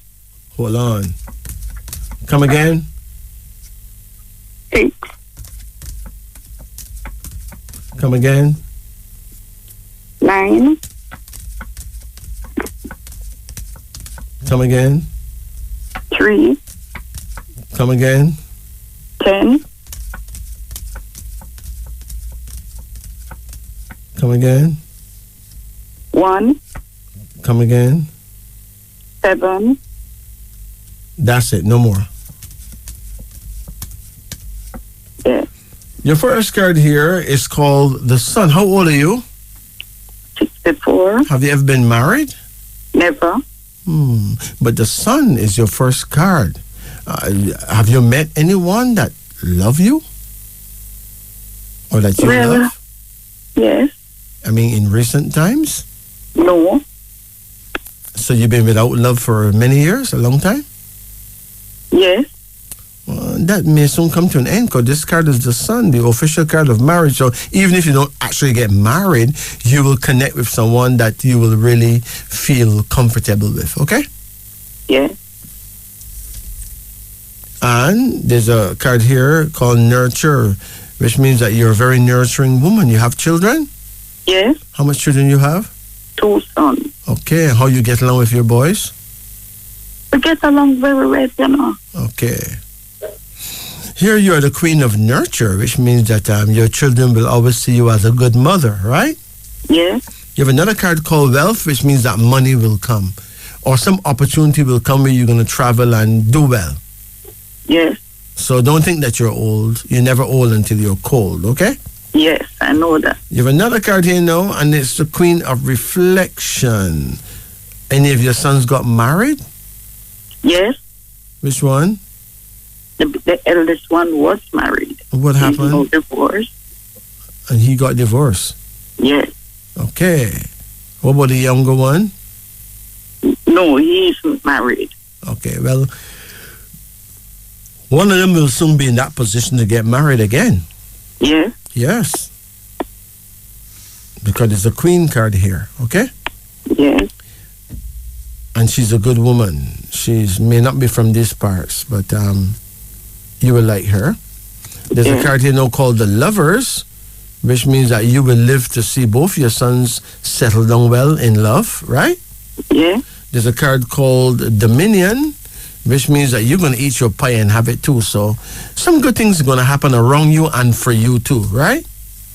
Hold on. Come again? 6. Come again? 9. Come again? 3. Come again? 10. Come again? 1. Come again? 7. That's it, no more. Yeah. Your first card here is called the Sun. How old are you? 64. Have you ever been married? Never. But the Sun is your first card. Have you met anyone that love you? Or that you love? Yes. I mean, in recent times? No. So you've been without love for many years, a long time? Yes. That may soon come to an end because this card is the Sun, the official card of marriage. So even if you don't actually get married, you will connect with someone that you will really feel comfortable with, okay? Yeah. And there's a card here called Nurture. which means that you're a very nurturing woman. You have children? Yes. How much children you have? 2 sons. Okay, and how you get along with your boys? We get along very well, you know. Okay. Here you are the queen of nurture, which means that your children will always see you as a good mother, right? Yes. You have another card called wealth, which means that money will come. Or some opportunity will come where you're going to travel and do well. Yes. So don't think that you're old. You're never old until you're cold, okay? Yes, I know that. You have another card here now, and it's the queen of reflection. Any of your sons got married? Yes. Which one? The eldest one was married. What happened? He got divorced. And he got divorced. Yes. Okay. What about the younger one? No, he isn't married. Okay, well, one of them will soon be in that position to get married again. Yes. Yes. Because there's a queen card here, okay? Yes. And she's a good woman. She may not be from these parts, but you will like her. There's a card here now called the Lovers, which means that you will live to see both your sons settle down well in love, right? Yeah. There's a card called Dominion, which means that you're going to eat your pie and have it too. So some good things are going to happen around you and for you too, right?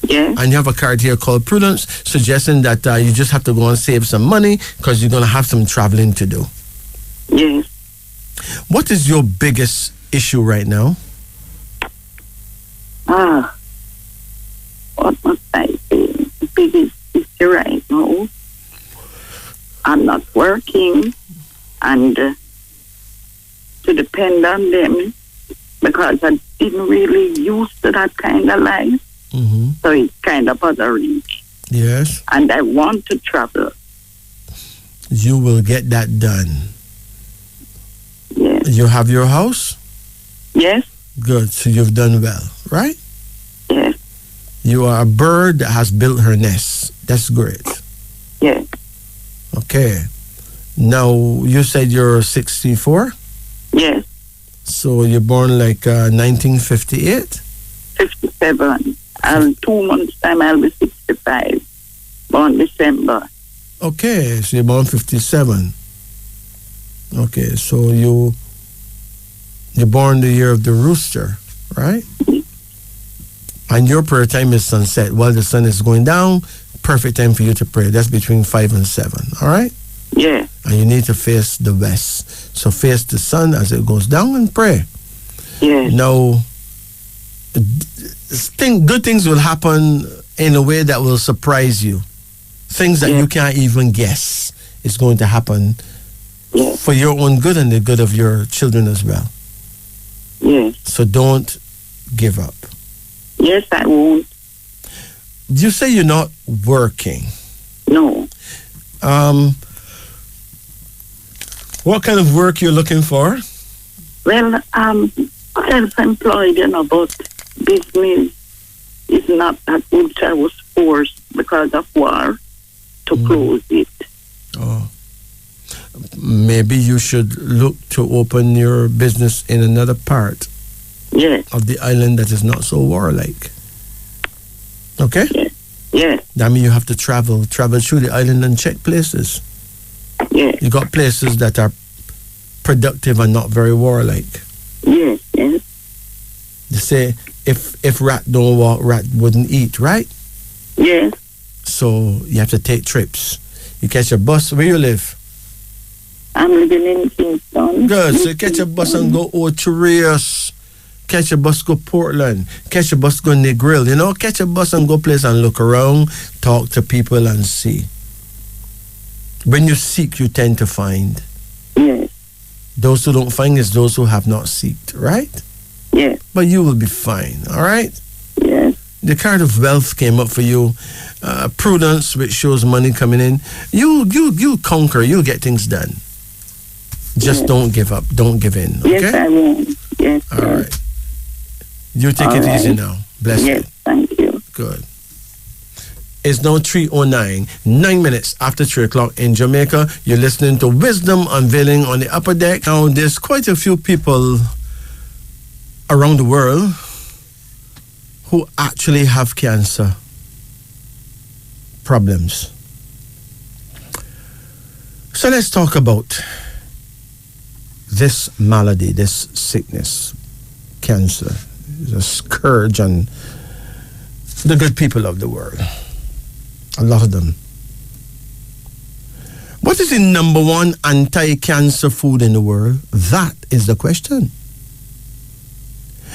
Yeah. And you have a card here called Prudence, suggesting that you just have to go and save some money because you're going to have some traveling to do. Yes. What is your biggest issue right now? What must I say? The biggest issue right now, I'm not working, and to depend on them because I didn't really used to that kind of life. Mm-hmm. So it's kind of bothering me. Yes. And I want to travel. You will get that done. Yes. You have your house? Yes. Good. So you've done well, right? Yes. You are a bird that has built her nest. That's great. Yes. Okay. Now, you said you're 64? Yes. So you're born like 1958? 57. And 2 months' time I'll be 65. Born December. Okay, so you're born 57. Okay, so you're born the year of the rooster, right? And your prayer time is sunset. While the sun is going down, perfect time for you to pray. That's between 5 and 7, all right? Yeah. And you need to face the west. So face the sun as it goes down and pray. Yeah. Now, good things will happen in a way that will surprise you. Things that you can't even guess is going to happen for your own good and the good of your children as well. Yes. So don't give up. Yes, I won't. You say you're not working. No. What kind of work you're looking for? Well, self-employed, but business is not that good. I was forced because of war to close it. Oh. Maybe you should look to open your business in another part of the island that is not so warlike. Okay? Yeah. That means you have to travel through the island and check places. Yeah. You got places that are productive and not very warlike. Yes. They say if rat don't walk, rat wouldn't eat, right? Yes. So you have to take trips. You catch a bus. Where you live? I'm living in Kingston. Good. So you catch a bus and go Ocho Catch a bus, go Portland. Catch a bus, go Negril. Catch a bus and go place and look around, talk to people and see. When you seek, you tend to find. Yes. Those who don't find is those who have not seeked, right? Yes. But you will be fine, all right? Yes. The card of wealth came up for you. Prudence, which shows money coming in. You'll conquer. You'll get things done. Just don't give up. Don't give in, okay? Yes, I won't. Yes. All right. You take it easy now. Bless you. Yes, thank you. Good. It's now 3:09, 9 minutes after 3 o'clock in Jamaica. You're listening to Wisdom Unveiling on the Upper Deck. Now, there's quite a few people around the world who actually have cancer problems. So let's talk about this malady, this sickness, cancer. It's a scourge on the good people of the world. A lot of them. What is the number one anti-cancer food in the world? That is the question.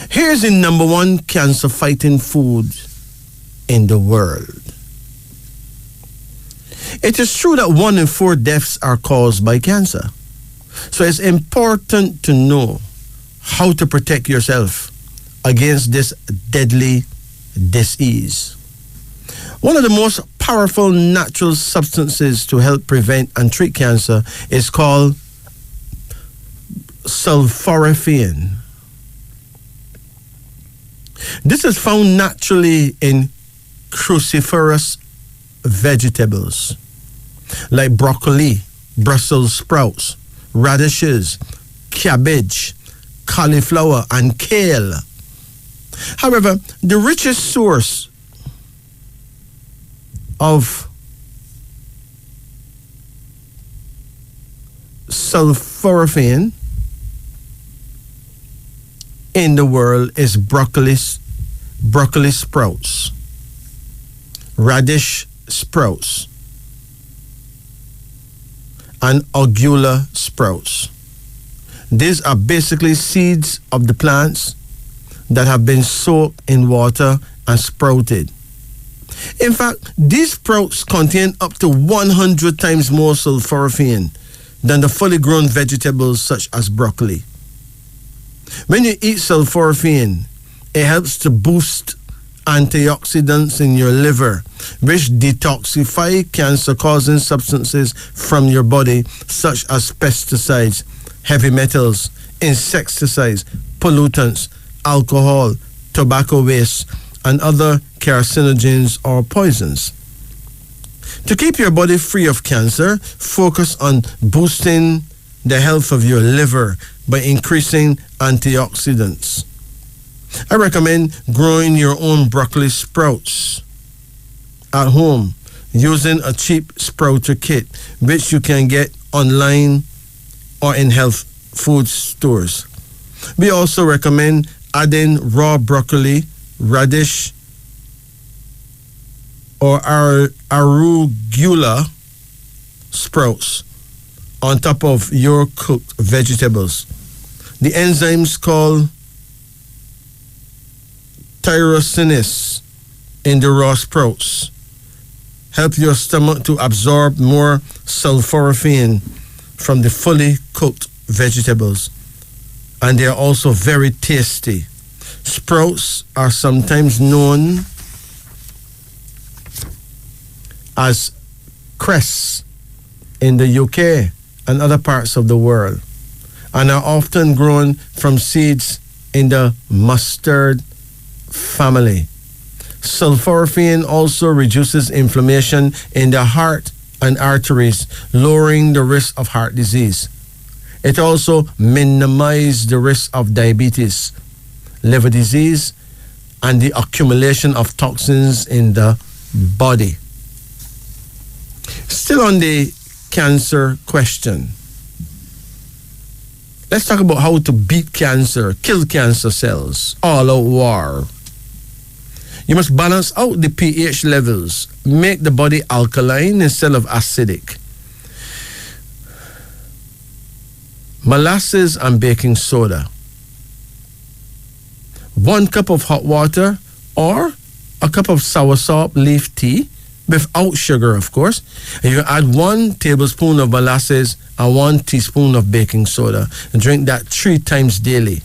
Here's the number one cancer-fighting food in the world. It is true that 1 in 4 deaths are caused by cancer. So it's important to know how to protect yourself against this deadly disease. One of the most powerful natural substances to help prevent and treat cancer is called sulforaphane. This is found naturally in cruciferous vegetables like broccoli, Brussels sprouts, radishes, cabbage, cauliflower, and kale. However, the richest source of sulforaphane in the world is broccoli sprouts, radish sprouts, and arugula sprouts. These are basically seeds of the plants that have been soaked in water and sprouted. In fact, these sprouts contain up to 100 times more sulforaphane than the fully grown vegetables such as broccoli. When you eat sulforaphane, it helps to boost antioxidants in your liver, which detoxify cancer-causing substances from your body, such as pesticides, heavy metals, insecticides, pollutants, alcohol, tobacco waste, and other carcinogens or poisons. To keep your body free of cancer, focus on boosting the health of your liver by increasing antioxidants. I recommend growing your own broccoli sprouts at home using a cheap sprouter kit, which you can get online or in health food stores. We also recommend adding raw broccoli, radish, or arugula sprouts on top of your cooked vegetables. The enzymes called tyrosines in the raw sprouts help your stomach to absorb more sulforaphane from the fully cooked vegetables, and they are also very tasty. Sprouts are sometimes known as cress in the UK and other parts of the world, and are often grown from seeds in the mustard family. Sulforaphane also reduces inflammation in the heart and arteries, lowering the risk of heart disease. It also minimizes the risk of diabetes, liver disease, and the accumulation of toxins in the body. Still on the cancer question, let's talk about how to beat cancer, kill cancer cells, all-out war. You must balance out the pH levels, make the body alkaline instead of acidic. Molasses and baking soda. 1 cup of hot water or a cup of soursop leaf tea, without sugar, of course. And you add 1 tablespoon of molasses and 1 teaspoon of baking soda, and drink that 3 times daily.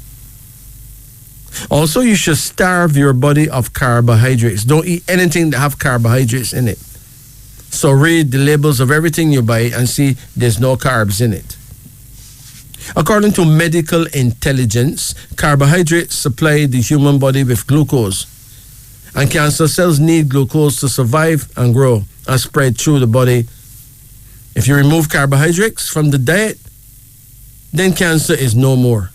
Also, you should starve your body of carbohydrates. Don't eat anything that have carbohydrates in it. So read the labels of everything you buy and see there's no carbs in it. According to medical intelligence, carbohydrates supply the human body with glucose, and cancer cells need glucose to survive and grow and spread through the body. If you remove carbohydrates from the diet, then cancer is no more.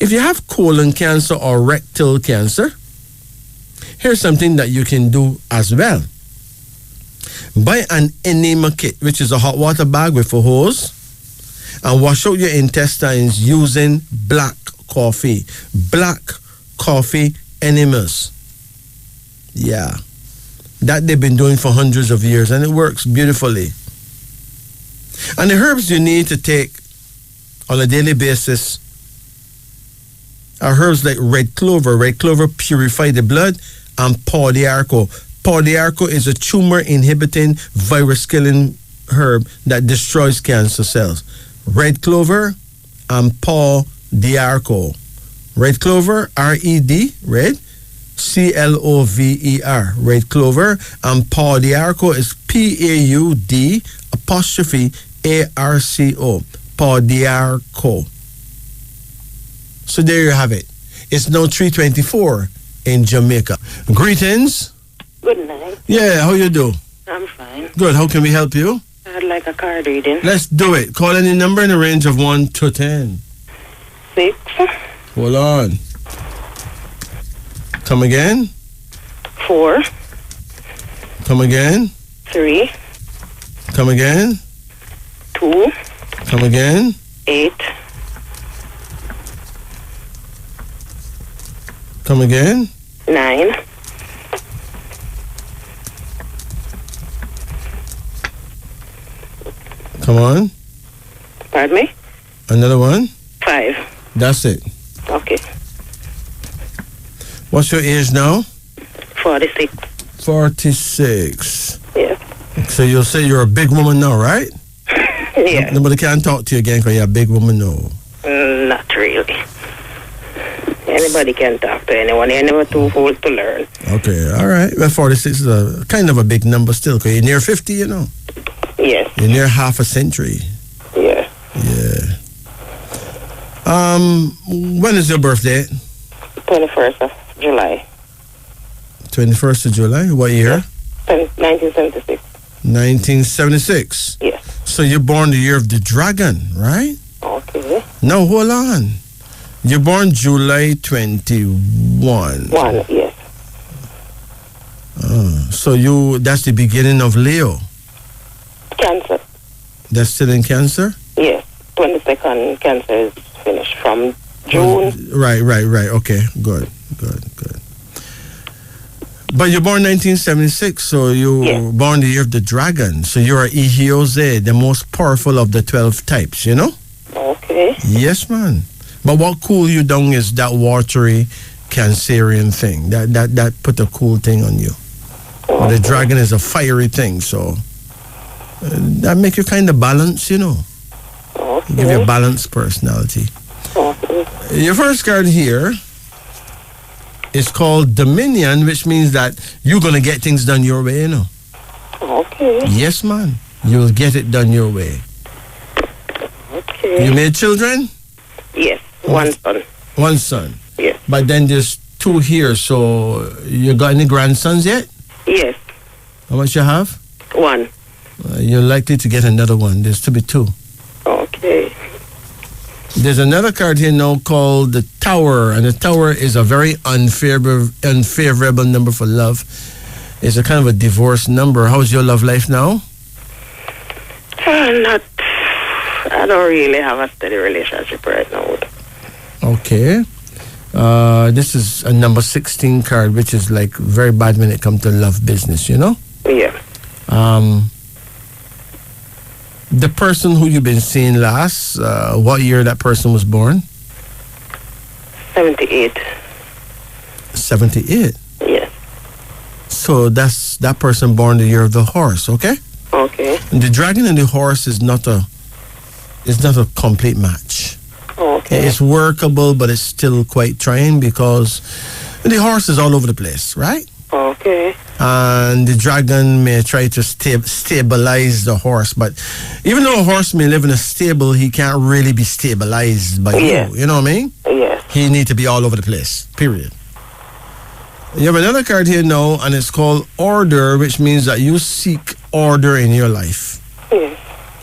If you have colon cancer or rectal cancer, here's something that you can do as well. Buy an enema kit, which is a hot water bag with a hose, and wash out your intestines using black coffee. Black coffee enemas. Yeah. That they've been doing for hundreds of years, and it works beautifully. And the herbs you need to take on a daily basis are herbs like red clover. Red clover purify the blood, and paw d'arco. Paw d'arco is a tumor-inhibiting, virus-killing herb that destroys cancer cells. Red clover and paw d'arco. Red clover, R-E-D, red, C-L-O-V-E-R, red clover, and paw d'arco is P-A-U-D'-A-R-C-O, paw d'arco. So there you have it. It's now 3:24 in Jamaica. Greetings. Good night. Yeah, how you do? I'm fine. Good. How can we help you? I'd like a card reading. Let's do it. Call any number in the range of 1 to 10. 6. Hold on. Come again. 4. Come again. 3. Come again. 2. Come again. 8. Come again. 9. Come on. Pardon me? Another one. 5. That's it. Okay. What's your age now? 46. 46. Yeah. So you'll say you're a big woman now, right? Yeah. Nobody can talk to you again because you're a big woman now. Not really. Anybody can talk to anyone. You're never too old to learn. Okay, all right. Well, 46 is a kind of a big number still because you're near 50, you know. Yes. You're near half a century. Yeah. Yeah. When is your birthday? 21st of July. 21st of July. What year? 1976. 1976. Yes. So you're born the year of the dragon, right? Okay. No, hold on. You're born July 21. 1, yes. So that's the beginning of Leo. Cancer. That's still in Cancer? Yes. 22nd Cancer is finished from June. Right. Okay, good. But you're born 1976, so you were born the year of the dragon. So you're Ihiose, the most powerful of the 12 types, you know? Okay. Yes, man. But what cool you down is that watery Cancerian thing. That put a cool thing on you. But the dragon is a fiery thing, so that make you kind of balanced, you know. Okay. Give you a balanced personality. Okay. Your first card here is called Dominion, which means that you're going to get things done your way, you know. Okay. Yes, man. You'll get it done your way. Okay. You made children? Yes. One son. One son. Yes. But then there's 2 here, so you got any grandsons yet? Yes. How much you have? 1. You're likely to get another one. There's to be 2. Okay. There's another card here now called the Tower, and the Tower is a very unfavorable number for love. It's a kind of a divorce number. How's your love life now? I don't really have a steady relationship right now. Okay. This is a number 16 card, which is like very bad when it comes to love business, you know? Yeah. The person who you've been seeing last, what year that person was born? 78. 78? Yes. So that's that person born the year of the horse, okay? Okay. And the dragon and the horse is not a complete match. Okay. It's workable, but it's still quite trying because the horse is all over the place, right? Okay. And the dragon may try to stabilize the horse, but even though a horse may live in a stable, he can't really be stabilized by you. You know what I mean? Yes. He needs to be all over the place, period. You have another card here now, and it's called Order, which means that you seek order in your life. Yes.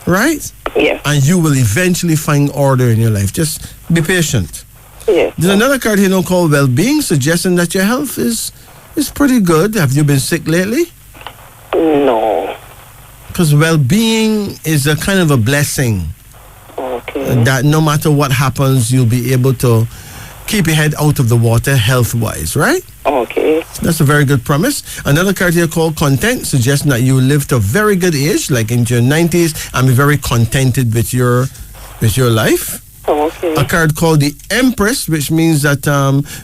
Right? Yes. And you will eventually find order in your life. Just be patient. Yes. There's another card here now called well-being, suggesting that your health is pretty good. Have you been sick lately? No. Because well-being is a kind of a blessing. Okay. That no matter what happens, you'll be able to keep your head out of the water health-wise, right? Okay. That's a very good promise. Another card here called content, suggesting that you live to a very good age, like into your 90s, and be very contented with your life. Okay. A card called the Empress, which means that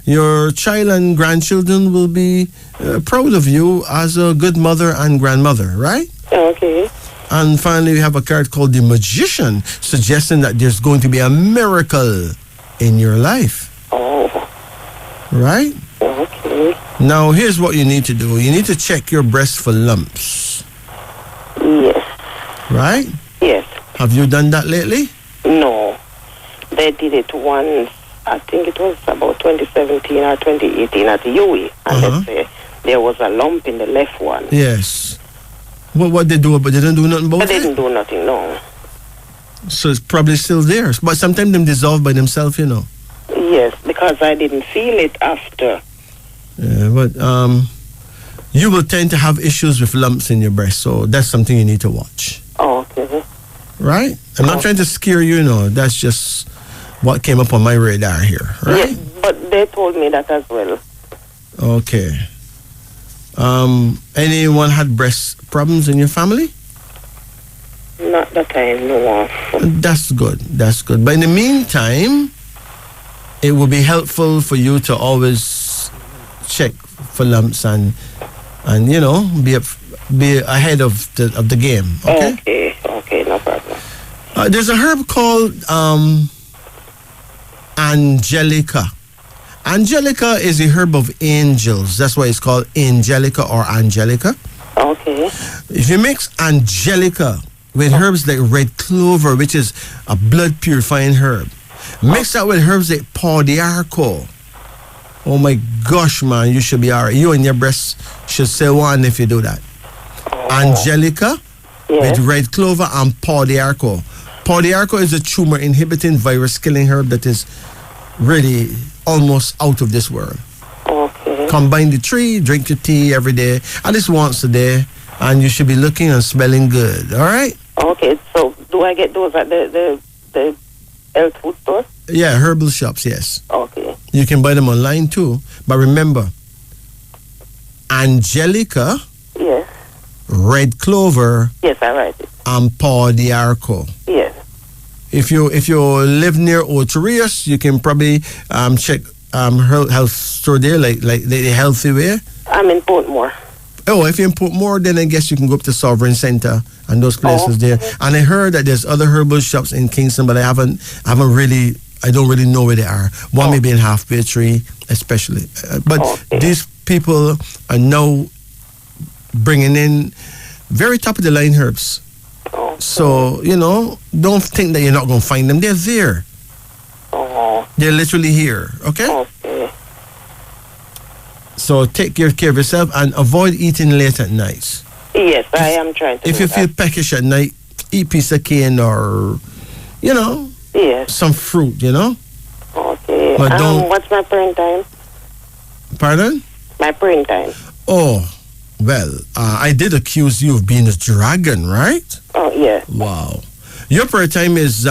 your child and grandchildren will be proud of you as a good mother and grandmother, right? Okay. And finally, we have a card called the Magician, suggesting that there's going to be a miracle in your life. Oh. Right? Okay. Now, here's what you need to do. You need to check your breast for lumps. Yes. Right? Yes. Have you done that lately? No. They did it once. I think it was about 2017 or 2018 at UE. And they say there was a lump in the left one. Yes. What they do, but they didn't do nothing about it? They didn't do nothing, no. So it's probably still there. But sometimes them dissolve by themselves, you know. Yes, because I didn't feel it after. Yeah, but you will tend to have issues with lumps in your breast, so that's something you need to watch. Oh, okay. Right? I'm not trying to scare you, that's just what came up on my radar here, right? Yes, but they told me that as well. Okay. Anyone had breast problems in your family? Not that I know of. That's good. That's good. But in the meantime, it will be helpful for you to always check for lumps and be ahead of the game. Okay. Okay, no problem. There's a herb called Angelica. Angelica is a herb of angels. That's why it's called Angelica or Angelica. Okay. If you mix Angelica with herbs like red clover, which is a blood purifying herb, mix that with herbs like Paw d'Arco. Oh my gosh, man, you should be all right. You and your breast should say one if you do that. Angelica with red clover and Paw d'Arco. Paw d'Arco is a tumor inhibiting virus killing herb that is really almost out of this world. Okay. Combine the three, drink your tea every day, at least once a day, and you should be looking and smelling good. All right? Okay, so do I get those at the health food store? Yeah, herbal shops, yes. Okay. You can buy them online too. But remember, Angelica, yes, red clover, yes, I write it, and Paw d'Arco. Yes. If you live near Otarias, you can probably check health store there, like the Healthy Way. I'm in Portmore. Oh, if you're in Portmore, then I guess you can go up to Sovereign Center and those places there. And I heard that there's other herbal shops in Kingston, but I don't really know where they are. One may be in Halfway Tree, especially. But these people are now bringing in very top of the line herbs. So, don't think that you're not going to find them. They're there. They're literally here, okay? So take care of yourself and avoid eating late at night. Yes, I am trying to. If you feel peckish at night, eat piece of cane or, yes, some fruit, Okay. But don't. What's my praying time? Pardon? My praying time. Oh, well, I did accuse you of being a dragon, right? Oh, yeah. Wow. Your prayer time is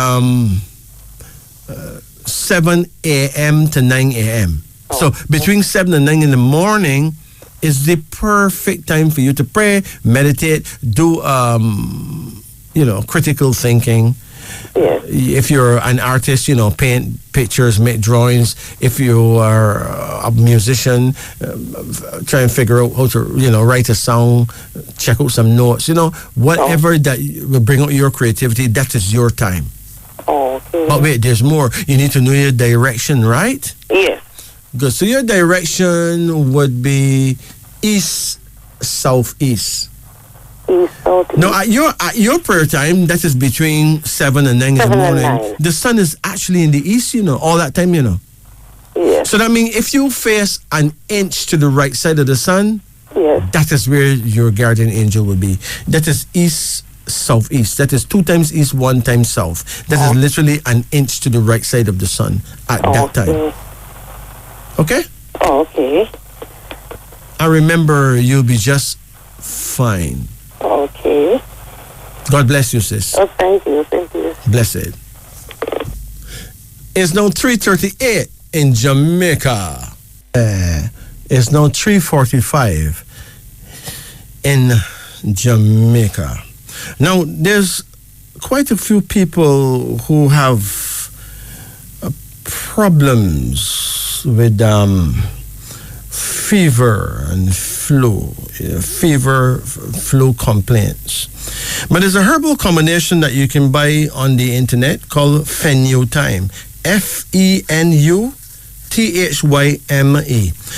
7 a.m. to 9 a.m. So between 7 and 9 in the morning is the perfect time for you to pray, meditate, do critical thinking. Yes. If you're an artist, paint pictures, make drawings. If you are a musician, try and figure out how to, write a song, check out some notes. Whatever that will bring out your creativity, that is your time. Okay. But wait, there's more. You need to know your direction, right? Yes. Good. So your direction would be east, southeast. East, southeast. No, at your prayer time, that is between 7 and 9 in the morning. The sun is actually in the east, all that time, Yes. So that means if you face an inch to the right side of the sun, yes, that is where your guardian angel will be. That is east, southeast. That is 2 times east, 1 time south. That is literally an inch to the right side of the sun at that time. Okay? Okay. And remember, you'll be just fine. Okay. God bless you, sis. Oh, thank you. Thank you. Blessed. It's now 3:38 in Jamaica. It's now 3:45 in Jamaica. Now, there's quite a few people who have problems with fever and flu, flu complaints. But there's a herbal combination that you can buy on the internet called Fenuthyme. Fenuthyme.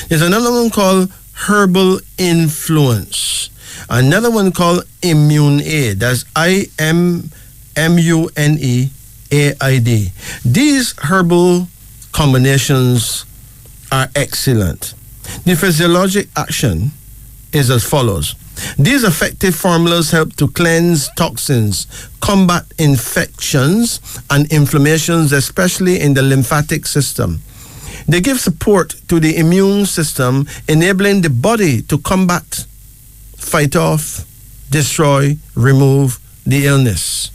There's another one called Herbal Influence. Another one called Immune Aid. That's IMMUNEAID. These herbal combinations are excellent. The physiologic action is as follows. These effective formulas help to cleanse toxins, combat infections and inflammations, especially in the lymphatic system. They give support to the immune system, enabling the body to combat, fight off, destroy, remove the illness.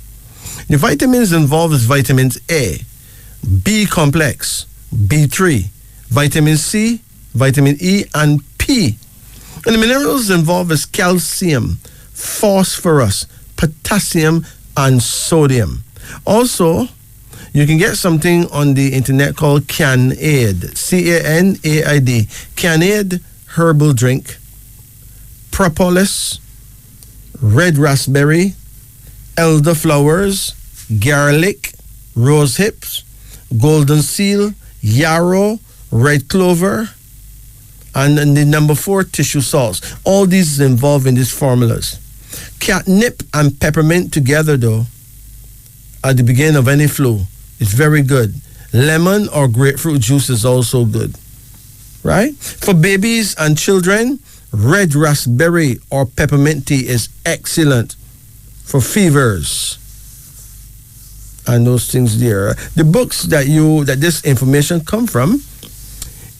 The vitamins involved is vitamins A, B complex, B3, vitamin C, vitamin E, and P. And the minerals involved is calcium, phosphorus, potassium, and sodium. Also, you can get something on the internet called CanAid, CANAID, CanAid herbal drink, propolis, red raspberry, elderflowers, garlic, rose hips, golden seal, yarrow, red clover, and then the number 4, tissue salts. All these is involved in these formulas. Catnip and peppermint together, though, at the beginning of any flu, it's very good. Lemon or grapefruit juice is also good, right? For babies and children, red raspberry or peppermint tea is excellent for fevers and those things there. The books that this information come from,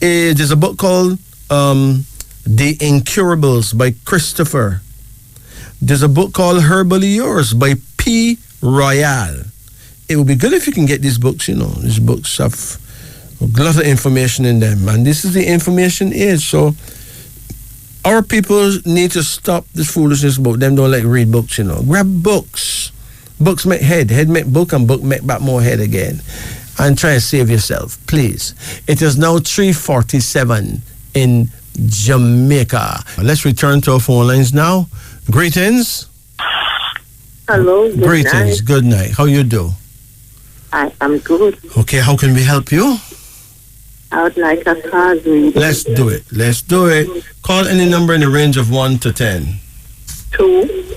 there's a book called The Incurables by Christopher. There's a book called Herbally Yours by P. Royale. It would be good if you can get these books, These books have a lot of information in them. And this is the information age. So our people need to stop this foolishness about them don't like read books, Grab books. Books make head. Head make book, and book make back more head again. And try and save yourself, please. It is now 3:47 in Jamaica. Let's return to our phone lines now. Greetings. Hello. Greetings. Night. Good night. How you do? I'm good. Okay, how can we help you? I would like a card reading. Let's do it. Call any number in the range of 1 to 10. 2.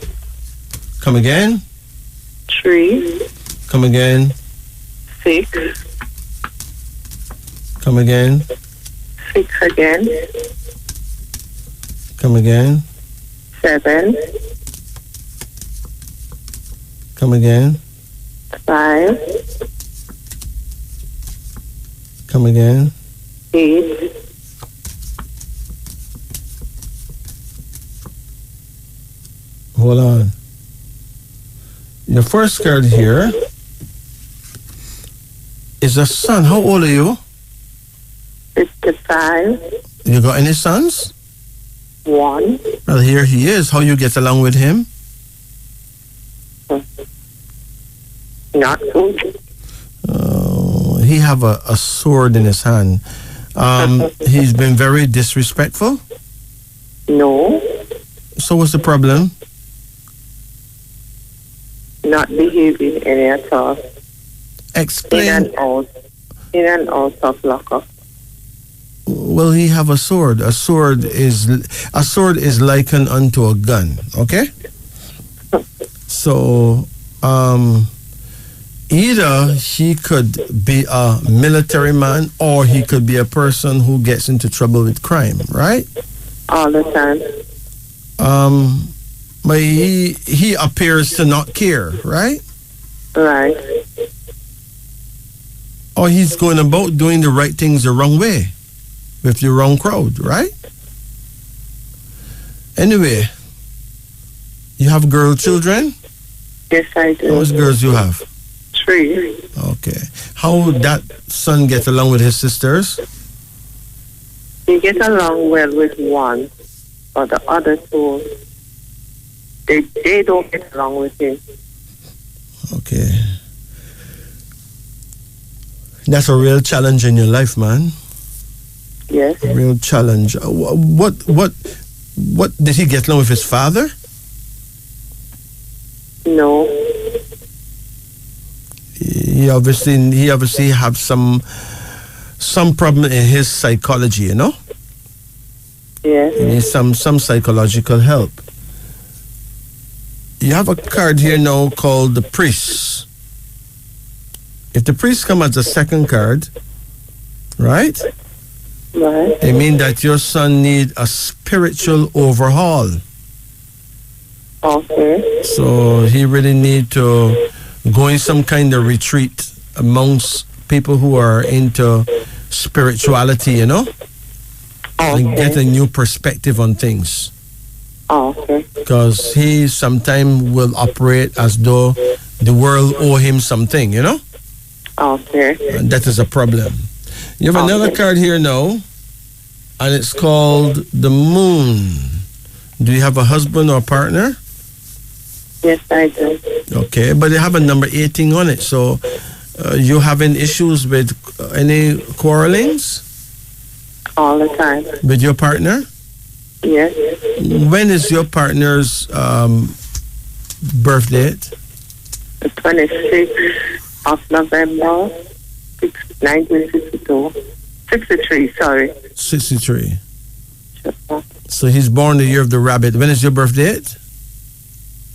Come again? 3. Come again? 6. Come again? 6 again. Come again? 7. Come again? 5. Come again? 8. Hold on. Your first card here is a son. How old are you? 55. You got any sons? 1. Well, here he is. How you get along with him? Not good. He have a sword in his hand. He's been very disrespectful. No. So what's the problem? Not behaving any at all. Explain. In and out of lockup. Well, he have a sword. A sword is likened unto a gun. Okay. So, either he could be a military man or he could be a person who gets into trouble with crime, right? All the time. But he appears to not care, right? Right. Or he's going about doing the right things the wrong way with the wrong crowd, right? Anyway, you have girl children? Yes, I do. How much girls you have? 3. Okay. How that son get along with his sisters? He gets along well with one, but the other 2, they don't get along with him. Okay. That's a real challenge in your life, man. Yes. A real challenge. What did he get along with his father? No. He obviously have some problem in his psychology, you know? Yes. He needs some psychological help. You have a card here now called the priest. If the priest come as a second card, right? Right. It means that your son need a spiritual overhaul. Okay. So he really need to go in some kind of retreat amongst people who are into spirituality, you know? And get a new perspective on things. Okay. Because he sometimes will operate as though the world owe him something, you know? Okay. And that is a problem. You have another card here now, and it's called the moon. Do you have a husband or partner? Yes, I do. Okay, but they have a number 18 on it. So you having issues with any quarrelings All the time. with your partner? Yes. When is your partner's birth date? The 26th of November, 1962. 63, sorry. 63. Sure. So he's born the year of the rabbit. When is your birth date?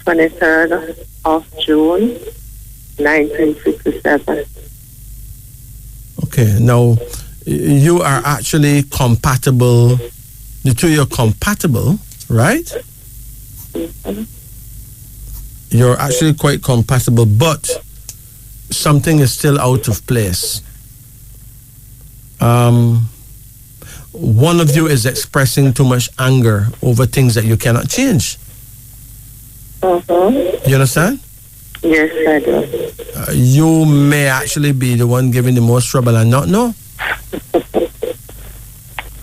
23rd of June, 1967. Okay, now you are actually compatible. The two of you are compatible, right? You're actually quite compatible, but something is still out of place. One of you is expressing too much anger over things that you cannot change. You understand? Yes, I do. You may actually be the one giving the most trouble and not know.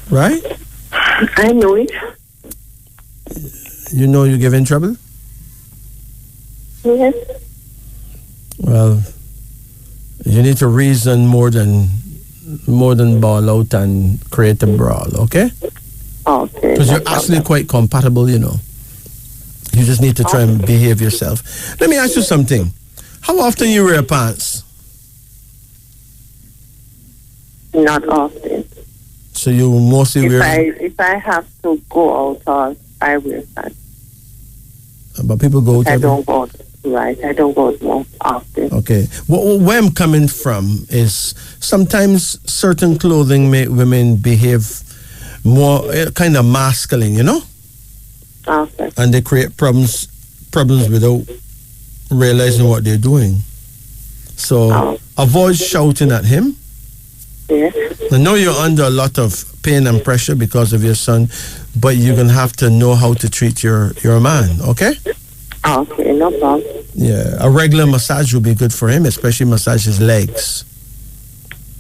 Right? I know it. You know you're giving trouble? Yes. Well, you need to reason more than ball out and create a brawl, okay? Okay. Because you're actually quite compatible, you know. You just need to try and behave yourself. Let me ask you something. How often you wear pants? Not often. So you mostly wear... If I have to go out, I wear pants. But people go to... I don't go more often. Okay. Where I'm coming from is sometimes certain clothing make women behave more kind of masculine, you know? Okay. And they create problems without realizing what they're doing. So avoid shouting at him. Yes. I know you're under a lot of pain and pressure because of your son, but you're going to have to know how to treat your man, okay? Okay, no problem. Yeah, a regular massage will be good for him, especially massage his legs.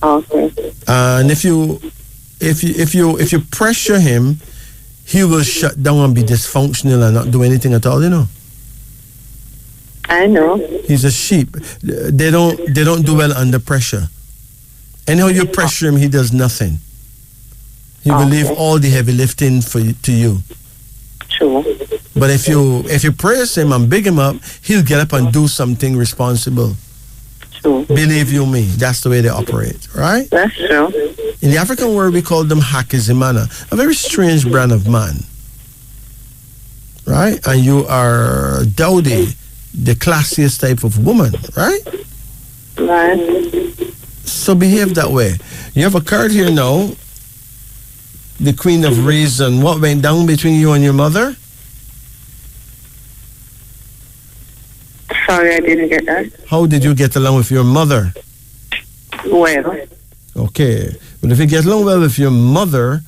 Okay. And if you pressure him, he will shut down and be dysfunctional and not do anything at all, you know. I know. He's a sheep. They don't do well under pressure. Anyhow you pressure him, he does nothing. He will leave all the heavy lifting to you. Sure. But if you praise him and big him up, he'll get up and do something responsible. Sure. Believe you me, that's the way they operate, right? That's true. In the African world, we call them Hakizimana, a very strange brand of man, right? And you are Dowdy, the classiest type of woman, right? Right. So behave that way. You have a card here now, the Queen of Reason. What went down between you and your mother? Sorry, I didn't get that. How did you get along with your mother? Well, Okay. But if you get along well with your mother,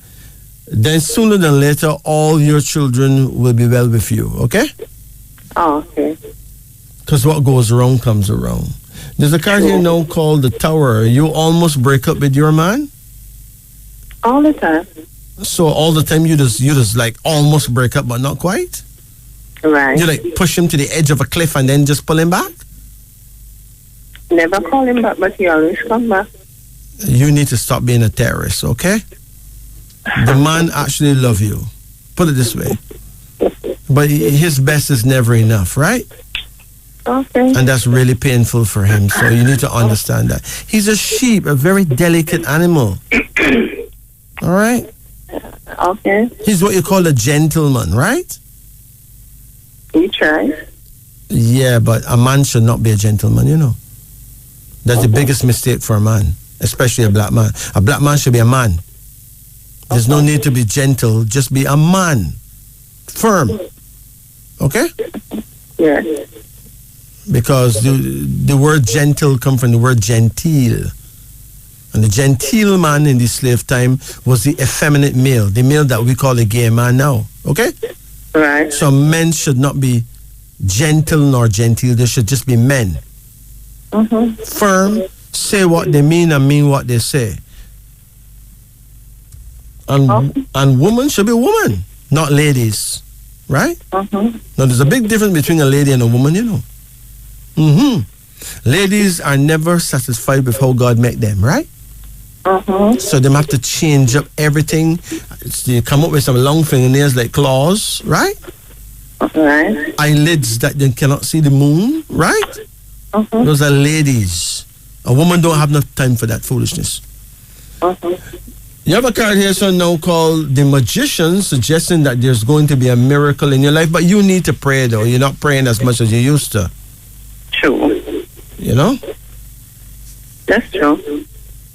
then sooner than later, all your children will be well with you. Okay? okay. Because what goes around comes around. There's a card here now called the Tower. You almost break up with your man? All the time. So all the time you just like almost break up but not quite? Right. You like push him to the edge of a cliff and then just pull him back? Never call him back, but he always come back. You need to stop being a terrorist, okay? The man actually love you. Put it this way. But his best is never enough, right? Okay. And that's really painful for him. So you need to understand that. He's a sheep, a very delicate animal. All right? Okay. He's what you call a gentleman, right? He tries. Yeah, but a man should not be a gentleman, you know. That's the biggest mistake for a man, especially a black man. A black man should be a man. There's no need to be gentle. Just be a man. Firm. Okay? Yeah. Because the word gentle comes from the word genteel. And the genteel man in the slave time was the effeminate male, the male that we call a gay man now. Okay? Right. So men should not be gentle nor genteel. They should just be men. Firm, say what they mean and mean what they say. And women should be women, not ladies. Right? Now, there's a big difference between a lady and a woman, you know. Ladies are never satisfied with how God made them, right? So they have to change up everything. They come up with some long fingernails like claws, right? Right. Eyelids that they cannot see the moon, right? Those are ladies. A woman don't have enough time for that foolishness. You have a card here, so now called the Magician, suggesting that there's going to be a miracle in your life, but you need to pray though. You're not praying as much as you used to. True. You know? That's true.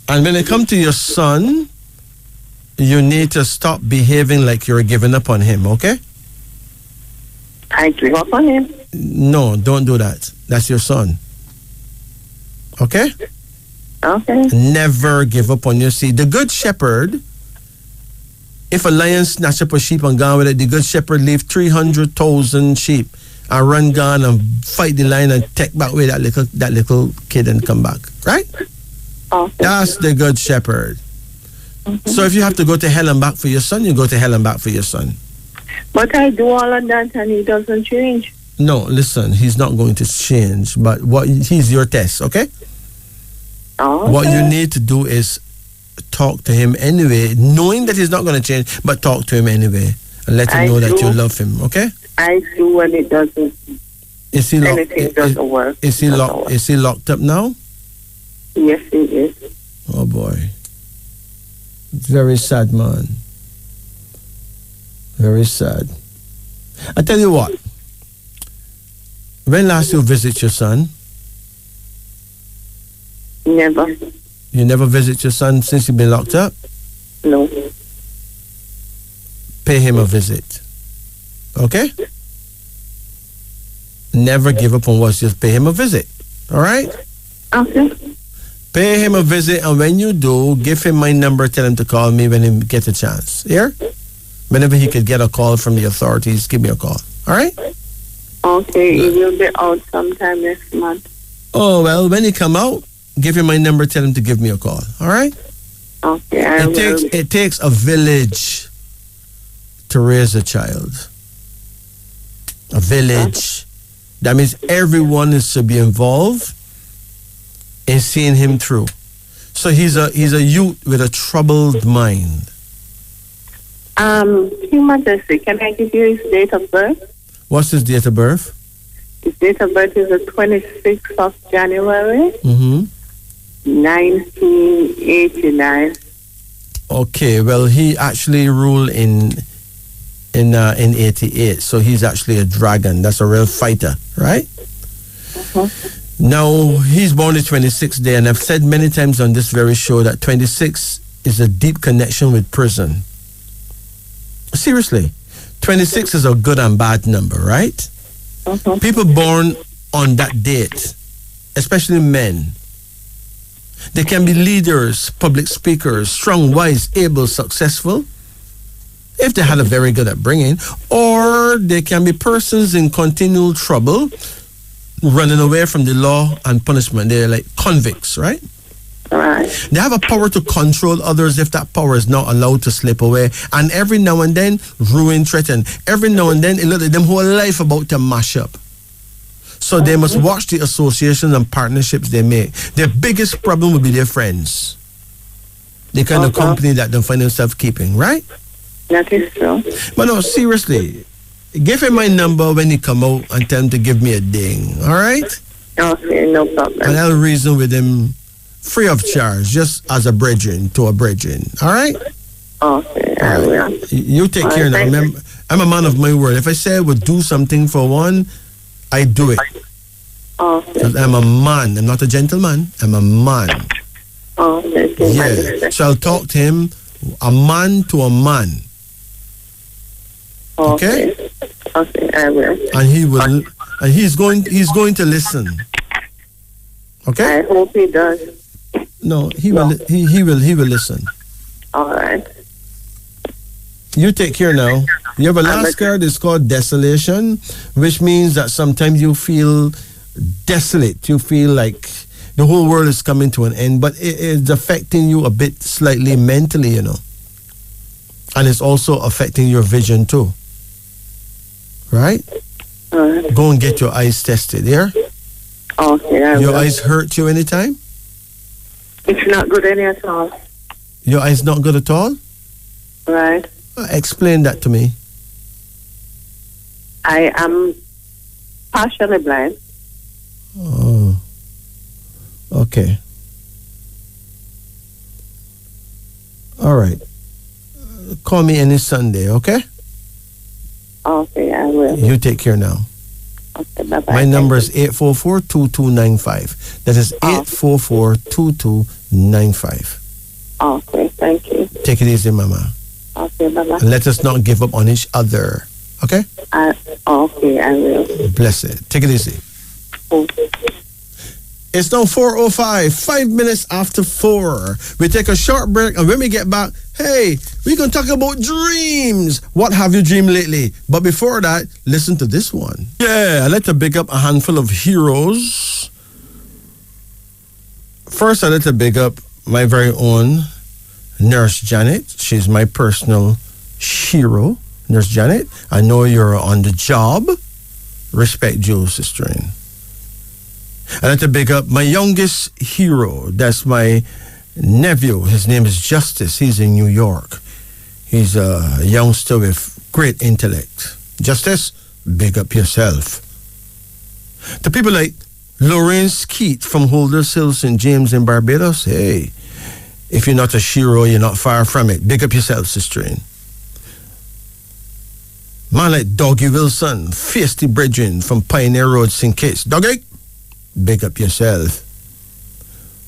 And when it comes to your son, you need to stop behaving like you're giving up on him, okay? I give up on him. No, don't do that. That's your son. Okay? Okay. Never give up on your seed. The good shepherd, if a lion snatch up a sheep and gone with it, the good shepherd leave 300,000 sheep and run gone and fight the lion and take back away that little kid and come back. Right? Okay. That's the good shepherd. So if you have to go to hell and back for your son, you go to hell and back for your son. But I do all of that and he doesn't change. No, listen, he's not going to change, but he's your test, okay? Okay. What you need to do is talk to him anyway, knowing that he's not going to change, but talk to him anyway and let him know that you love him, okay? I do when it doesn't. Is he Anything doesn't work. Is he locked up now? Yes, he is. Oh boy. Very sad, man. Very sad. I tell you what. When last you visit your son? Never. You never visit your son since you've been locked up? No. Pay him a visit. Okay? Never give up on what's just pay him a visit. All right? Okay. Pay him a visit, and when you do, give him my number, tell him to call me when he gets a chance. Here? Whenever he could get a call from the authorities, give me a call. All right? Okay, he will be out sometime next month. Oh, well, when he come out, give him my number, tell him to give me a call. All right? Okay, It takes a village to raise a child. A village. That means everyone is to be involved in seeing him through. So he's a youth with a troubled mind. His Majesty, can I give you his date of birth? What's his date of birth? His date of birth is the 26th of January, 1989. Okay, well, he actually ruled in 88, so he's actually a dragon. That's a real fighter, right? Now, he's born the 26th day, and I've said many times on this very show that 26 is a deep connection with prison. Seriously, 26 is a good and bad number, right? People born on that date, especially men. They can be leaders, public speakers, strong, wise, able, successful, if they had a very good upbringing, or they can be persons in continual trouble, running away from the law and punishment. They're like convicts, right? Right. They have a power to control others if that power is not allowed to slip away. And every now and then, ruin threaten. Every now and then, it looks like them whole life about to mash up. So they must watch the associations and partnerships they make. Their biggest problem will be their friends. The kind of company that they find themselves keeping, right? That is so. But no, seriously, give him my number when he come out and tell him to give me a ding, all right? Okay, no problem. And I'll reason with him free of charge, just as a brethren to a brethren, all right? Okay, I will. You take care now. Remember, I'm a man of my word. If I say I would do something for one, I do it. Okay. Because I'm a man. I'm not a gentleman. I'm a man. Okay. Yeah. So I'll talk to him, a man to a man. Okay? Okay, I will. And he will, and he's going to listen. Okay? I hope he does. No, he will listen. All right. You take care now. You have a last card. It's called desolation, which means that sometimes you feel desolate. You feel like the whole world is coming to an end, but it's affecting you a bit slightly mentally, you know. And it's also affecting your vision too. Right? Go and get your eyes tested, yeah? Okay, Your eyes hurt you anytime? It's not good any at all. Your eyes not good at all? Right. Explain that to me. I am partially blind. Oh. Okay. All right. Call me any Sunday, okay? Okay, I will. You take care now. Okay, bye-bye. My number is 844-2295. That is 844-2295. Okay, thank you. Take it easy, Mama. Okay, bye-bye. And let us not give up on each other. Okay? Okay, I will. Bless it. Take it easy. Okay. It's now 4:05, 5 minutes after 4. We take a short break, and when we get back, hey, we're going to talk about dreams. What have you dreamed lately? But before that, listen to this one. Yeah, I'd like to big up a handful of heroes. First, I'd like to big up my very own Nurse Janet. She's my personal hero. Nurse Janet, I know you're on the job. Respect you, sister. I'd like to big up my youngest hero. That's my nephew. His name is Justice. He's in New York. He's a youngster with great intellect. Justice, big up yourself. The people like Lorraine Skeet from Holders Hill, St. James in Barbados, hey, if you're not a hero, you're not far from it. Big up yourself, sister. Man like Doggy Wilson, Feisty Bridging from Pioneer Road, St. Kitts. Doggy, big up yourself.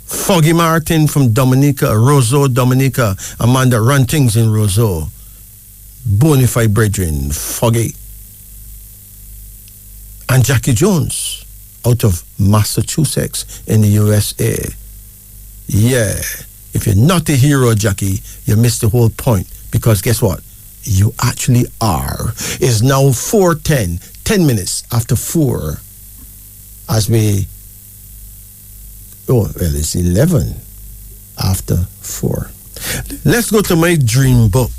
Foggy Martin from Dominica, Roseau, Dominica, a man that run things in Roseau. Bonafide brethren, Foggy. And Jackie Jones, out of Massachusetts in the USA. Yeah, if you're not a hero, Jackie, you missed the whole point. Because guess what? You actually are. It's now 4:10, 10 minutes after 4. As we... Oh, well, it's 11 after 4. Let's go to my dream book.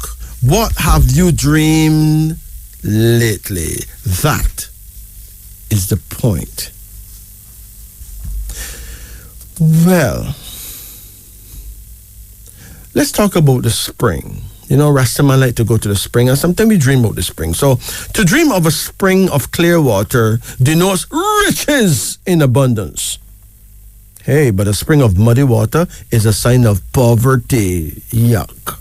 What have you dreamed lately? That is the point. Well, let's talk about the spring. You know, Rastaman like to go to the spring, and sometimes we dream about the spring. So, to dream of a spring of clear water denotes riches in abundance. Hey, but a spring of muddy water is a sign of poverty. Yuck.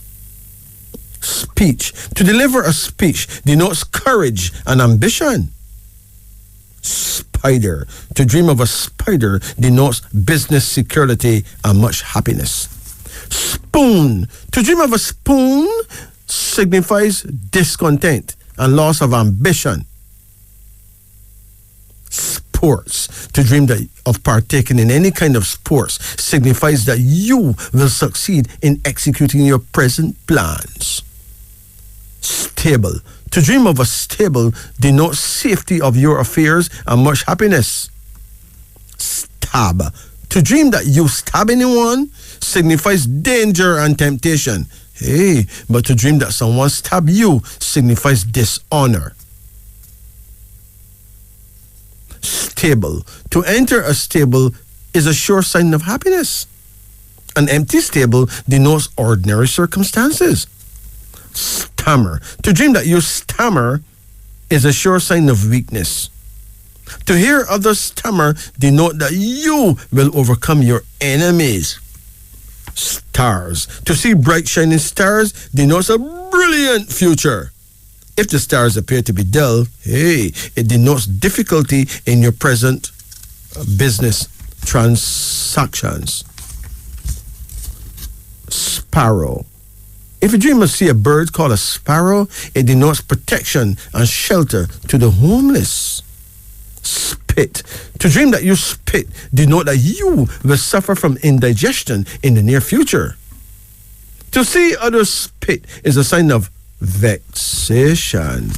Speech. To deliver a speech denotes courage and ambition. Spider. To dream of a spider denotes business security and much happiness. Spoon. To dream of a spoon signifies discontent and loss of ambition. sports. To dream that of partaking in any kind of sports signifies that you will succeed in executing your present plans. Stable. To dream of a stable denotes safety of your affairs and much happiness. Stab. To dream that you stab anyone signifies danger and temptation. Hey, but to dream that someone stab you signifies dishonor. Stable. To enter a stable is a sure sign of happiness. An empty stable denotes ordinary circumstances. Stammer. To dream that you stammer is a sure sign of weakness. To hear others stammer denote that you will overcome your enemies. Stars. To see bright shining stars denotes a brilliant future. If the stars appear to be dull, hey, it denotes difficulty in your present business transactions. Sparrow. If you dream of see a bird called a sparrow, it denotes protection and shelter to the homeless. Spit. To dream that you spit denote that you will suffer from indigestion in the near future. To see others spit is a sign of vexation.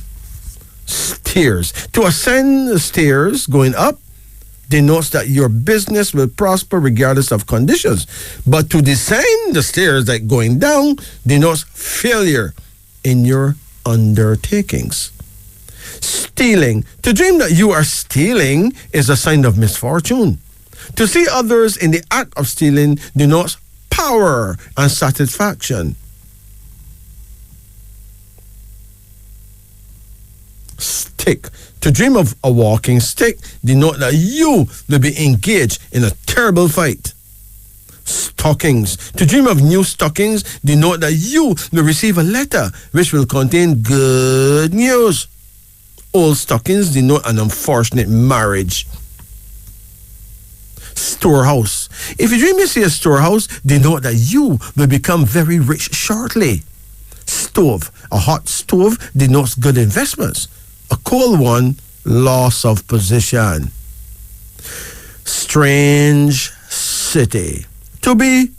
Stairs. To ascend the stairs going up denotes that your business will prosper regardless of conditions. But to descend the stairs like going down denotes failure in your undertakings. Stealing. To dream that you are stealing is a sign of misfortune. To see others in the act of stealing denotes power and satisfaction. Stick. To dream of a walking stick denote that you will be engaged in a terrible fight. Stockings. To dream of new stockings denote that you will receive a letter which will contain good news. Old stockings denote an unfortunate marriage. Storehouse. If you dream you see a storehouse, denote that you will become very rich shortly. Stove. A hot stove denotes good investments. A cold one, loss of position. Strange city. To be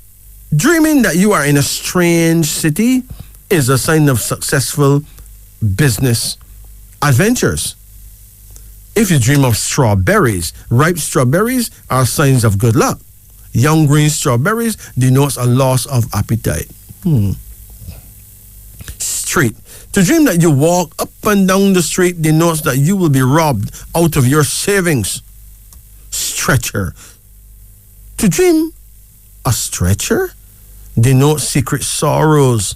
dreaming that you are in a strange city is a sign of successful business adventures. If you dream of strawberries, ripe strawberries are signs of good luck. Young green strawberries denotes a loss of appetite. Street. To dream that you walk up and down the street denotes that you will be robbed out of your savings. Stretcher. To dream a stretcher denotes secret sorrows.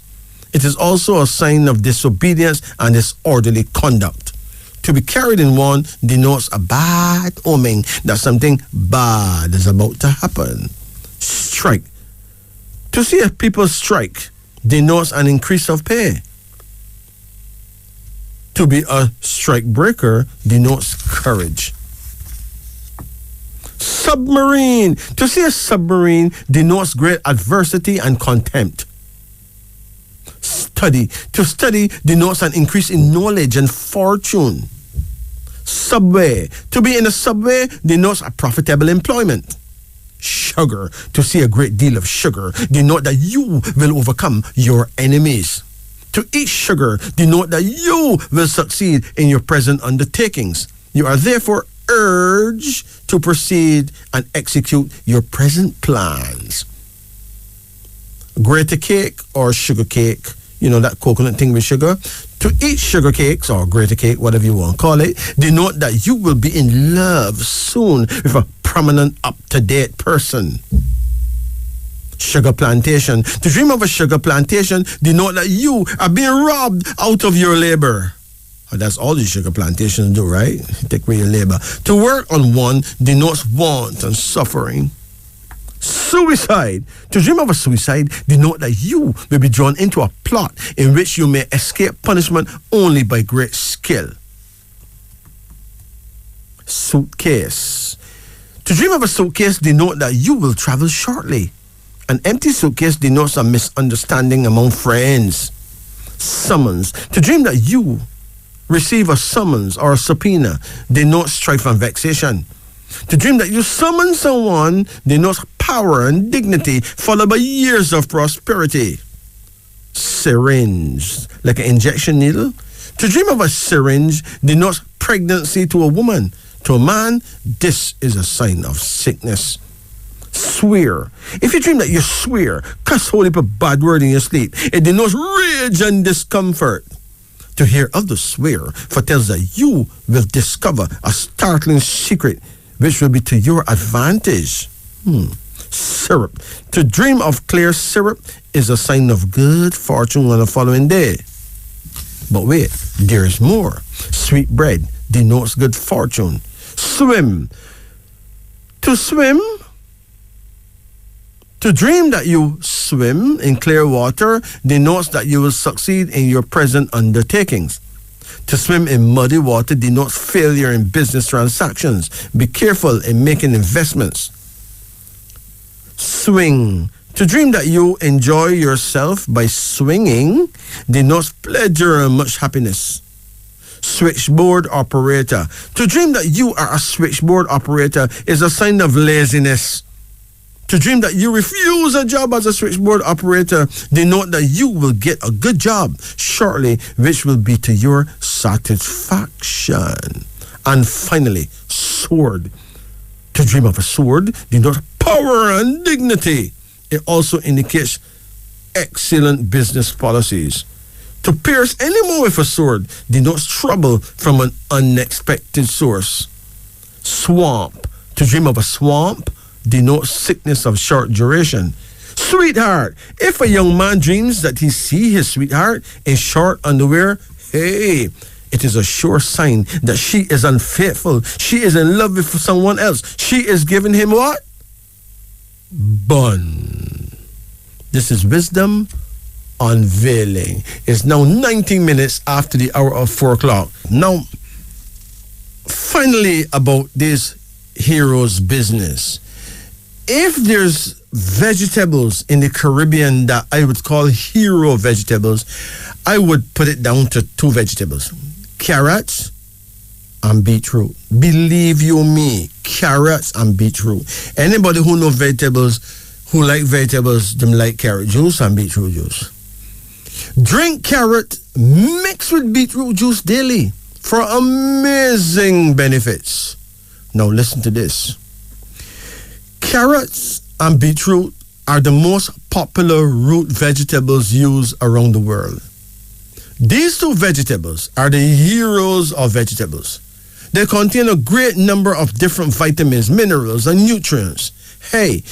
It is also a sign of disobedience and disorderly conduct. To be carried in one denotes a bad omen that something bad is about to happen. Strike. To see a people strike denotes an increase of pay. To be a strike breaker denotes courage. Submarine. To see a submarine denotes great adversity and contempt. Study. To study denotes an increase in knowledge and fortune. Subway. To be in a subway denotes a profitable employment. Sugar. To see a great deal of sugar denote that you will overcome your enemies. To eat sugar denote that you will succeed in your present undertakings. You are therefore urged to proceed and execute your present plans. Grater cake or sugar cake, you know, that coconut thing with sugar. To eat sugar cakes or grater cake, whatever you want to call it, denote that you will be in love soon with a prominent, up-to-date person. Sugar plantation. To dream of a sugar plantation denote that you are being robbed out of your labor. That's all these sugar plantations do, right? Take away your labor. To work on one denotes want and suffering. Suicide. To dream of a suicide denote that you will be drawn into a plot in which you may escape punishment only by great skill. Suitcase. To dream of a suitcase denote that you will travel shortly. An empty suitcase denotes a misunderstanding among friends. Summons. To dream that you receive a summons or a subpoena denotes strife and vexation. To dream that you summon someone denotes power and dignity, followed by years of prosperity. Syringe, like an injection needle. To dream of a syringe denotes pregnancy to a woman. To a man, this is a sign of sickness. Swear. If you dream that you swear, cuss whole heap of bad word in your sleep, it denotes rage and discomfort. To hear others swear foretells that you will discover a startling secret which will be to your advantage. Syrup. To dream of clear syrup is a sign of good fortune on the following day. But wait, there is more. Sweet bread denotes good fortune. Swim. To swim. To dream that you swim in clear water denotes that you will succeed in your present undertakings. To swim in muddy water denotes failure in business transactions. Be careful in making investments. Swing. To dream that you enjoy yourself by swinging denotes pleasure and much happiness. Switchboard operator. To dream that you are a switchboard operator is a sign of laziness. To dream that you refuse a job as a switchboard operator denote that you will get a good job shortly, which will be to your satisfaction. And finally, sword. To dream of a sword denotes power and dignity. It also indicates excellent business policies. To pierce any more with a sword denotes trouble from an unexpected source. Swamp. To dream of a swamp denotes sickness of short duration. Sweetheart. If a young man dreams that he sees his sweetheart in short underwear, hey, it is a sure sign that she is unfaithful. She is in love with someone else. She is giving him what? Bun. This is wisdom unveiling. It's now 19 minutes after the hour of 4 o'clock. Now, finally, about this hero's business. If there's vegetables in the Caribbean that I would call hero vegetables, I would put it down to 2 vegetables: carrots and beetroot. Believe you me, carrots and beetroot. Anybody who knows vegetables, who like vegetables, them like carrot juice and beetroot juice. Drink carrot mixed with beetroot juice daily for amazing benefits. Now listen to this. Carrots and beetroot are the most popular root vegetables used around the world. These 2 vegetables are the heroes of vegetables. They contain a great number of different vitamins, minerals, and nutrients. Hey,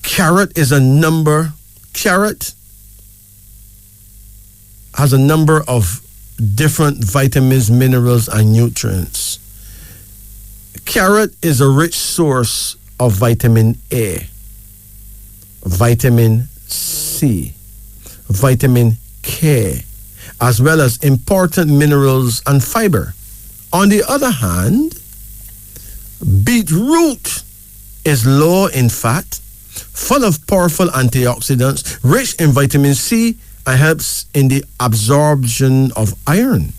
carrot has a number of different vitamins, minerals, and nutrients. Carrot is a rich source of vitamin A, vitamin C, vitamin K, as well as important minerals and fiber. On the other hand, beetroot is low in fat, full of powerful antioxidants, rich in vitamin C, and helps in the absorption of iron.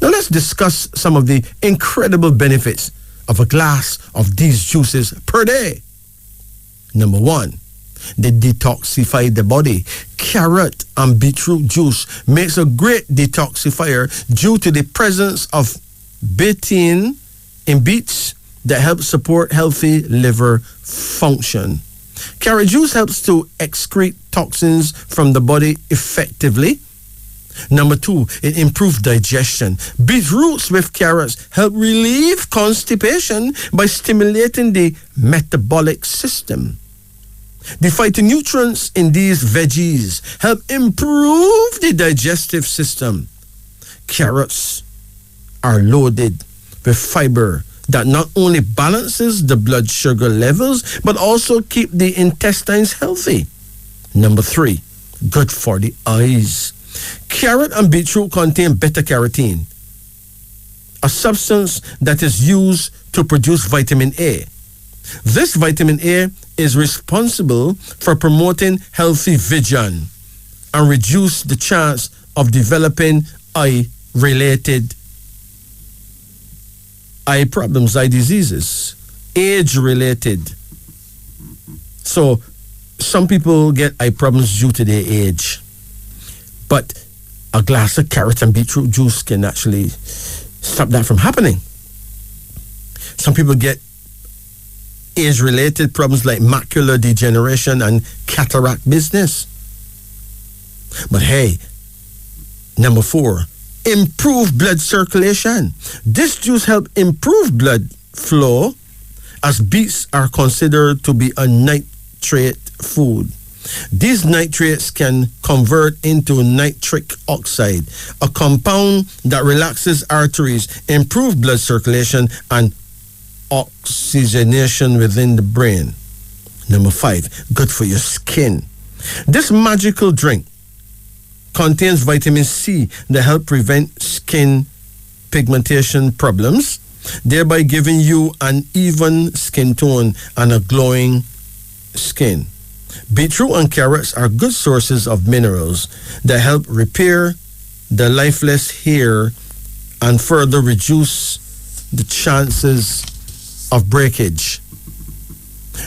Now let's discuss some of the incredible benefits of a glass of these juices per day. Number 1, they detoxify the body. Carrot and beetroot juice makes a great detoxifier due to the presence of betaine in beets that helps support healthy liver function. Carrot juice helps to excrete toxins from the body effectively. Number 2, it improves digestion. Beetroots with carrots help relieve constipation by stimulating the metabolic system. The phytonutrients in these veggies help improve the digestive system. Carrots are loaded with fiber that not only balances the blood sugar levels, but also keep the intestines healthy. Number 3, good for the eyes. Carrot and beetroot contain beta-carotene, a substance that is used to produce vitamin A. This vitamin A is responsible for promoting healthy vision and reduce the chance of developing eye-related eye problems, eye diseases. age-related. So some people get eye problems due to their age. But a glass of carrot and beetroot juice can actually stop that from happening. Some people get age-related problems like macular degeneration and cataract business. But hey, number 4, improve blood circulation. This juice helps improve blood flow as beets are considered to be a nitrate food. These nitrates can convert into nitric oxide, a compound that relaxes arteries, improves blood circulation, and oxygenation within the brain. Number 5, good for your skin. This magical drink contains vitamin C that help prevent skin pigmentation problems, thereby giving you an even skin tone and a glowing skin. Beetroot and carrots are good sources of minerals that help repair the lifeless hair and further reduce the chances of breakage.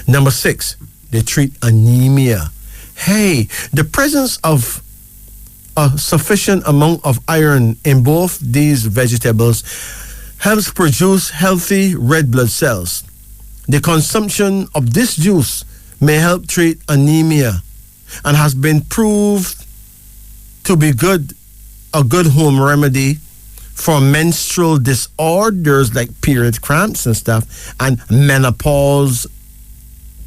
Number 6, they treat anemia. Hey, the presence of a sufficient amount of iron in both these vegetables helps produce healthy red blood cells. The consumption of this juice may help treat anemia and has been proved to be a good home remedy for menstrual disorders like period cramps and stuff and menopause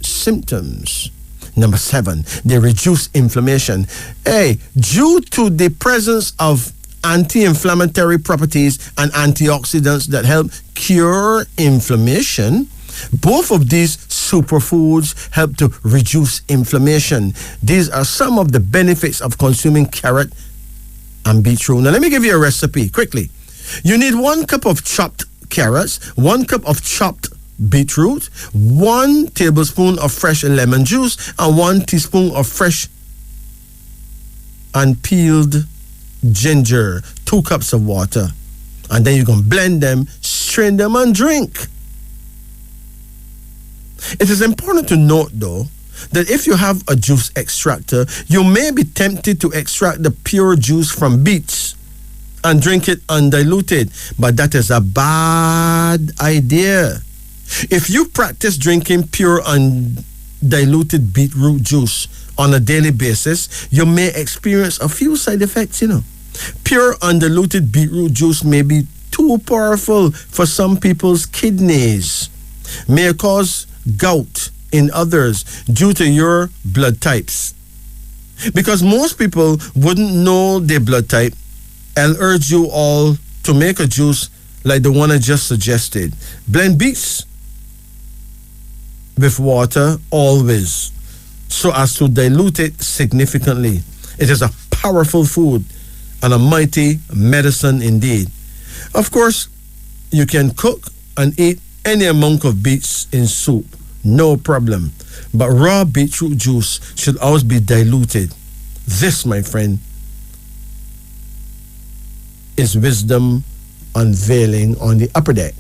symptoms. Number 7, they reduce inflammation. Hey, due to the presence of anti-inflammatory properties and antioxidants that help cure inflammation, both of these superfoods help to reduce inflammation. These are some of the benefits of consuming carrot and beetroot. Now, let me give you a recipe quickly. You need 1 cup of chopped carrots, 1 cup of chopped beetroot, 1 tablespoon of fresh lemon juice, and 1 teaspoon of fresh and peeled ginger, 2 cups of water. And then you can blend them, strain them, and drink. It is important to note, though, that if you have a juice extractor, you may be tempted to extract the pure juice from beets and drink it undiluted, but that is a bad idea. If you practice drinking pure undiluted beetroot juice on a daily basis, you may experience a few side effects, Pure undiluted beetroot juice may be too powerful for some people's kidneys, may cause gout in others due to your blood types. Because most people wouldn't know their blood type, I'll urge you all to make a juice like the one I just suggested. Blend beets with water always so as to dilute it significantly. It is a powerful food and a mighty medicine indeed. Of course, you can cook and eat any amount of beets in soup, no problem. But raw beetroot juice should always be diluted. This, my friend, is wisdom unveiling on the upper deck.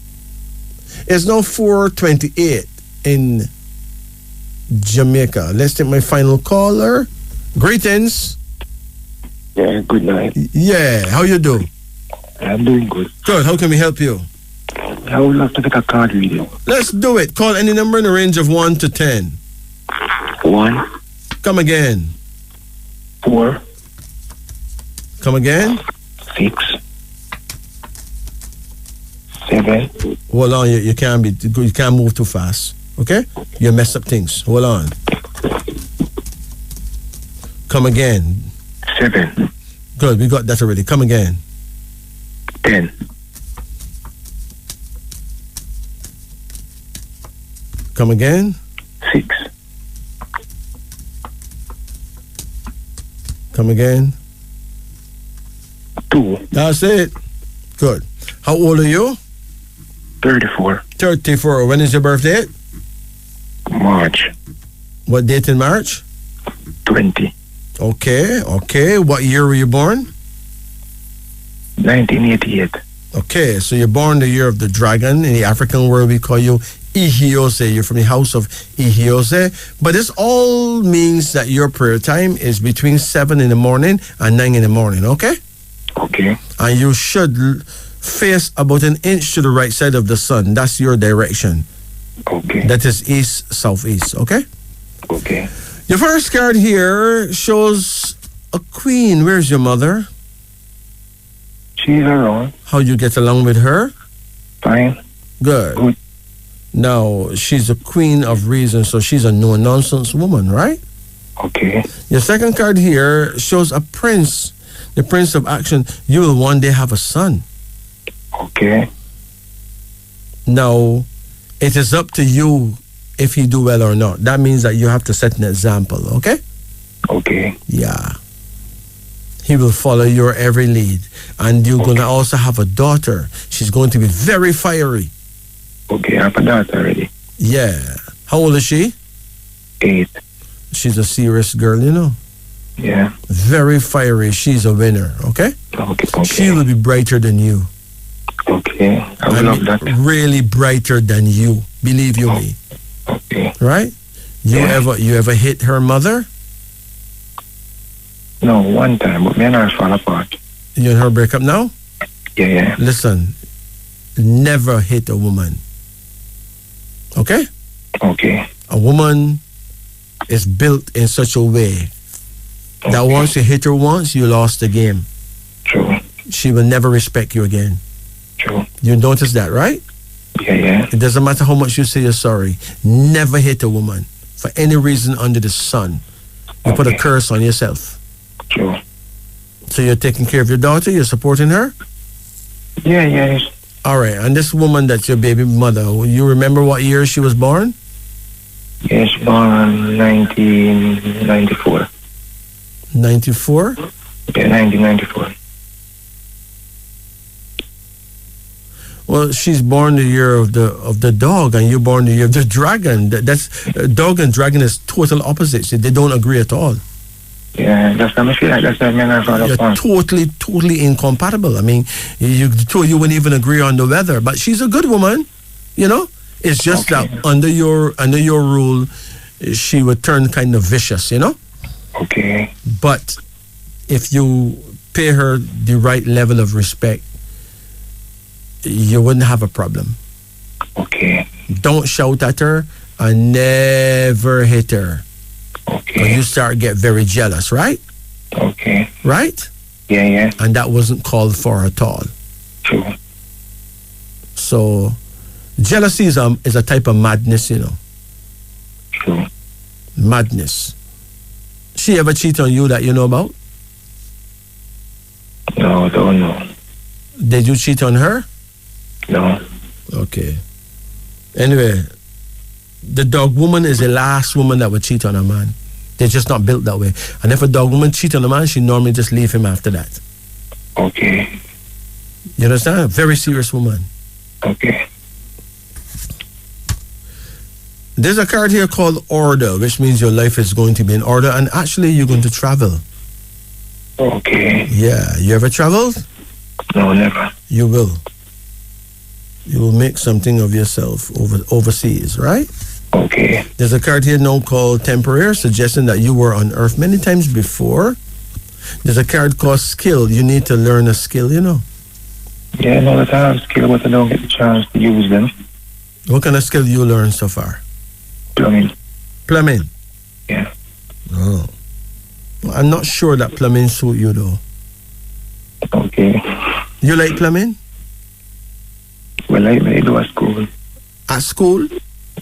It's now 4:28 in Jamaica. Let's take my final caller. Greetings. Yeah, good night. Yeah, how you do? I'm doing good. Good. How can we help you? I would like to take a card reading. Let's do it. Call any number in the range of 1 to 10. 1. Come again. 4. Come again. 6. 7. Hold on, you can't move too fast. Okay? You mess up things. Hold on. Come again. 7. Good, we got that already. Come again. 10. Come again. 6. Come again. 2. That's it. Good. How old are you? 34. 34. When is your birthday? March. What date in March? 20. Okay. What year were you born? 1988. Okay, so you're born the year of the dragon. In the African world, we call you Ihiose. You're from the house of Ihiose. But this all means that your prayer time is between 7 in the morning and 9 in the morning, okay? Okay. And you should face about an inch to the right side of the sun. That's your direction. Okay. That is east, southeast, okay? Okay. Your first card here shows a queen. Where's your mother? She's around. How you get along with her? Fine. Good. Good. Now, she's a queen of reason, so she's a no-nonsense woman, right? Okay. Your second card here shows a prince, the prince of action. You will one day have a son. Okay. Now, it is up to you if he do well or not. That means that you have to set an example, okay? Okay. Yeah. He will follow your every lead. And you're going to also have a daughter. She's going to be very fiery. Okay, I have a daughter already. Yeah. How old is she? 8. She's a serious girl, you know. Yeah. Very fiery. She's a winner, okay? Okay. She will be brighter than you. Okay. I will love that. Really brighter than you. Believe you me. Okay. Right? You ever hit her mother? No, one time, but me and her fall apart. You and her break up now? Yeah. Listen, never hit a woman. Okay? Okay. A woman is built in such a way that once you hit her once, you lost the game. True. She will never respect you again. True. You notice that, right? Yeah. It doesn't matter how much you say you're sorry. Never hit a woman for any reason under the sun. You put a curse on yourself. True. So you're taking care of your daughter? You're supporting her? Yeah. All right. And this woman that's your baby mother, you remember what year she was born? Yes, born 1994. 94? Yeah, 1994. Well, she's born the year of the dog, and you're born the year of the dragon. That's dog and dragon is total opposites. They don't agree at all. Yeah, that's what I feel like. That's what me and her fall apart. You're totally incompatible. I mean, you wouldn't even agree on the weather. But she's a good woman, you know. It's just that under your rule, she would turn kind of vicious, you know. Okay. But if you pay her the right level of respect, you wouldn't have a problem. Okay. Don't shout at her and never hit her. Okay. Or you start get very jealous, right? Okay. Right? Yeah. And that wasn't called for at all. True. So jealousy is a type of madness, you know. True. Madness. She ever cheat on you that you know about? No, I don't know. Did you cheat on her? No. Okay. Anyway, the dog woman is the last woman that would cheat on a man. They're just not built that way. And if a dog woman cheats on a man, she normally just leave him after that. Okay. You understand? A very serious woman. Okay. There's a card here called order, which means your life is going to be in order, and actually you're going to travel. Okay. Yeah. You ever traveled? No, never. You will. You will make something of yourself overseas, right? Okay. There's a card here now called temporary, suggesting that you were on Earth many times before. There's a card called skill. You need to learn a skill, you know. Yeah, no, that I have skill, but I don't get the chance to use them. What kind of skill you learned so far? Plumbing. Plumbing? Yeah. Oh. I'm not sure that plumbing suit you though. Okay. You like plumbing? Well, I do at school. At school?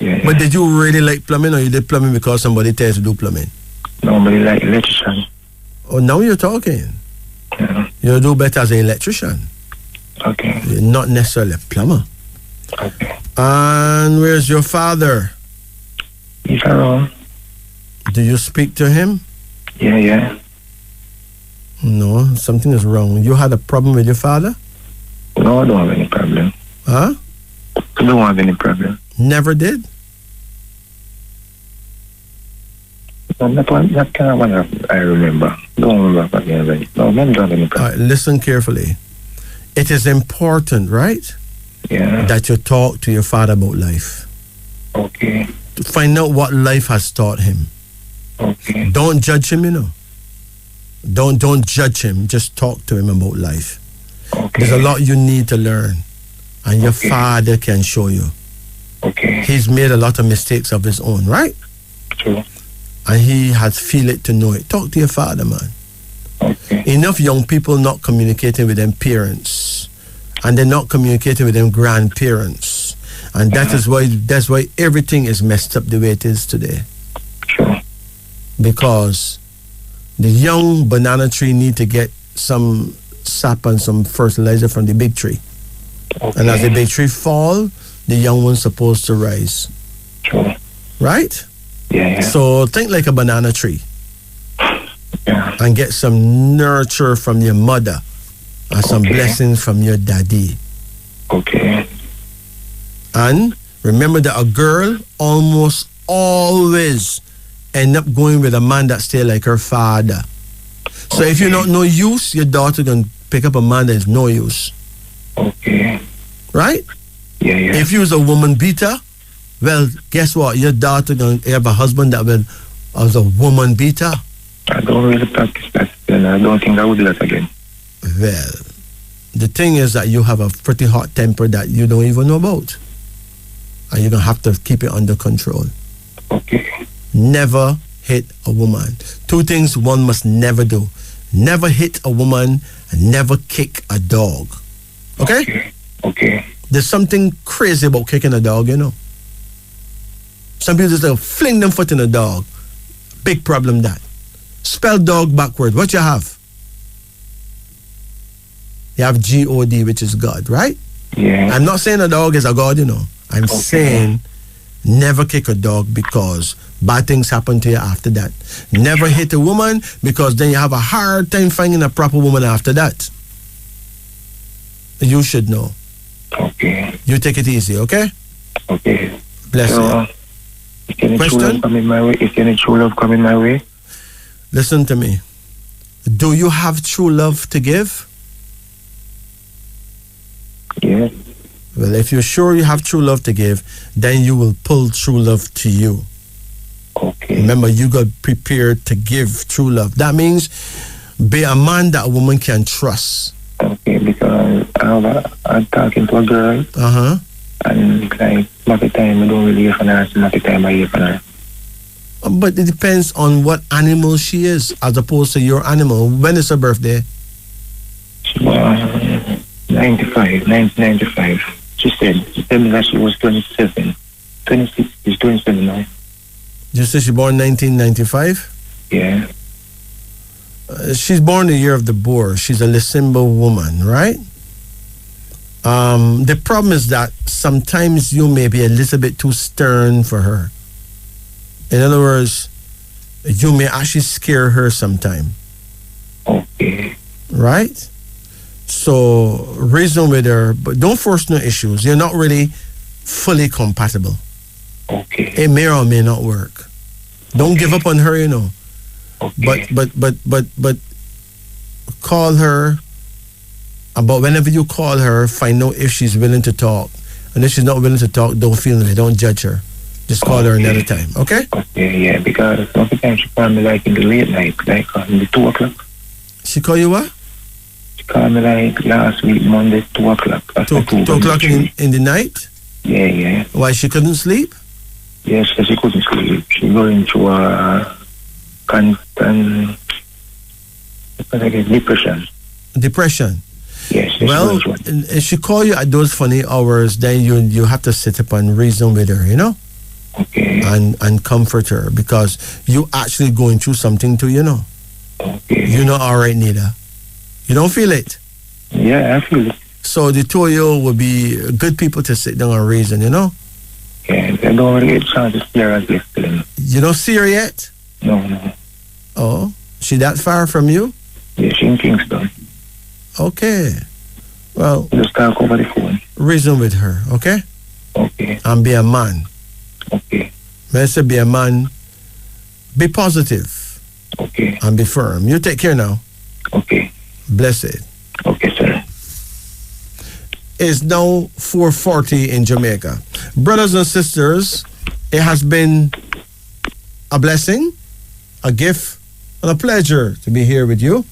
Yeah. But did you really like plumbing, or you did plumbing because somebody tells you to do plumbing? Nobody like electrician. Oh, now you're talking. Yeah. You do better as an electrician. Okay. You're not necessarily a plumber. Okay. And where's your father? He's around. Do you speak to him? Yeah. No, something is wrong. You had a problem with your father? No, I don't have any problem. Huh? I don't have any problem. Never did? That kind of one I remember. Don't remember again. No, men don't have any problem. All right, listen carefully. It is important, right? Yeah. That you talk to your father about life. Okay. To find out what life has taught him. Okay. Don't judge him, you know. Don't judge him. Just talk to him about life. Okay. There's a lot you need to learn, and your father can show you. Okay. He's made a lot of mistakes of his own, right? True. And he has feel it to know it. Talk to your father, man. Okay. Enough young people not communicating with their parents, and they're not communicating with their grandparents, and that's why everything is messed up the way it is today. True. Because the young banana tree need to get some sap and some fertilizer from the big tree. Okay. And as the big tree fall, the young one's supposed to rise. True. Right? Yeah. So think like a banana tree. Yeah. And get some nurture from your mother and some blessings from your daddy. Okay. And remember that a girl almost always end up going with a man that stay like her father. So if you're not no use, your daughter can pick up a man that is no use. Okay. Right? Yeah. If you was a woman beater, well, guess what? Your daughter gonna have a husband that will was a woman beater. I don't really practice that, and I don't think I would do that again. Well, the thing is that you have a pretty hot temper that you don't even know about. And you're going to have to keep it under control. Okay. Never hit a woman. Two things one must never do. Never hit a woman and never kick a dog. Okay? Okay. There's something crazy about kicking a dog, you know. Some people just fling them foot in a dog. Big problem that. Spell dog backward. What you have? You have G-O-D, which is God, right? Yeah. I'm not saying a dog is a God, you know. I'm saying never kick a dog because bad things happen to you after that. Never hit a woman because then you have a hard time finding a proper woman after that. You should know. Okay. You take it easy, okay? Okay. Bless you. Is any true love coming my way? Is any true love coming my way? Listen to me. Do you have true love to give? Yeah. Well, if you're sure you have true love to give, then you will pull true love to you. Okay. Remember, you got prepared to give true love. That means be a man that a woman can trust. Okay, because I'm talking to a girl. Uh-huh. And like, most of the time I don't really hear from her, most of the time I hear from her. But it depends on what animal she is, as opposed to your animal. When is her birthday? 1995. She said me that she was 27. 26 is 27 now. You said she born 1995? Yeah. She's born the year of the boar. She's a Lisimba woman, right? The problem is that sometimes you may be a little bit too stern for her. In other words, you may actually scare her sometime. Okay. Right? So reason with her, but don't force no issues. You're not really fully compatible. Okay. It may or may not work. Don't give up on her, you know. Okay. But call her. But whenever you call her, find out if she's willing to talk. And if she's not willing to talk, don't feel it. Don't judge her. Just call her another time, okay? Okay, yeah, because most of the time she called me like in the late night, like in the 2 o'clock. She call you what? She called me like last week, Monday, 2 o'clock. 2 o'clock in the night? Yeah. Why, she couldn't sleep? Yes, she couldn't sleep. She going through a constant depression. Depression? Yes. Well, if she call you at those funny hours, then you have to sit up and reason with her, you know? Okay. And comfort her because you actually going through something too, you know? Okay. You're not all right, neither. You don't feel it? Yeah, I feel it. So the two of you would be good people to sit down and reason, you know? Yeah, I don't really get a chance to see her as yesterday. You don't see her yet? No. Oh, she that far from you? Yeah, she in Kingston. Okay. Well, just talk over the phone. Reason with her, okay? Okay. And be a man. Okay. When I say be a man, be positive. Okay. And be firm. You take care now. Okay. Blessed. Okay, sir. It's now 4:40 in Jamaica. Brothers and sisters, It has been a blessing, a gift, and a pleasure to be here with you.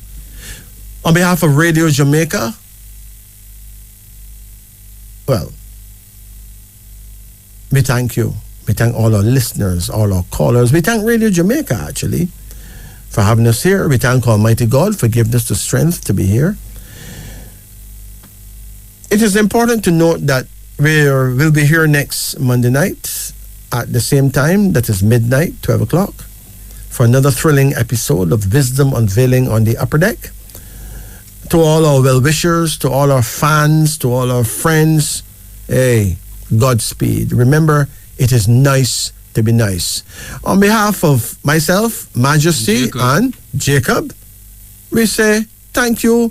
On behalf of Radio Jamaica, well, we thank you. We thank all our listeners, all our callers. We thank Radio Jamaica, actually, for having us here. We thank Almighty God for giving us the strength to be here. It is important to note that we'll be here next Monday night at the same time, that is midnight, 12 o'clock, for another thrilling episode of Wisdom Unveiling on the Upper Deck. To all our well-wishers, to all our fans, to all our friends, hey, Godspeed. Remember, it is nice to be nice. On behalf of myself, Majesty, and Jacob, we say thank you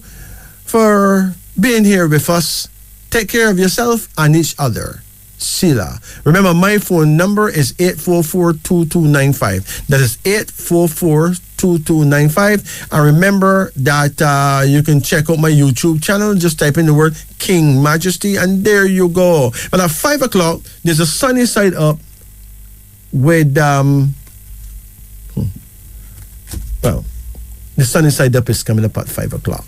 for being here with us. Take care of yourself and each other. Sheila. Remember, my phone number is 844-2295. That is 844-2295. And remember that you can check out my YouTube channel. Just type in the word King Majesty, and there you go. But at 5 o'clock, there's a Sunny Side Up with, the Sunny Side Up is coming up at 5 o'clock.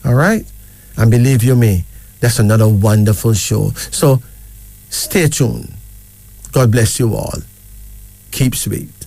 All right? And believe you me, that's another wonderful show. So stay tuned. God bless you all. Keep sweet.